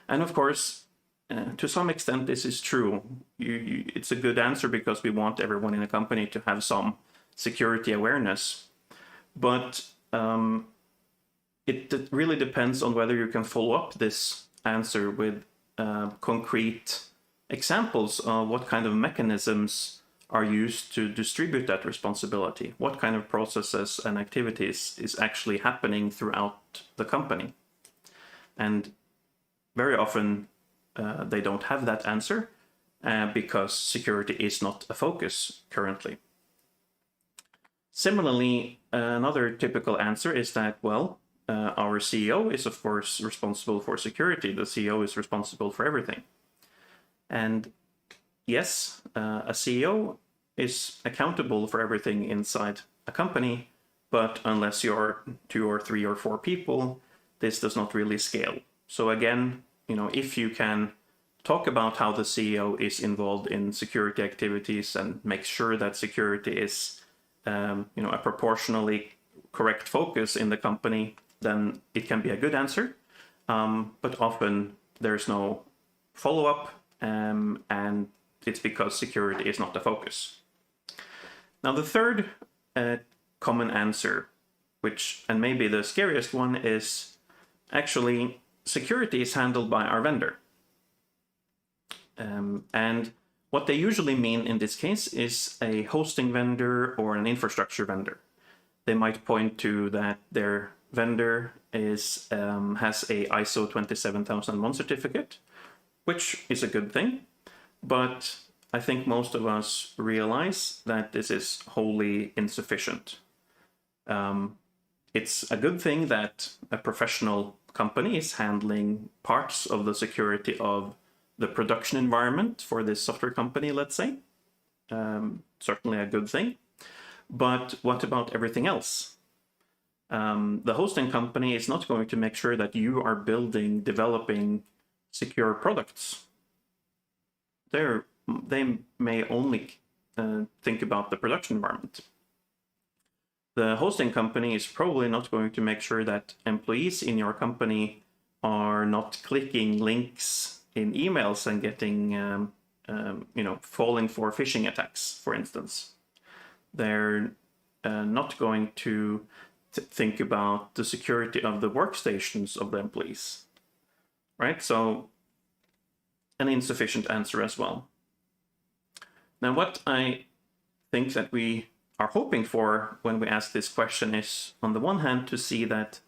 And of course, to some extent, this is true. It's a good answer because we want everyone in a company to have some security awareness. But it really depends on whether you can follow up this answer with concrete examples of what kind of mechanisms are used to distribute that responsibility, what kind of processes and activities is actually happening throughout the company. And very often they don't have that answer because security is not a focus currently. Similarly, another typical answer is that, well, our CEO is of course responsible for security. The CEO is responsible for everything. And yes, a CEO is accountable for everything inside a company, but unless you're 2 or 3 or 4 people, this does not really scale. So again, if you can talk about how the CEO is involved in security activities and make sure that security is a proportionally correct focus in the company, then it can be a good answer. but often there's no follow-up, and it's because security is not the focus. Now, the third common answer, and maybe the scariest one, is actually security is handled by our vendor. And what they usually mean in this case is a hosting vendor or an infrastructure vendor. They might point to that their vendor has a ISO 27001 certificate, which is a good thing, but I think most of us realize that this is wholly insufficient. It's a good thing that a professional company is handling parts of the security of the production environment for this software company, let's say. Certainly a good thing. But what about everything else? The hosting company is not going to make sure that you are developing secure products. They may only think about the production environment. The hosting company is probably not going to make sure that employees in your company are not clicking links in emails and getting, falling for phishing attacks, for instance. They're not going to think about the security of the workstations of the employees, right? So, an insufficient answer as well. Now, what I think that we are hoping for when we ask this question is, on the one hand, to see that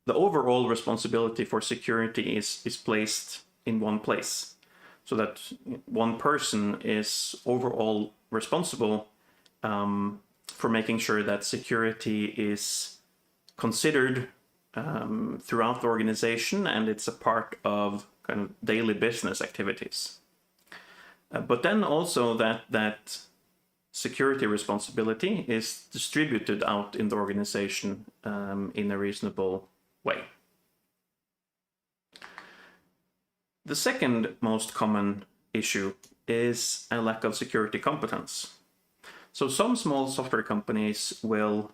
the overall responsibility for security is placed in one place, so that one person is overall responsible for making sure that security is considered throughout the organization, and it's a part of kind of daily business activities. But then also that security responsibility is distributed out in the organization in a reasonable way. The second most common issue is a lack of security competence. So some small software companies will,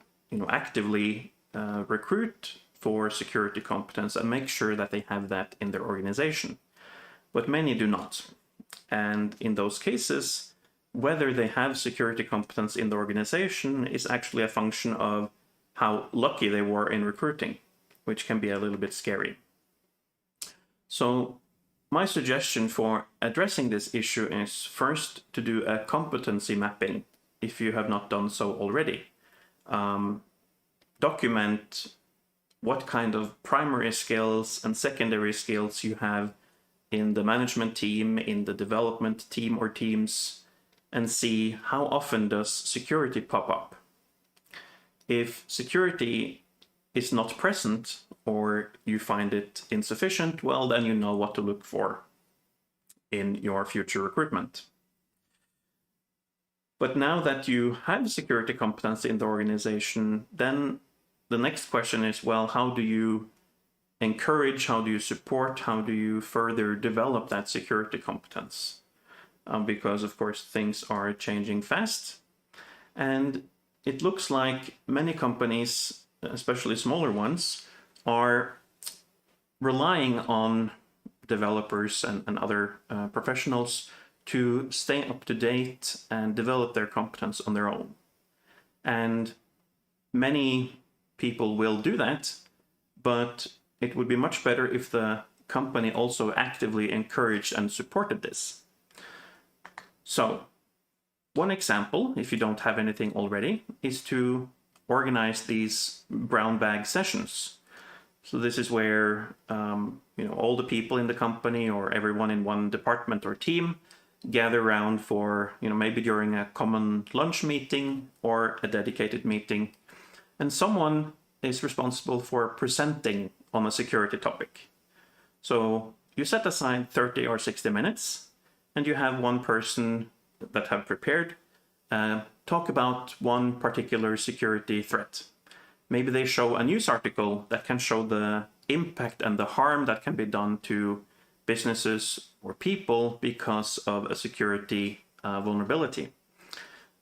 actively recruit for security competence and make sure that they have that in their organization, but many do not. And in those cases, whether they have security competence in the organization is actually a function of how lucky they were in recruiting, which can be a little bit scary. So my suggestion for addressing this issue is first to do a competency mapping, if you have not done so already. Document what kind of primary skills and secondary skills you have in the management team, in the development team or teams, and see how often does security pop up. If security is not present or you find it insufficient, well, then you know what to look for in your future recruitment. But now that you have security competence in the organization, then the next question is, well, how do you encourage, how do you support, how do you further develop that security competence? Because, of course, things are changing fast. And it looks like many companies, especially smaller ones, are relying on developers and other professionals to stay up to date and develop their competence on their own. And many people will do that, but it would be much better if the company also actively encouraged and supported this. So, one example, if you don't have anything already, is to organize these brown bag sessions. So this is where all the people in the company or everyone in one department or team gather around for, maybe during a common lunch meeting or a dedicated meeting. And someone is responsible for presenting on a security topic. So you set aside 30 or 60 minutes and you have one person that have prepared talk about one particular security threat. Maybe they show a news article that can show the impact and the harm that can be done to businesses or people because of a security vulnerability.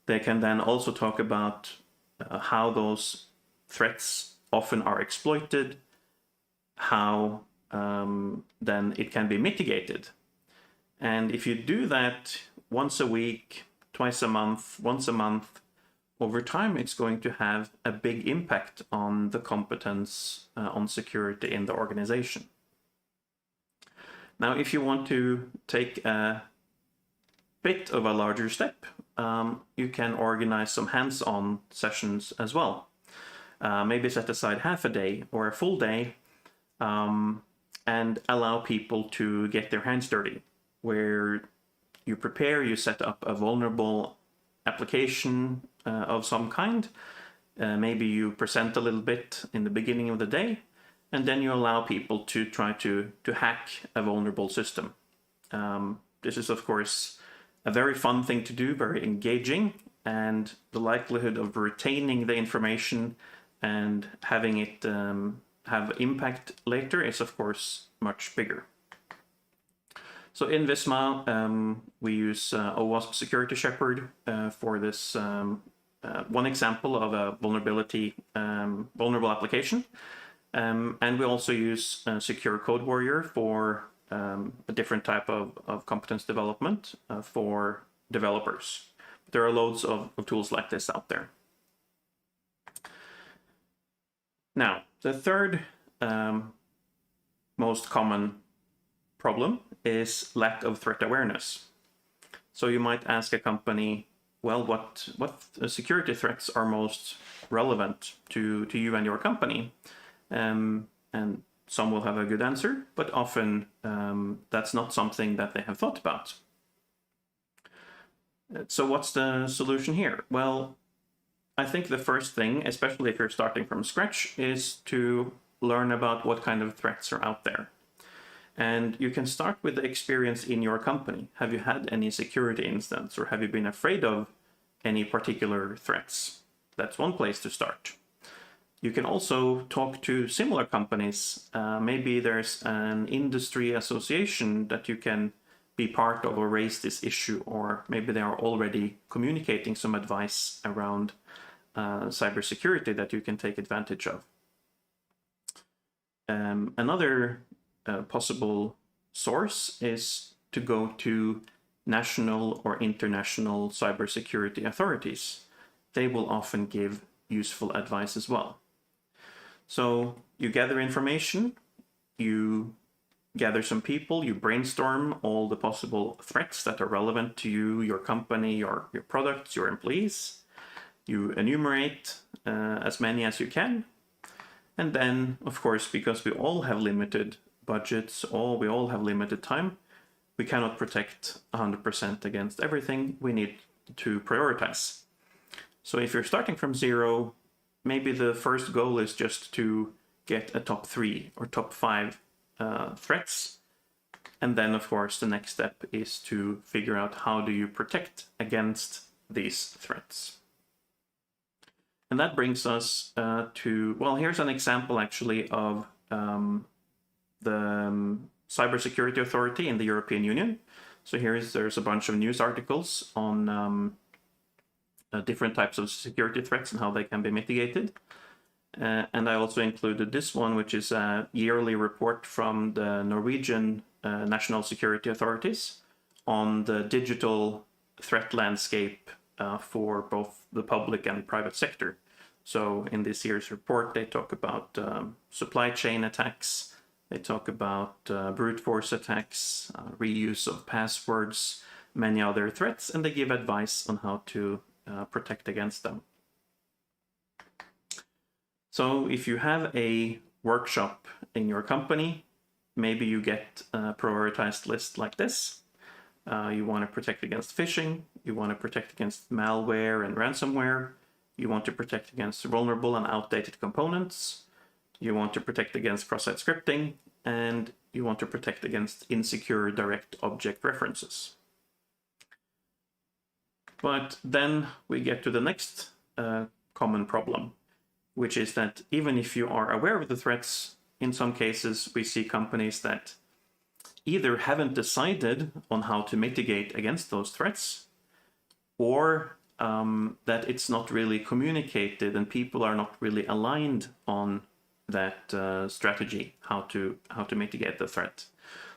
They can then also talk about how those threats often are exploited, how then it can be mitigated. And if you do that once a week, twice a month, once a month, over time, it's going to have a big impact on the competence on security in the organization. Now, if you want to take a bit of a larger step, you can organize some hands-on sessions as well. Maybe set aside half a day or a full day and allow people to get their hands dirty, where you prepare, you set up a vulnerable application of some kind. Maybe you present a little bit in the beginning of the day, and then you allow people to try to hack a vulnerable system. This is, of course, a very fun thing to do, very engaging, and the likelihood of retaining the information and having it have impact later is, of course, much bigger. So in Visma, we use OWASP Security Shepherd for this one example of a vulnerable application. And we also use Secure Code Warrior for a different type of competence development for developers. There are loads of tools like this out there. Now, the third most common problem is lack of threat awareness. So you might ask a company, well, what security threats are most relevant to you and your company? And some will have a good answer, but often that's not something that they have thought about. So what's the solution here? Well, I think the first thing, especially if you're starting from scratch, is to learn about what kind of threats are out there. And you can start with the experience in your company. Have you had any security incidents, or have you been afraid of any particular threats? That's one place to start. You can also talk to similar companies. Maybe there's an industry association that you can be part of or raise this issue, or maybe they are already communicating some advice around cybersecurity that you can take advantage of. Another possible source is to go to national or international cybersecurity authorities. They will often give useful advice as well. So you gather information, you gather some people, you brainstorm all the possible threats that are relevant to you, your company, your products, your employees. You enumerate as many as you can. And then, of course, because we all have limited budgets, we all have limited time, we cannot protect 100% against everything. We need to prioritize. So if you're starting from zero, maybe the first goal is just to get a top 3 or top 5 threats. And then, of course, the next step is to figure out how do you protect against these threats. And that brings us to, well, here's an example actually of the Cybersecurity Authority in the European Union. So there's a bunch of news articles on different types of security threats and how they can be mitigated. And I also included this one, which is a yearly report from the Norwegian National Security Authorities on the digital threat landscape for both the public and private sector. So in this year's report, they talk about supply chain attacks, they talk about brute force attacks, reuse of passwords, many other threats, and they give advice on how to protect against them. So if you have a workshop in your company, maybe you get a prioritized list like this. You want to protect against phishing, you want to protect against malware and ransomware, you want to protect against vulnerable and outdated components, you want to protect against cross-site scripting, and you want to protect against insecure direct object references. But then we get to the next common problem, which is that even if you are aware of the threats, in some cases we see companies that either haven't decided on how to mitigate against those threats, or that it's not really communicated and people are not really aligned on strategy, how to mitigate the threat.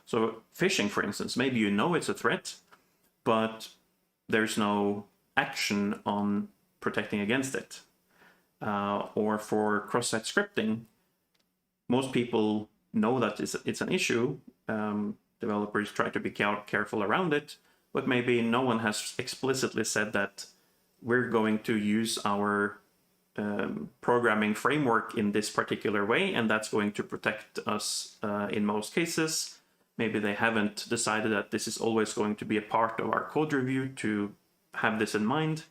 So phishing, for instance, maybe you know it's a threat, but there's no action on protecting against it. Or for cross-site scripting, most people know that it's an issue. Developers try to be careful around it, but maybe no one has explicitly said that we're going to use our programming framework in this particular way, and that's going to protect us in most cases. Maybe they haven't decided that this is always going to be a part of our code review to have this in mind.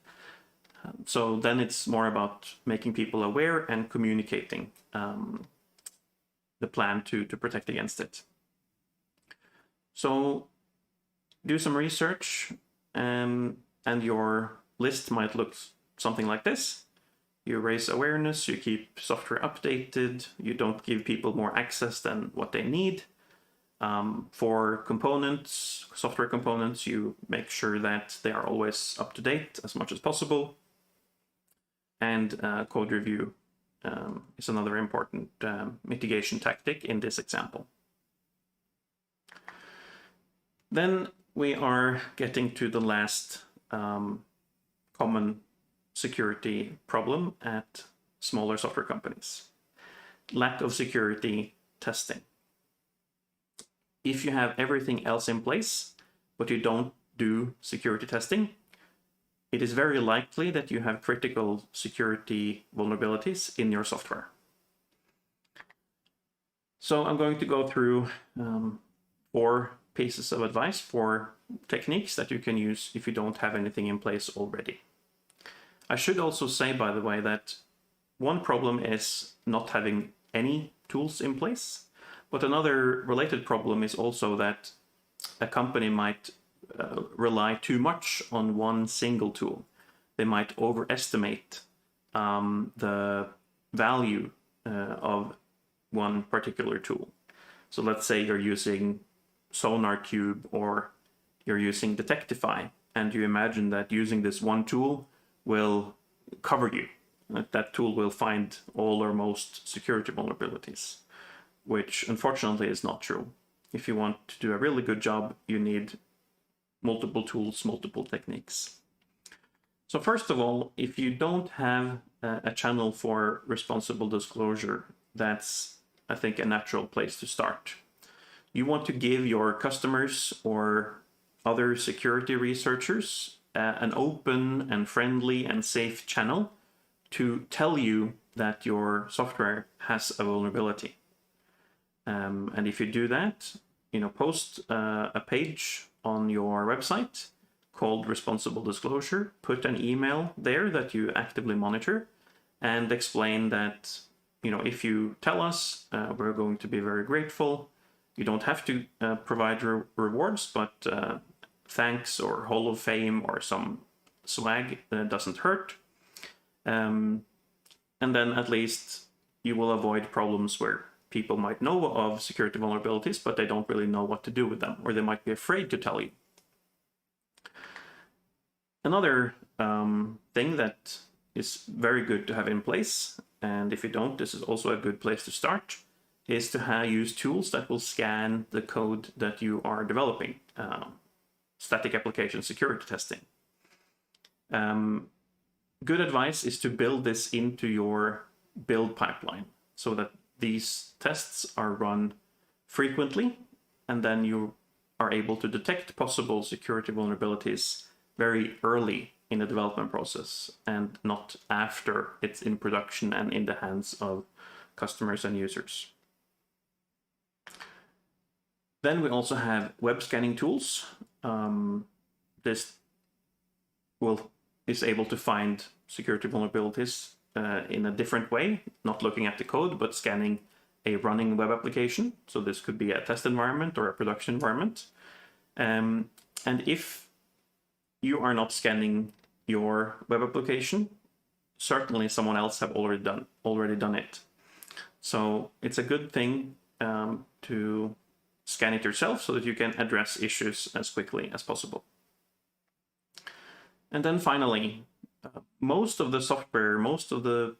So then it's more about making people aware and communicating the plan to protect against it. So do some research, and your list might look something like this. You raise awareness, you keep software updated, you don't give people more access than what they need. For components, software components, you make sure that they are always up to date as much as possible. And code review is another important mitigation tactic in this example. Then we are getting to the last common security problem at smaller software companies: lack of security testing. If you have everything else in place, but you don't do security testing, it is very likely that you have critical security vulnerabilities in your software. So I'm going to go through 4 pieces of advice, 4 techniques that you can use if you don't have anything in place already. I should also say, by the way, that one problem is not having any tools in place, but another related problem is also that a company might rely too much on one single tool. They might overestimate the value of one particular tool. So let's say you're using SonarQube or you're using Detectify, and you imagine that using this one tool will cover you. That tool will find all or most security vulnerabilities, which unfortunately is not true. If you want to do a really good job, you need multiple tools, multiple techniques. So first of all, if you don't have a channel for responsible disclosure, that's, I think, a natural place to start. You want to give your customers or other security researchers an open and friendly and safe channel to tell you that your software has a vulnerability. And if you do that, post a page on your website called Responsible Disclosure, put an email there that you actively monitor, and explain that, if you tell us, we're going to be very grateful. You don't have to provide rewards, but thanks or Hall of Fame or some swag doesn't hurt. And then at least you will avoid problems where people might know of security vulnerabilities, but they don't really know what to do with them, or they might be afraid to tell you. Another thing that is very good to have in place, and if you don't, this is also a good place to start, is to use tools that will scan the code that you are developing. Static application security testing. Good advice is to build this into your build pipeline so that these tests are run frequently, and then you are able to detect possible security vulnerabilities very early in the development process and not after it's in production and in the hands of customers and users. Then we also have web scanning tools. This is able to find security vulnerabilities in a different way, not looking at the code, but scanning a running web application. So this could be a test environment or a production environment. And if you are not scanning your web application, certainly someone else have already done it. So it's a good thing to scan it yourself so that you can address issues as quickly as possible. And then finally, most of the software, most of the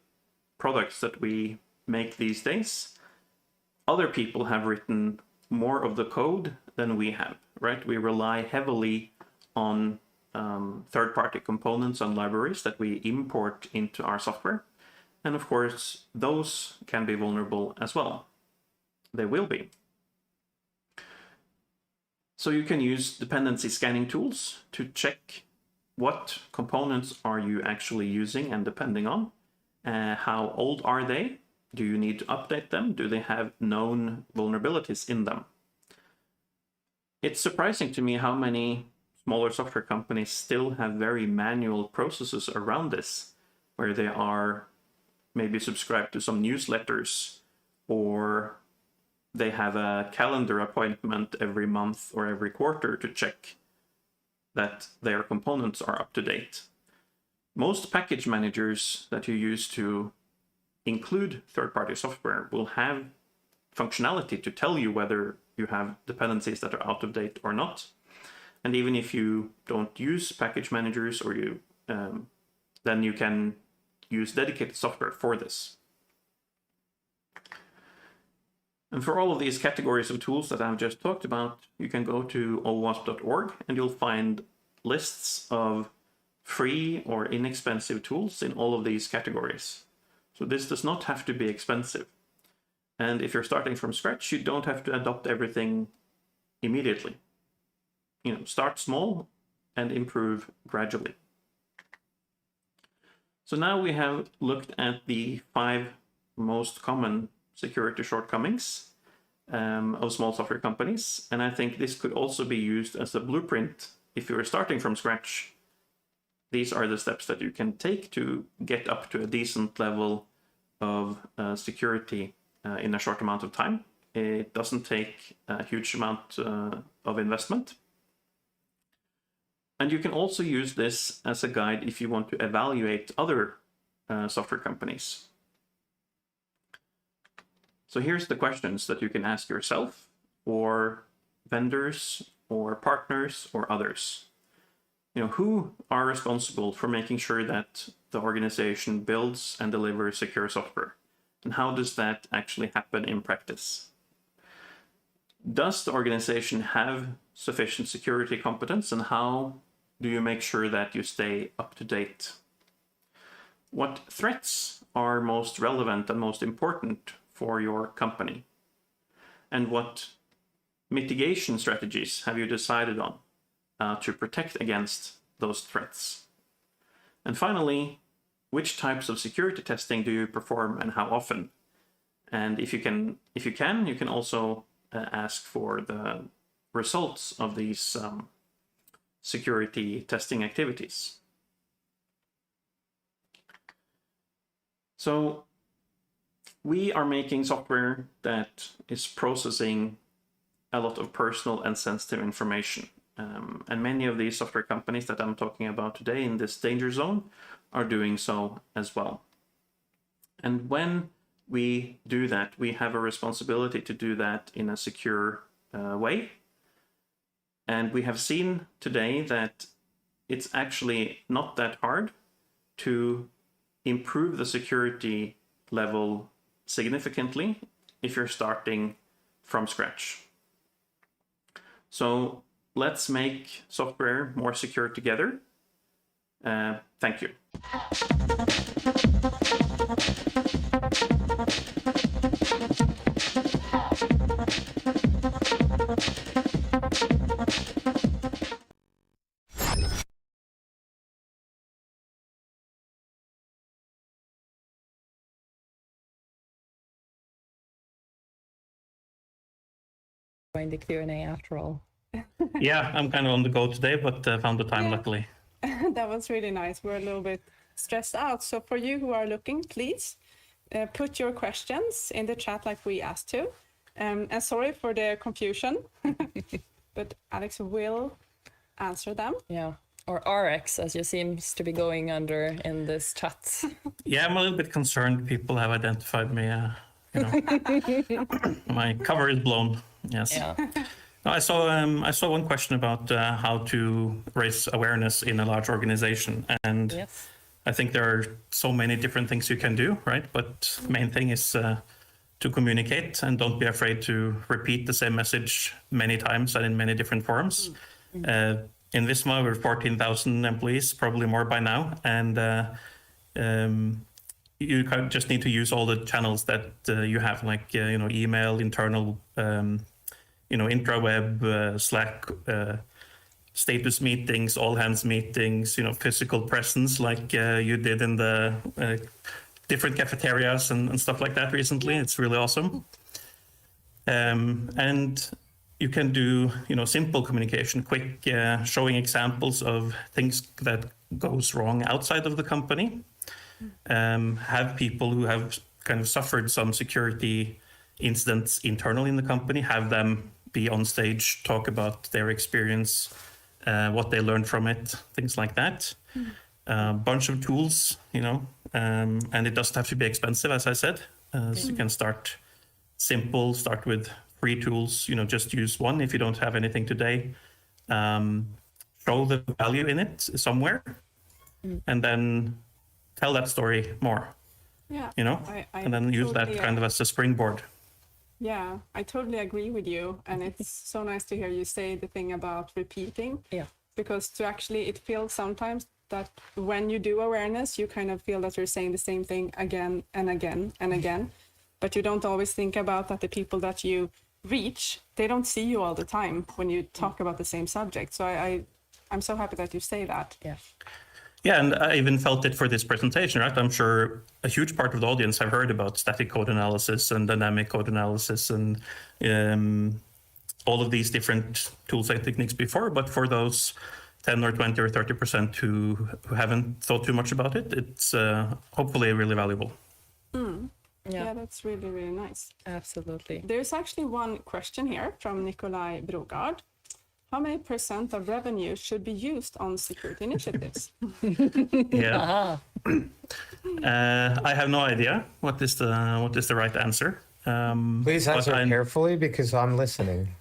products that we make these days, other people have written more of the code than we have, right? We rely heavily on third-party components and libraries that we import into our software. And of course, those can be vulnerable as well. They will be. So you can use dependency scanning tools to check what components are you actually using and depending on. How old are they? Do you need to update them? Do they have known vulnerabilities in them? It's surprising to me how many smaller software companies still have very manual processes around this, where they are maybe subscribed to some newsletters, or they have a calendar appointment every month or every quarter to check that their components are up to date. Most package managers that you use to include third-party software will have functionality to tell you whether you have dependencies that are out of date or not. And even if you don't use package managers, or then you can use dedicated software for this. And for all of these categories of tools that I've just talked about, you can go to owasp.org and you'll find lists of free or inexpensive tools in all of these categories. So this does not have to be expensive. And if you're starting from scratch, you don't have to adopt everything immediately. Start small and improve gradually. So now we have looked at the 5 most common security shortcomings of small software companies. And I think this could also be used as a blueprint. If you're starting from scratch, these are the steps that you can take to get up to a decent level of security in a short amount of time. It doesn't take a huge amount of investment. And you can also use this as a guide if you want to evaluate other software companies. So here's the questions that you can ask yourself, or vendors, or partners, or others. Who are responsible for making sure that the organization builds and delivers secure software? And how does that actually happen in practice? Does the organization have sufficient security competence, and how do you make sure that you stay up to date? What threats are most relevant and most important for your company? And what mitigation strategies have you decided on to protect against those threats? And finally, which types of security testing do you perform and how often? And if you can also ask for the results of these security testing activities. So we are making software that is processing a lot of personal and sensitive information. And many of these software companies that I'm talking about today in this danger zone are doing so as well. And when we do that, we have a responsibility to do that in a secure way. And we have seen today that it's actually not that hard to improve the security level significantly if you're starting from scratch. So let's make software more secure together. Thank you. Join the Q&A after all. Yeah, I'm kind of on the go today, but found the time luckily. That was really nice. We're a little bit stressed out. So for you who are looking, please put your questions in the chat like we asked to. And sorry for the confusion, but Alex will answer them. Yeah, or RX, as you seems to be going under in this chat. Yeah, I'm a little bit concerned. People have identified me. My cover is blown. Yes. Yeah. I saw one question about how to raise awareness in a large organization, and Yes. I think there are so many different things you can do, right? But main thing is to communicate, and don't be afraid to repeat the same message many times and in many different forms. In Visma, we're 14,000 employees, probably more by now, and you just need to use all the channels that you have, like email, internal, intraweb, Slack, status meetings, all hands meetings, physical presence, like you did in the different cafeterias and stuff like that recently. It's really awesome. And you can do, simple communication, quick, showing examples of things that goes wrong outside of the company. Have people who have kind of suffered some security incidents internally in the company, have them be on stage, talk about their experience, what they learned from it, things like that. Bunch of tools, and it doesn't have to be expensive, as I said. So you can start simple, start with free tools, just use one if you don't have anything today. Show the value in it somewhere, and then tell that story more. Yeah, and then use that kind of as a springboard. Yeah, I totally agree with you. And it's so nice to hear you say the thing about repeating. Yeah. Because it feels sometimes that when you do awareness, you kind of feel that you're saying the same thing again and again and again. But you don't always think about that the people that you reach, they don't see you all the time when you talk about the same subject. So I'm so happy that you say that. Yeah. Yeah, and I even felt it for this presentation, right? I'm sure a huge part of the audience have heard about static code analysis and dynamic code analysis and all of these different tools and techniques before. But for those 10 or 20 or 30% who haven't thought too much about it, it's hopefully really valuable. Yeah, that's really, really nice. Absolutely. There's actually one question here from Nikolai Brogard. How many % of revenue should be used on security initiatives? Yeah, I have no idea what is the right answer. Please answer carefully because I'm listening.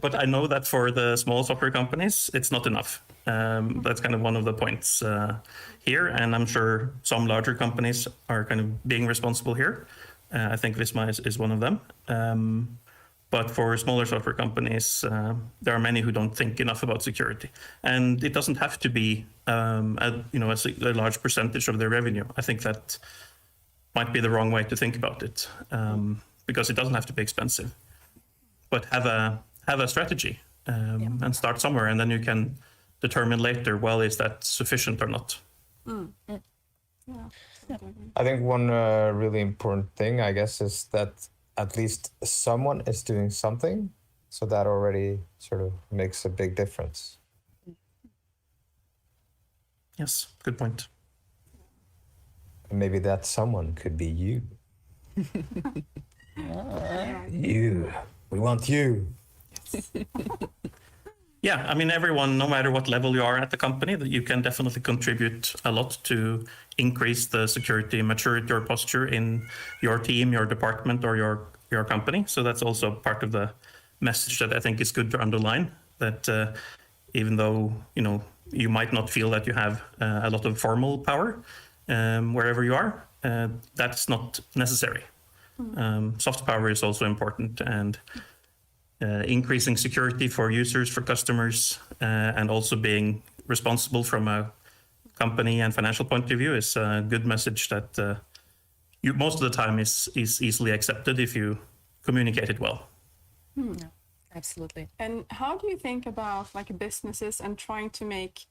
But I know that for the small software companies, it's not enough. That's kind of one of the points here, and I'm sure some larger companies are kind of being responsible here. I think Visma is one of them. But for smaller software companies, there are many who don't think enough about security, and it doesn't have to be a large percentage of their revenue. I think that might be the wrong way to think about it, because it doesn't have to be expensive. But have a strategy and start somewhere, and then you can determine later, well, is that sufficient or not? I think one really important thing, I guess, is that at least someone is doing something, so that already sort of makes a big difference. Yes, good point. And maybe that someone could be you. You. We want you. Yeah, I mean, everyone, no matter what level you are at the company, that you can definitely contribute a lot to increase the security maturity or posture in your team, your department, or your company. So that's also part of the message that I think is good to underline, that even though you might not feel that you have a lot of formal power wherever you are, that's not necessary. Soft power is also important, and increasing security for users, for customers, and also being responsible from a company and financial point of view is a good message that most of the time is easily accepted if you communicate it well. Yeah, absolutely. And how do you think about businesses and trying to make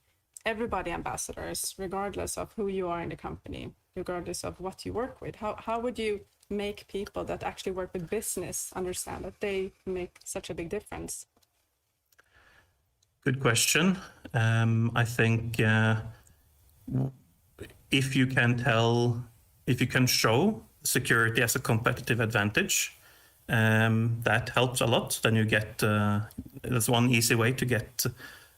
everybody ambassadors, regardless of who you are in the company, regardless of what you work with? How would you make people that actually work with business understand that they make such a big difference? Good question. I think if you can show security as a competitive advantage, that helps a lot. Then you get, that's one easy way to get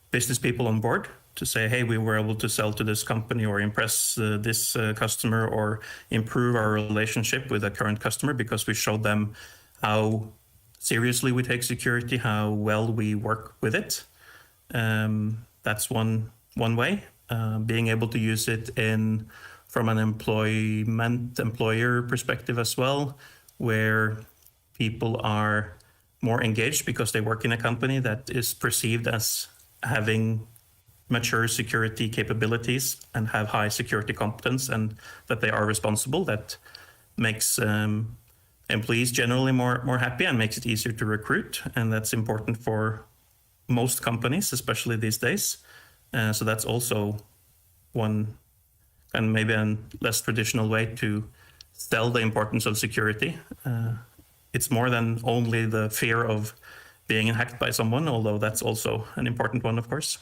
business people on board, to say, hey, we were able to sell to this company or impress this customer or improve our relationship with a current customer because we showed them how seriously we take security, how well we work with it. That's one way. being able to use it from an employer perspective as well, where people are more engaged because they work in a company that is perceived as having mature security capabilities and have high security competence, and that they are responsible. That makes employees generally more happy and makes it easier to recruit, and that's important for most companies, especially these days. So that's also one, and maybe a less traditional way to sell the importance of security. It's more than only the fear of being hacked by someone, although that's also an important one, of course.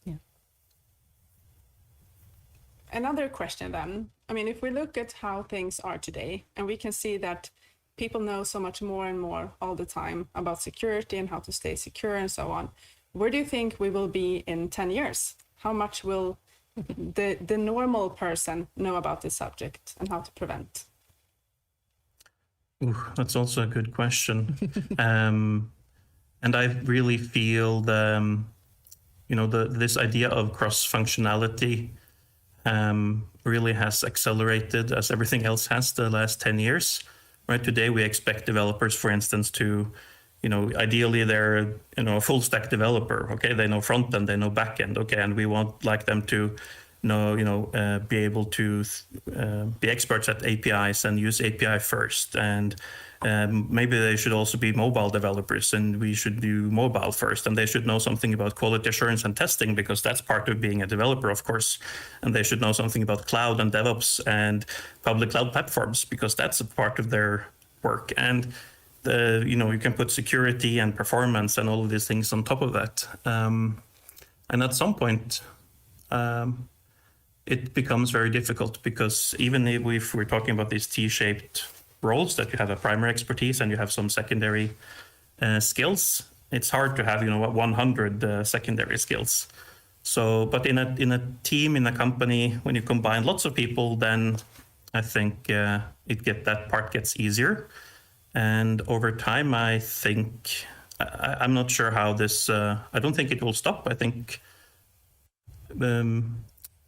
Yeah. Another question then. I mean, if we look at how things are today, and we can see that people know so much more and more all the time about security and how to stay secure and so on, where do you think we will be in 10 years? How much will the normal person know about this subject and how to prevent? Ooh, that's also a good question. And I really feel this idea of cross-functionality really has accelerated, as everything else has, the last 10 years. Right, today we expect developers, for instance, to, ideally they're, a full stack developer. Okay, they know front end, they know back end. Okay, and we want like them to be able to be experts at APIs and use API first, and maybe they should also be mobile developers, and we should do mobile first, and they should know something about quality assurance and testing, because that's part of being a developer, of course, and they should know something about cloud and DevOps and public cloud platforms, because that's a part of their work. And you can put security and performance and all of these things on top of that, and at some point it becomes very difficult, because even if we're talking about these T-shaped roles, that you have a primary expertise and you have some secondary skills, it's hard to have 100 secondary skills. So, but in a team, in a company, when you combine lots of people, then I think that part gets easier. And over time, I think I'm not sure how this. I don't think it will stop. I think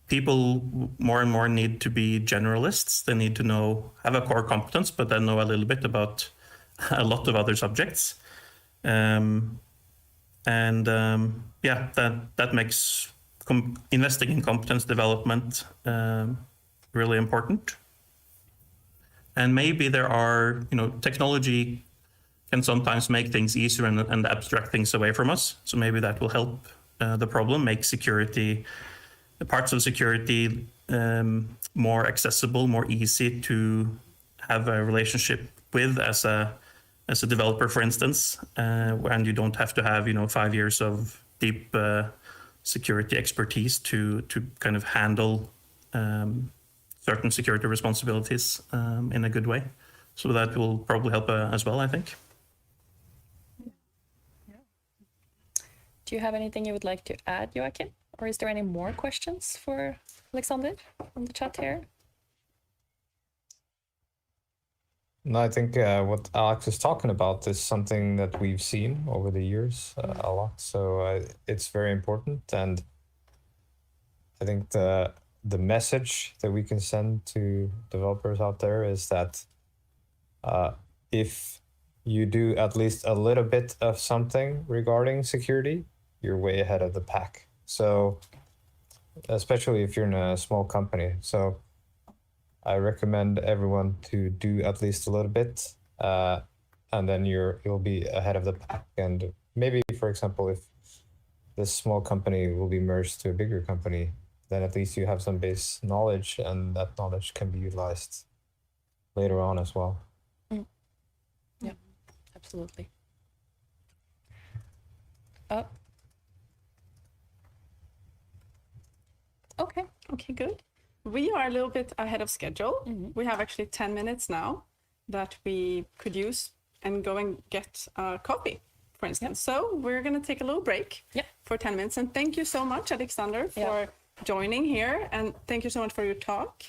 people more and more need to be generalists. They need to have a core competence, but then know a little bit about a lot of other subjects. That makes investing in competence development really important. And maybe there are, technology can sometimes make things easier and abstract things away from us. So maybe that will help the problem, make parts of security more accessible, more easy to have a relationship with as a developer, for instance, and you don't have to have 5 years of deep security expertise to kind of handle certain security responsibilities in a good way. So that will probably help as well, I think. Do you have anything you would like to add, Joachim? Or is there any more questions for Alexander on the chat here? No, I think what Alex is talking about is something that we've seen over the years a lot. So it's very important. And I think the message that we can send to developers out there is that if you do at least a little bit of something regarding security, you're way ahead of the pack. So especially if you're in a small company. So I recommend everyone to do at least a little bit, and then you'll be ahead of the pack. And maybe, for example, if this small company will be merged to a bigger company, then at least you have some base knowledge, and that knowledge can be utilized later on as well. Yeah, absolutely. Okay, good. We are a little bit ahead of schedule. We have actually 10 minutes now that we could use and go and get a coffee, for instance. So we're going to take a little break for 10 minutes. And thank you so much, Alexander, for joining here. And thank you so much for your talk.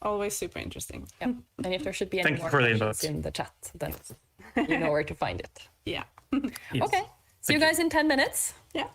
Always super interesting. Yeah. And if there should be any more questions in the chat, then you know where to find it. Yeah. Yes. Okay. See you guys in 10 minutes. Yeah.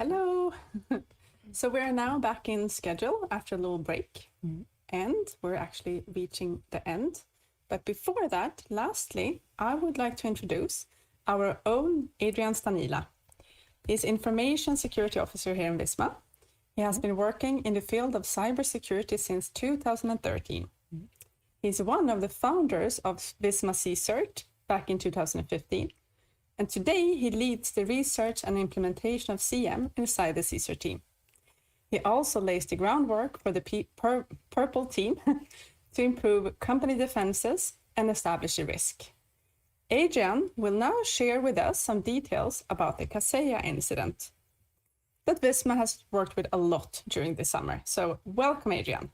Hello. So we're now back in schedule after a little break, and we're actually reaching the end. But before that, lastly, I would like to introduce our own Adrian Stanila. He's Information Security Officer here in Visma. He has been working in the field of cybersecurity since 2013. He's one of the founders of Visma CCERT back in 2015. And today he leads the research and implementation of CM inside the CCERT team. He also lays the groundwork for the Purple team to improve company defenses and establish a risk. Adrian will now share with us some details about the Kaseya incident that Visma has worked with a lot during the summer. So welcome, Adrian.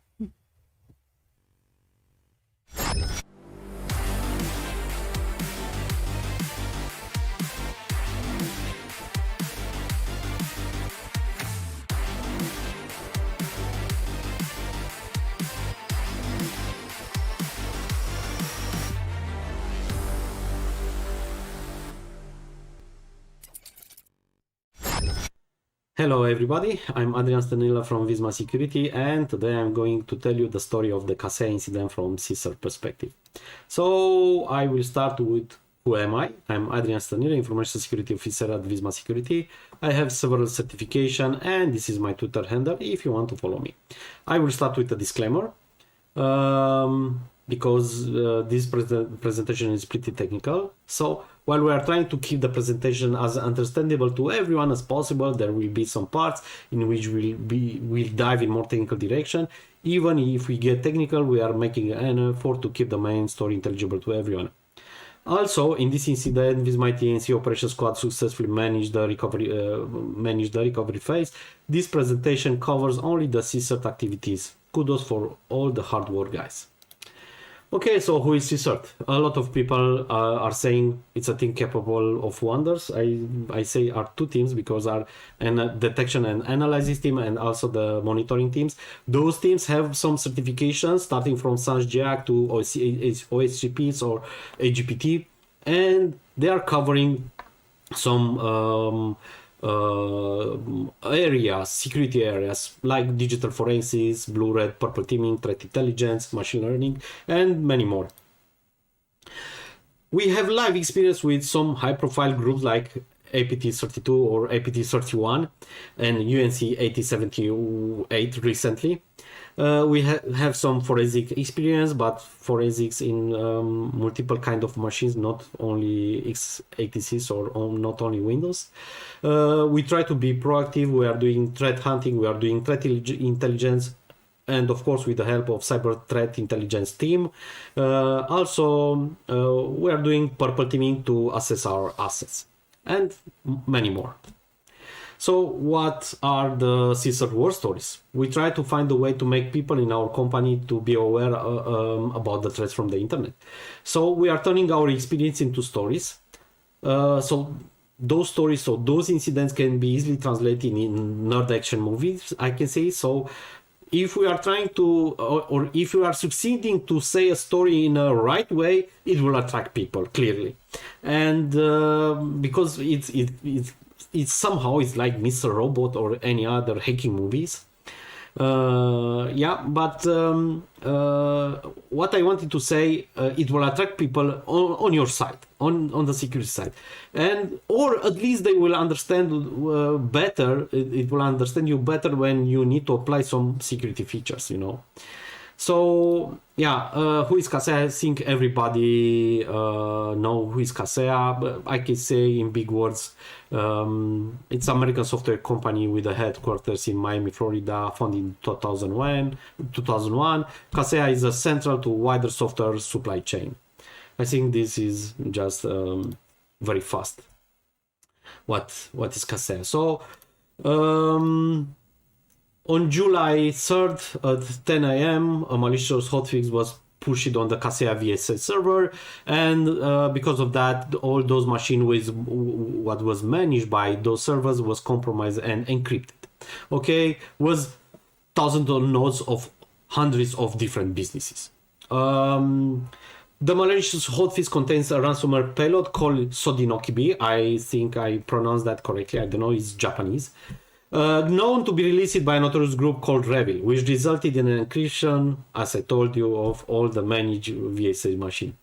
Hello everybody, I'm Adrian Stanila from Visma Security, and today I'm going to tell you the story of the Kaseya incident from CISR perspective. So I will start with who am I? I'm Adrian Stanila, Information Security Officer at Visma Security. I have several certifications and this is my Twitter handle if you want to follow me. I will start with a disclaimer because this presentation is pretty technical. So while we are trying to keep the presentation as understandable to everyone as possible, there will be some parts in which we'll dive in more technical direction. Even if we get technical, we are making an effort to keep the main story intelligible to everyone. Also, in this incident, Visma TNC Operations Squad successfully managed the recovery phase. This presentation covers only the CSERT activities. Kudos for all the hard work, guys. Okay, so who is CSERT? A lot of people are saying it's a team capable of wonders. I say are two teams because are a detection and analysis team and also the monitoring teams. Those teams have some certifications starting from SANS-GIAC to OSCPs or AGPT, and they are covering some areas, security areas like digital forensics, blue, red, purple teaming, threat intelligence, machine learning, and many more. We have live experience with some high-profile groups like APT32 or APT31 and UNC 8078 recently. We have some forensic experience, but forensics in multiple kind of machines, not only x86 or not only Windows. We try to be proactive. We are doing threat hunting. We are doing threat intelligence, and of course with the help of cyber threat intelligence team. Also, we are doing purple teaming to assess our assets, and many more. So what are the CSERT war stories? We try to find a way to make people in our company to be aware about the threats from the internet. So we are turning our experience into stories. So those incidents can be easily translated in nerd action movies, I can say. So if we are trying to, or if you are succeeding to say a story in a right way, it will attract people, clearly. And because it's somehow it's like Mr. Robot or any other hacking movies. But what I wanted to say, it will attract people on your side, on the security side, and or at least they will understand better. It will understand you better when you need to apply some security features, you know. So who is Kaseya? I think everybody know who is Kaseya, but I can say in big words, it's an American software company with a headquarters in Miami, Florida, founded in 2001. Kaseya is a central to wider software supply chain. I think this is just very fast. What is Kaseya? So on July 3rd at 10 a.m., a malicious hotfix was pushed on the Kaseya VSS server, and because of that, all those machines with what was managed by those servers was compromised and encrypted. Okay, was thousands of nodes of hundreds of different businesses. The malicious hotfix contains a ransomware payload called Sodinokibi. I think I pronounced that correctly. I don't know, it's Japanese. known to be released by a notorious group called Revil, which resulted in an encryption, as I told you, of all the managed VSA machine.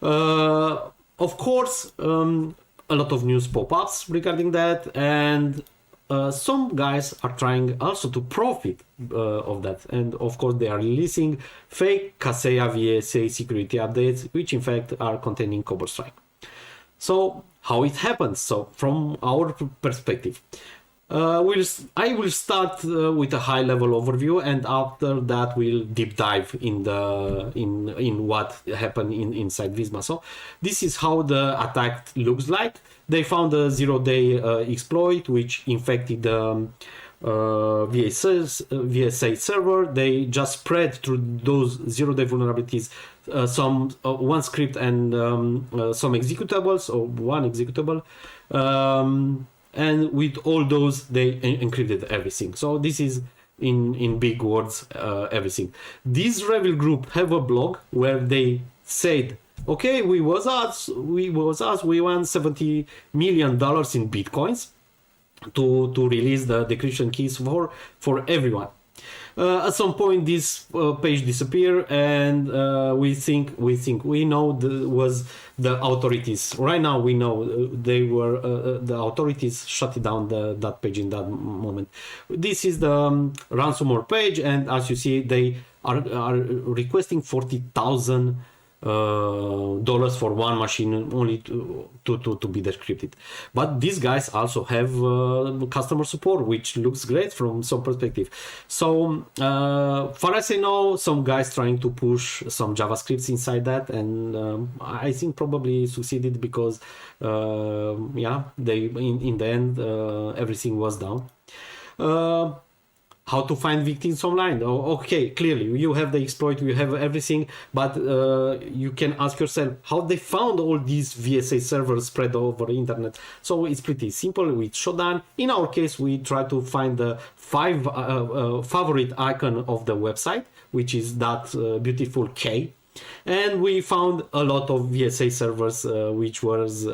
Of course, a lot of news pop-ups regarding that, and some guys are trying also to profit of that, and of course they are releasing fake Kaseya VSA security updates, which in fact are containing Cobalt Strike. So how it happens? So from our perspective, I will start with a high-level overview, and after that we'll deep dive in what happened inside Visma. So this is how the attack looks like. They found a zero-day exploit which infected the VSA server. They just spread through those zero-day vulnerabilities one script and some executables, or one executable. And with all those, they encrypted everything. So this is, in big words, everything. This Revil group have a blog where they said, okay, we won $70 million in Bitcoins to release the decryption keys for everyone. At some point, this page disappeared, and we know was the authorities. Right now, we know the authorities shut down that page in that moment. This is the ransomware page, and as you see, they are requesting $40,000 for one machine only to be decrypted. But these guys also have customer support, which looks great from some perspective. So far as I know, some guys trying to push some JavaScripts inside that, and I think probably succeeded because they in the end everything was down. How to find victims online? Okay, clearly you have the exploit, you have everything, but you can ask yourself how they found all these VSA servers spread over the internet. So it's pretty simple with Shodan. In our case, we try to find the favorite icon of the website, which is that beautiful K. And we found a lot of VSA servers which was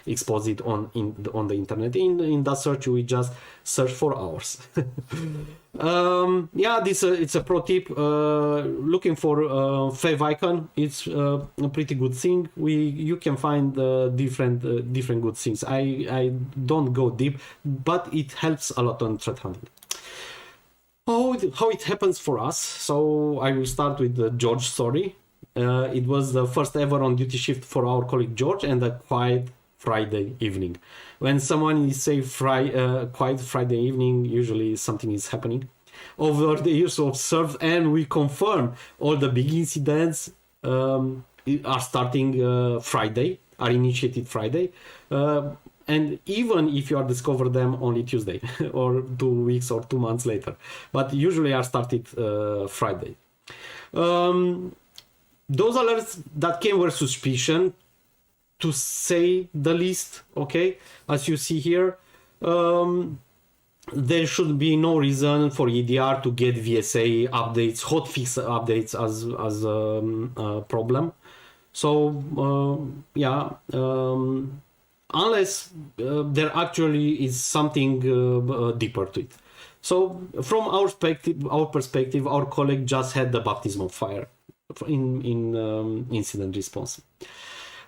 exposed on the internet. In that search, we just search for hours. It's a pro tip. Looking for fav icon, it's a pretty good thing. You can find different good things. I don't go deep, but it helps a lot on threat hunting. How it happens for us? So I will start with the George story. It was the first ever on duty shift for our colleague George, and a quiet Friday evening. When someone is say quiet Friday evening, usually something is happening. Over the years we observed, and we confirm all the big incidents are starting Friday, are initiated Friday. And even if you are discover them only Tuesday or 2 weeks or 2 months later, but usually are started Friday. Those alerts that came were suspicion, to say the least. Okay, as you see here, there should be no reason for EDR to get VSA updates, hotfix updates as a problem. So unless there actually is something deeper to it. So from our perspective, our colleague just had the baptism of fire in incident response.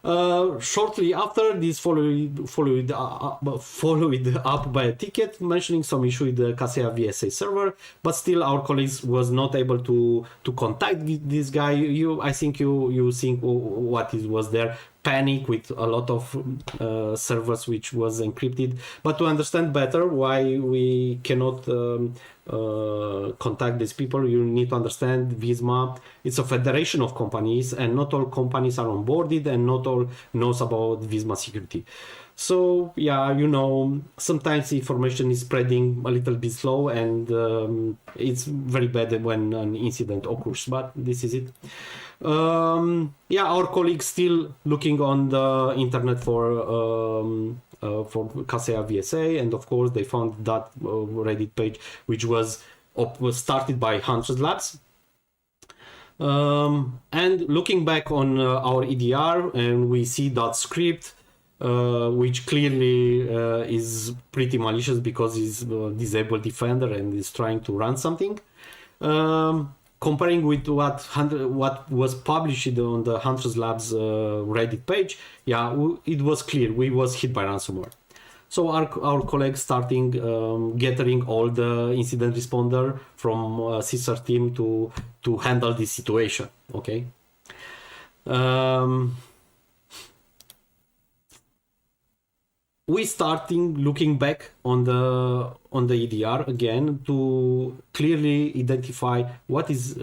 Shortly after, this followed up by a ticket mentioning some issue with the Kaseya VSA server, but still our colleagues was not able to contact this guy. I think you think what was there. Panic with a lot of servers which was encrypted. But to understand better why we cannot contact these people, you need to understand Visma. It's a federation of companies, and not all companies are onboarded, and not all knows about Visma security. So sometimes information is spreading a little bit slow, and it's very bad when an incident occurs. But this is it. Our colleagues still looking on the internet for Kaseya VSA, and of course they found that Reddit page which was started by Huntress Labs. And looking back on our EDR, and we see that script, which clearly is pretty malicious because it's a disabled defender and is trying to run something. Comparing with what was published on the Hunters Labs Reddit page, yeah, it was clear we was hit by ransomware. So our colleagues starting gathering all the incident responder from CISR team to handle this situation. Okay. We starting looking back on the EDR again to clearly identify what is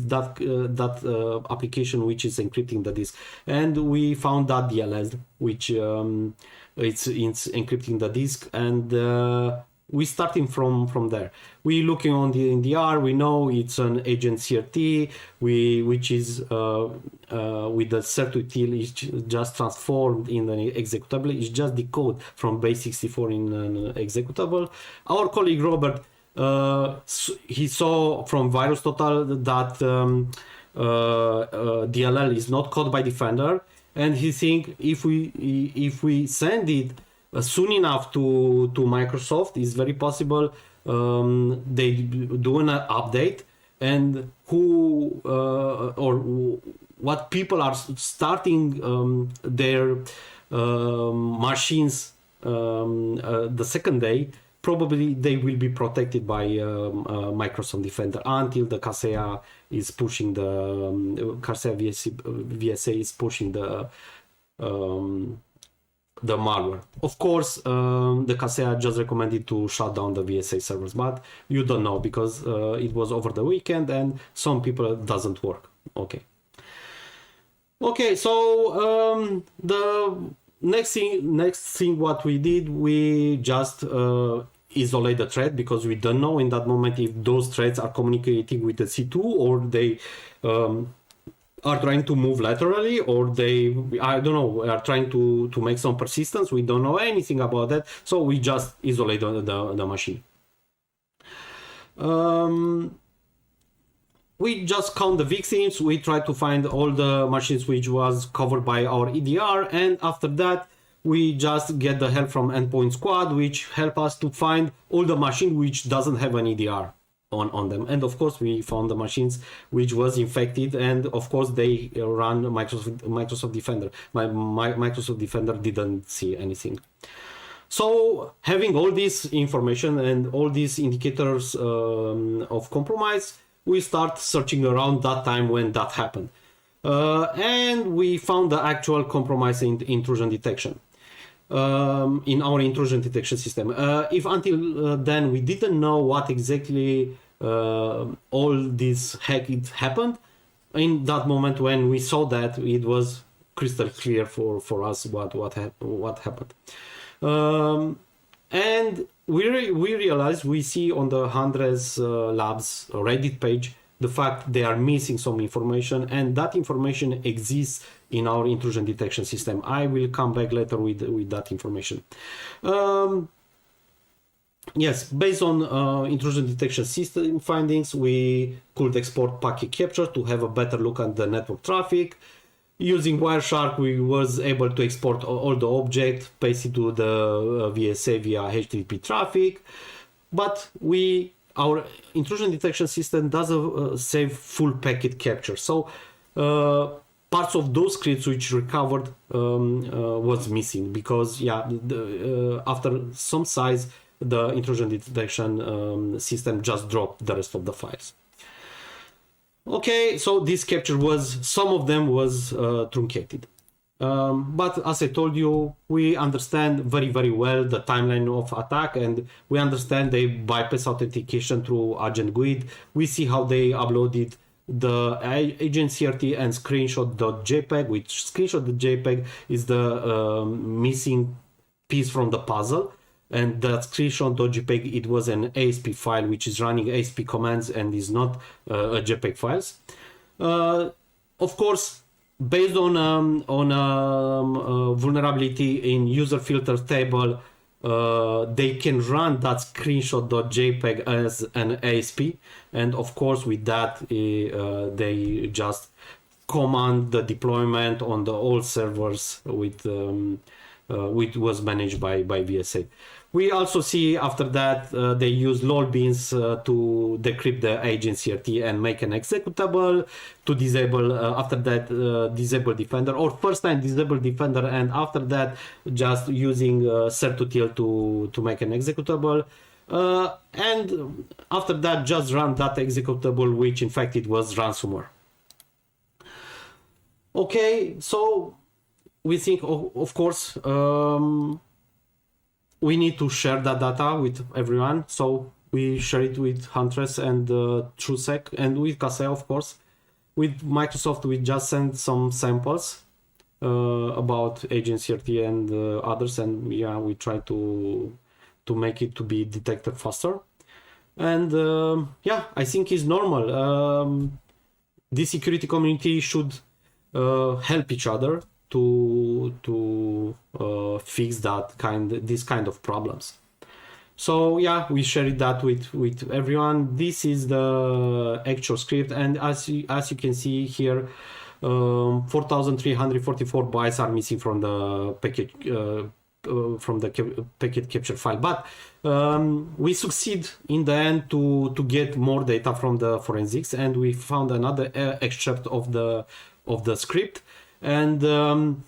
that application which is encrypting the disk, and we found that DLL which it's encrypting the disk, and we starting from there. We looking on the NDR. We know it's an agent CRT, which is with the CERT-util is just transformed in an executable. It's just decode from base64 in an executable. Our colleague Robert, he saw from VirusTotal that DLL is not caught by Defender, and he think if we send it soon enough to Microsoft, it's very possible they do an update, and who or what people are starting their machines the second day, probably they will be protected by Microsoft Defender until the Kaseya is pushing the Kaseya VSA is pushing the malware. Of course, the Kaseya just recommended to shut down the VSA servers, but you don't know because it was over the weekend and some people it doesn't work. Okay, so the next thing what we did, we just isolate the thread because we don't know in that moment if those threads are communicating with the C2 or they are trying to move laterally, or they, I don't know, are trying to make some persistence. We don't know anything about that, so we just isolate the machine. We just count the victims. We try to find all the machines which was covered by our EDR, and after that we just get the help from Endpoint Squad, which help us to find all the machine which doesn't have an EDR on them. And of course we found the machines which was infected, and of course they run Microsoft Defender. Microsoft Defender didn't see anything. So having all this information and all these indicators of compromise, we start searching around that time when that happened, and we found the actual compromise in intrusion detection in our intrusion detection system. If until then we didn't know what exactly all this hack it happened, in that moment when we saw that, it was crystal clear for us what happened. And we realized, we see on the Hunters Labs Reddit page the fact they are missing some information, and that information exists in our intrusion detection system. I will come back later with that information. Yes, based on intrusion detection system findings, we could export packet capture to have a better look at the network traffic. Using Wireshark, we was able to export all the objects, paste it to the VSA via HTTP traffic, but our intrusion detection system doesn't save full packet capture. So parts of those scripts which recovered was missing because after some size, the intrusion detection system just dropped the rest of the files. Okay, so this capture some of them was truncated. But as I told you, we understand very, very well the timeline of attack, and we understand they bypass authentication through agent GUID. We see how they uploaded the agent CRT and screenshot.jpg, which screenshot.jpg is the missing piece from the puzzle. And that screenshot.jpg, it was an ASP file which is running ASP commands and is not a JPEG files. Of course, based on vulnerability in user filter table, they can run that screenshot.jpg as an ASP, and of course with that they just command the deployment on the all servers with which was managed by VSA. We also see after that they use lol beans to decrypt the agent CRT and make an executable, to disable after that disable defender, or first time disable defender, and after that just using certutl to make an executable, and after that just run that executable, which in fact it was ransomware. Okay, so we think of course we need to share that data with everyone, so we share it with Huntress and TrueSec and with Kaseya, of course. With Microsoft, we just sent some samples about Agent CRT and others, and yeah, we try to make it to be detected faster. And yeah, I think it's normal. The security community should help each other to fix this kind of problems. So yeah, we shared that with everyone. This is the actual script, and as you can see here, 4,344 bytes are missing from the packet capture file. But we succeed in the end to get more data from the forensics, and we found another extract of the script. And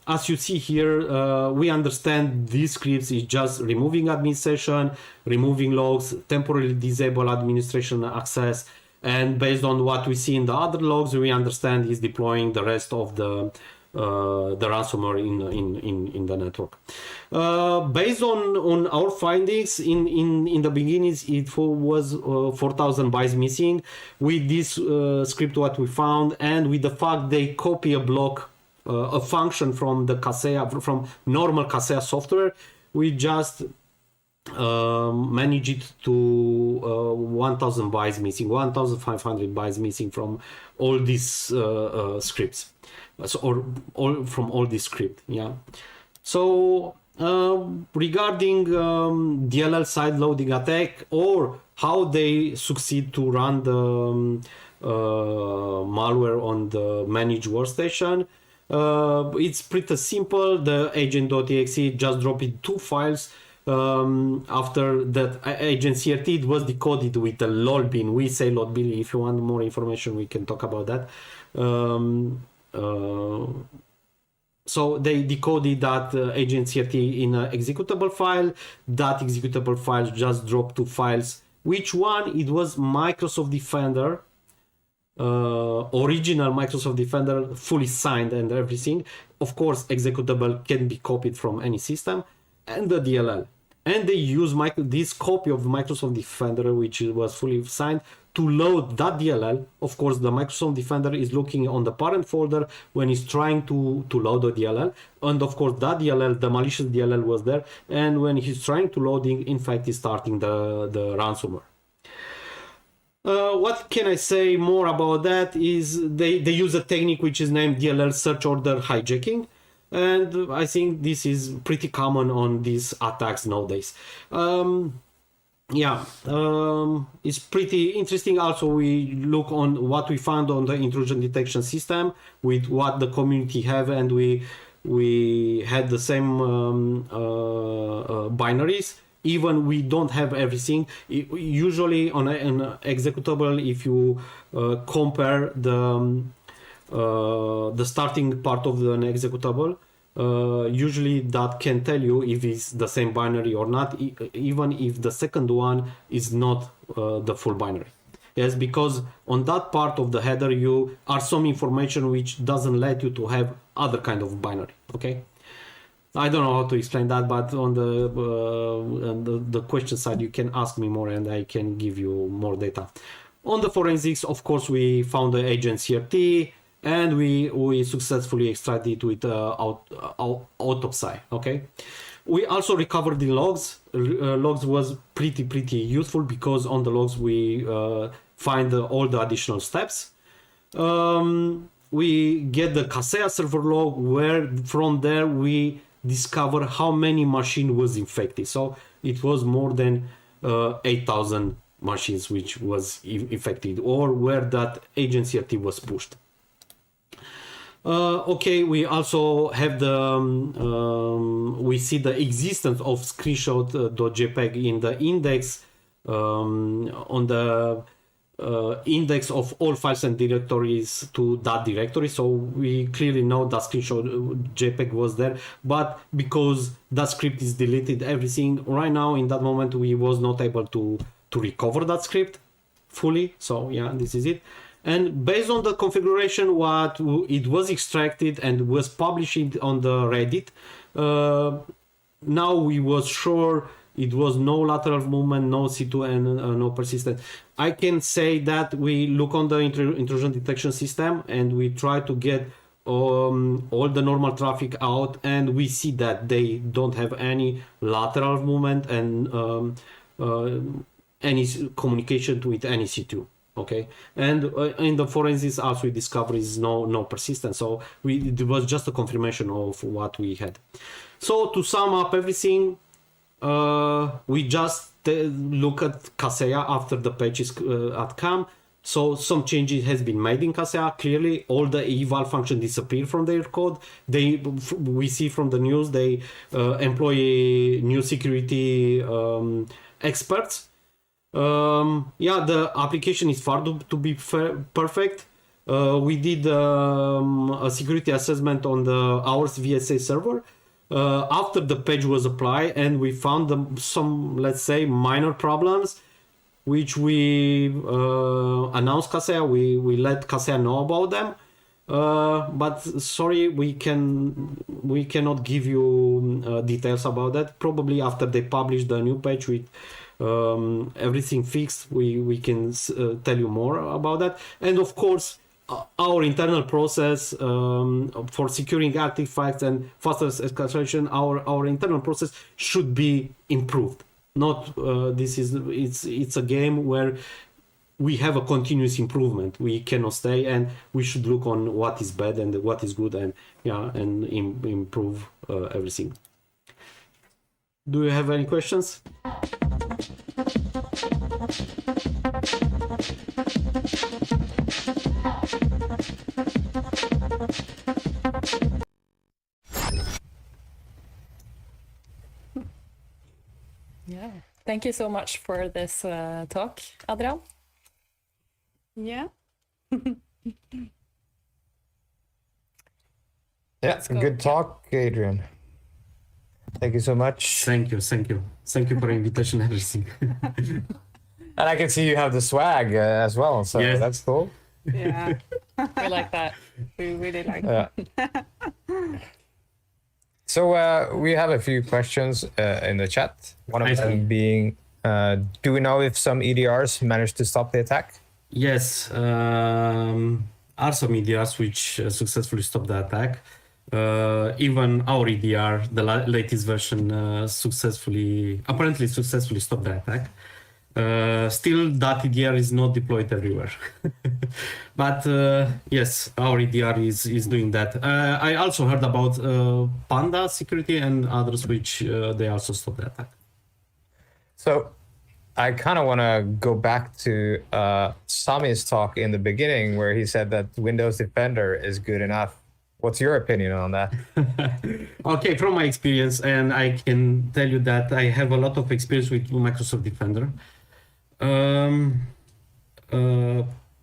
as you see here, we understand these scripts is just removing admin session, removing logs, temporarily disable administration access, and based on what we see in the other logs, we understand is deploying the rest of the ransomware in the network. Based on our findings, in the beginning it was 4,000 bytes missing. With this script, what we found, and with the fact they copy a block, a function from the Kaseya, from normal Kaseya software, we just manage it to 1,000 bytes missing, 1,500 bytes missing from all these scripts. So, from all this script, yeah. So regarding DLL side loading attack, or how they succeed to run the malware on the managed workstation, it's pretty simple. The agent.exe just dropped in 2 files. After that agent CRT, it was decoded with a lol bin. We say lol bin. If you want more information, we can talk about that. So they decoded that agent CRT in an executable file. That executable file just dropped 2 files. Which one? It was Microsoft Defender, original Microsoft Defender, fully signed and everything. Of course, executable can be copied from any system, and the DLL. And they use this copy of Microsoft Defender, which was fully signed, to load that DLL. Of course, the Microsoft Defender is looking on the parent folder when it's trying to load the DLL. And of course, that DLL, the malicious DLL was there. And when he's trying to loading, in fact, he's starting the ransomware. What can I say more about that is they use a technique which is named DLL search order hijacking. And I think this is pretty common on these attacks nowadays. It's pretty interesting. Also, we look on what we found on the intrusion detection system with what the community have, and we had the same binaries. Even we don't have everything. Usually on an executable, if you compare the starting part of an executable, usually that can tell you if it's the same binary or not, even if the second one is not the full binary. Yes, because on that part of the header you are some information which doesn't let you to have other kind of binary. Okay, I don't know how to explain that, but on the question side you can ask me more and I can give you more data. On the forensics, of course, we found the agent CRT, and we successfully extracted it with autopsy. Okay, we also recovered the logs. Logs was pretty useful because on the logs we find all the additional steps. We get the Kaseya server log, where from there we discover how many machine was infected. So it was more than 8,000 machines which was infected, or where that agent CRT was pushed. Okay, we also have we see the existence of screenshot.jpg in the index on the index of all files and directories to that directory. So we clearly know that screenshot JPEG was there, but because that script is deleted, everything right now in that moment we was not able to recover that script fully. So yeah, this is it. And based on the configuration, what it was extracted and was published on the Reddit, now we was sure it was no lateral movement, no C2, and no persistent. I can say that we look on the intrusion detection system and we try to get all the normal traffic out, and we see that they don't have any lateral movement and any communication with any C2. Okay, and in the forensics, as we discovered, is no persistence. So it was just a confirmation of what we had. So to sum up everything, we just look at Kaseya after the patch is at CAM. So some changes has been made in Kaseya. Clearly, all the eval function disappeared from their code. We see from the news they employ new security experts. Yeah, the application is far to be perfect. We did a security assessment on the ours VSA server after the patch was applied, and we found some, let's say, minor problems, which we announced Kaseya. We let Kaseya know about them. But sorry, we cannot give you details about that. Probably after they publish the new patch with everything fixed, we can tell you more about that. And of course, our internal process for securing artifacts and faster escalation, our internal process should be improved. Not it's a game where we have a continuous improvement. We cannot stay, and we should look on what is bad and what is good, and improve everything. Do you have any questions? Yeah. Thank you so much for this talk, Adrian. Yeah. Yeah, good talk, Adrian. Thank you so much. Thank you for the invitation and everything. And I can see you have the swag as well, so yes. That's cool. Yeah. We like that. We really like that. So we have a few questions in the chat. One of them being, do we know if some EDRs managed to stop the attack? Yes, are some EDRs which successfully stopped the attack. Even our EDR, the latest version, apparently successfully stopped the attack. Still, that EDR is not deployed everywhere. But yes, our EDR is doing that. I also heard about Panda security and others which they also stopped the attack. So I kind of want to go back to Sami's talk in the beginning where he said that Windows Defender is good enough. What's your opinion on that? Okay, from my experience, and I can tell you that I have a lot of experience with Microsoft Defender.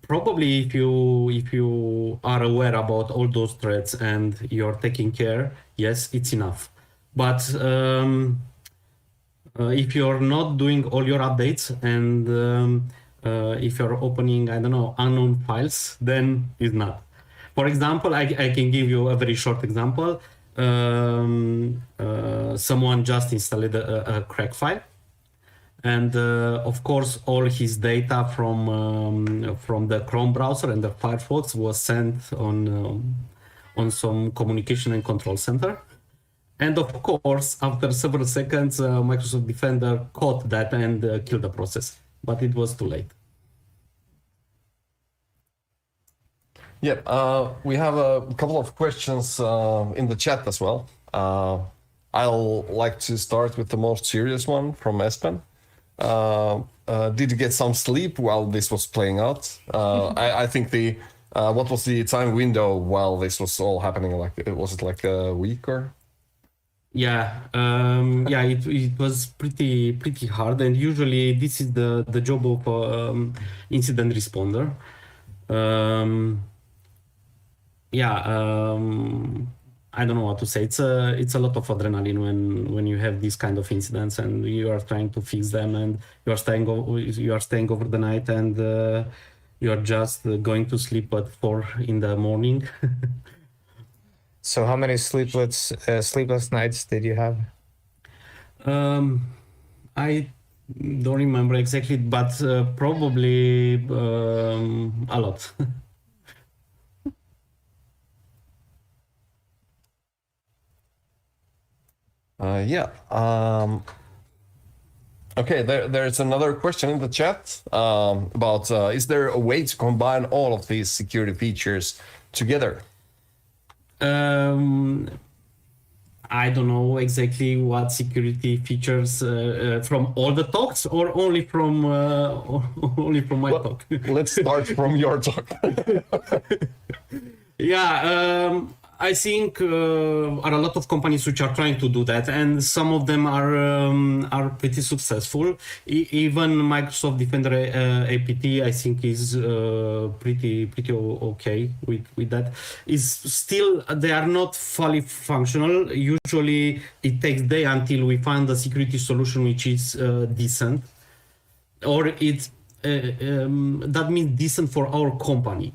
Probably if you are aware about all those threats and you're taking care, yes, it's enough. But if you're not doing all your updates and if you're opening, I don't know, unknown files, then it's not. For example, I can give you a very short example. Someone just installed a crack file. And of course, all his data from the Chrome browser and the Firefox was sent on some communication and control center. And of course, after several seconds, Microsoft Defender caught that and killed the process, but it was too late. Yeah, we have a couple of questions in the chat as well. I'll like to start with the most serious one from Espen. Did you get some sleep while this was playing out? I think the What was the time window while this was all happening? Like, was it like a week or? Yeah, it was pretty hard, and usually this is the job of incident responder. I don't know what to say. It's a lot of adrenaline when you have these kind of incidents and you are trying to fix them, and you are staying over the night, and you are just going to sleep at 4 in the morning. So how many sleepless nights did you have? I don't remember exactly, but probably a lot. Okay, there's another question in the chat about is there a way to combine all of these security features together? I don't know exactly what security features from all the talks, or only from my talk. Let's start from your talk. I think are a lot of companies which are trying to do that, and some of them are pretty successful. Even Microsoft Defender APT, I think, is pretty okay with that. Is still, they are not fully functional. Usually, it takes day until we find a security solution which is decent, or it's that means decent for our company.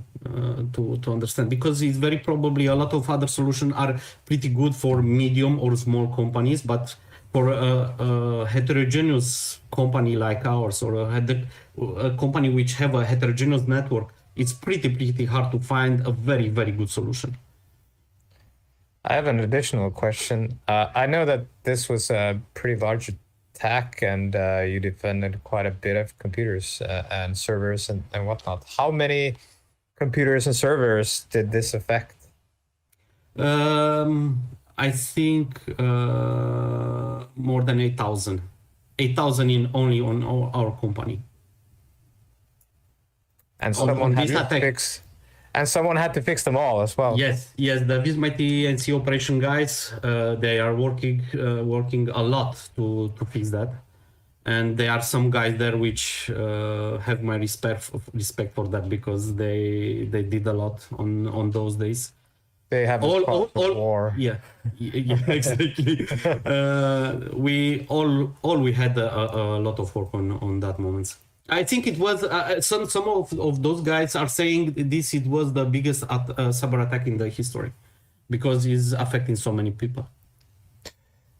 To understand, because it's very probably a lot of other solutions are pretty good for medium or small companies, but for a heterogeneous company like ours, or a company which have a heterogeneous network, it's pretty hard to find a very good solution. I have an additional question. I know that this was a pretty large attack, and you defended quite a bit of computers and servers and whatnot. How many computers and servers did this affect? I think more than 8,000. 8,000 in only on our company. And someone had to fix them all as well. Yes, the Visma TNC operation guys, they are working a lot to fix that. And there are some guys there which have my respect for that, because they did a lot on those days. They have all war. Yeah, exactly. We had a lot of work on that moment. I think it was some of those guys are saying it was the biggest cyber attack in the history, because it's affecting so many people.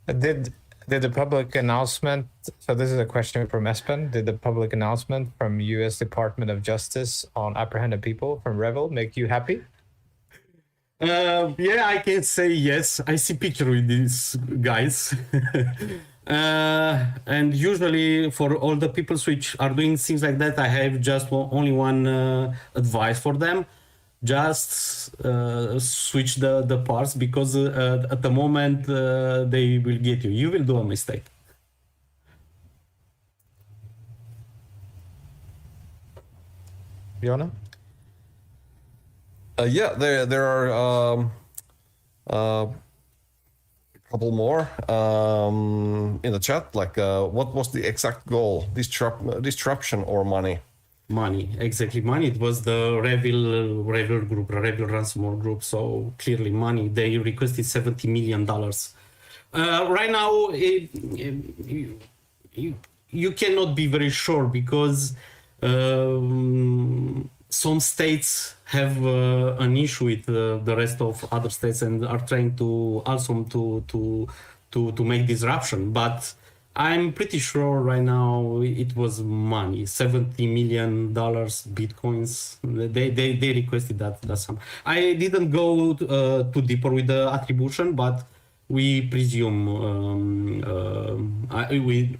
Did the public announcement, so this is a question from Espen, did the public announcement from US Department of Justice on apprehended people from Revil make you happy? I can say yes. I see picture with these guys. And usually for all the people which are doing things like that, I have just only one advice for them. Just switch the parts, because at the moment they will get you. You will do a mistake. Jona? There are a couple more in the chat. Like, what was the exact goal? Disruption or money? Money, exactly, money. It was the Revil group, Revil ransomware group. So clearly money. They requested $70 million. Right now, you cannot be very sure, because some states have an issue with the rest of other states and are trying to also to make disruption. But I'm pretty sure right now it was money, $70 million bitcoins. They requested that sum. I didn't go too deeper with the attribution, but we presume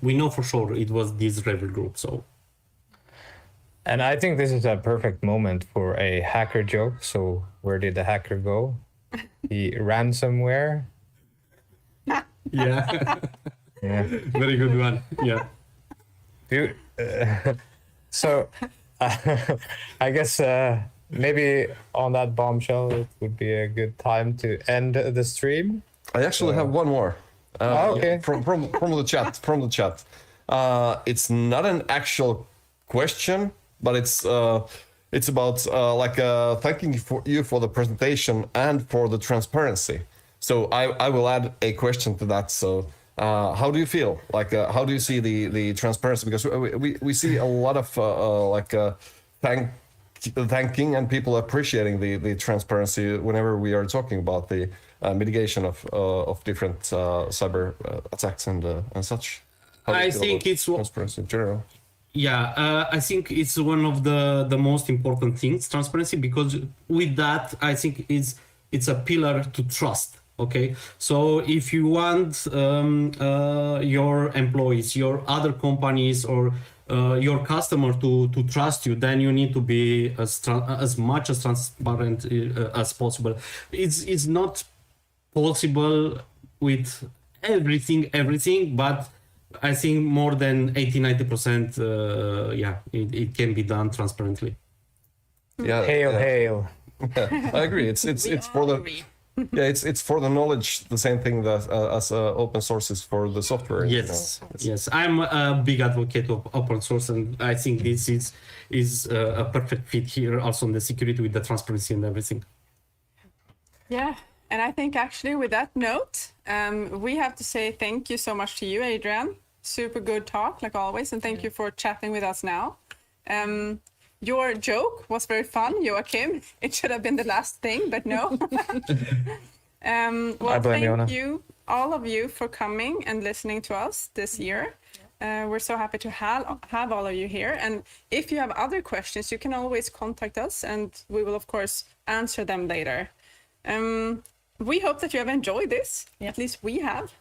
we know for sure it was this Revil group. So. And I think this is a perfect moment for a hacker joke. So where did the hacker go? He ran somewhere. Yeah. Yeah. Very good one. Yeah. Dude, so I guess maybe on that bombshell, it would be a good time to end the stream. I actually have one more. Okay. From the chat. From the chat. It's not an actual question, but it's about thanking you for the presentation and for the transparency. So I will add a question to that. So how do you feel? How do you see the transparency? Because we see a lot of thanking and people appreciating the transparency whenever we are talking about the mitigation of different cyber attacks and such. I think it's transparency in general. Yeah, I think it's one of the most important things, transparency, because with that, I think it's a pillar to trust. Okay, so if you want your employees, your other companies, or your customer to trust you, then you need to be as much as transparent as possible. It's not possible with everything, but I think more than 80-90%, it can be done transparently. Yeah, hail. I agree. It's for the it's for the knowledge. The same thing that as open source is for the software. Yes, yes. I'm a big advocate of open source, and I think this is a perfect fit here, also on the security with the transparency and everything. Yeah. And I think actually with that note, we have to say thank you so much to you, Adrian. Super good talk, like always. And thank you for chatting with us now. Your joke was very fun, Joachim. It should have been the last thing, but no. Well, thank you, all of you, for coming and listening to us this year. We're so happy to have all of you here. And if you have other questions, you can always contact us, and we will, of course, answer them later. We hope that you have enjoyed this. Yeah. At least we have.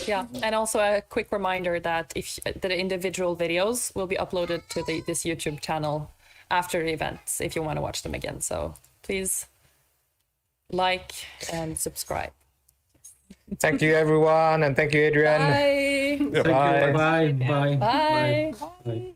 Yeah, and also a quick reminder that the individual videos will be uploaded to this YouTube channel after the events if you want to watch them again. So please like and subscribe. Thank you, everyone, and thank you, Adrian. Bye. Bye. Bye. Bye. Bye. Bye.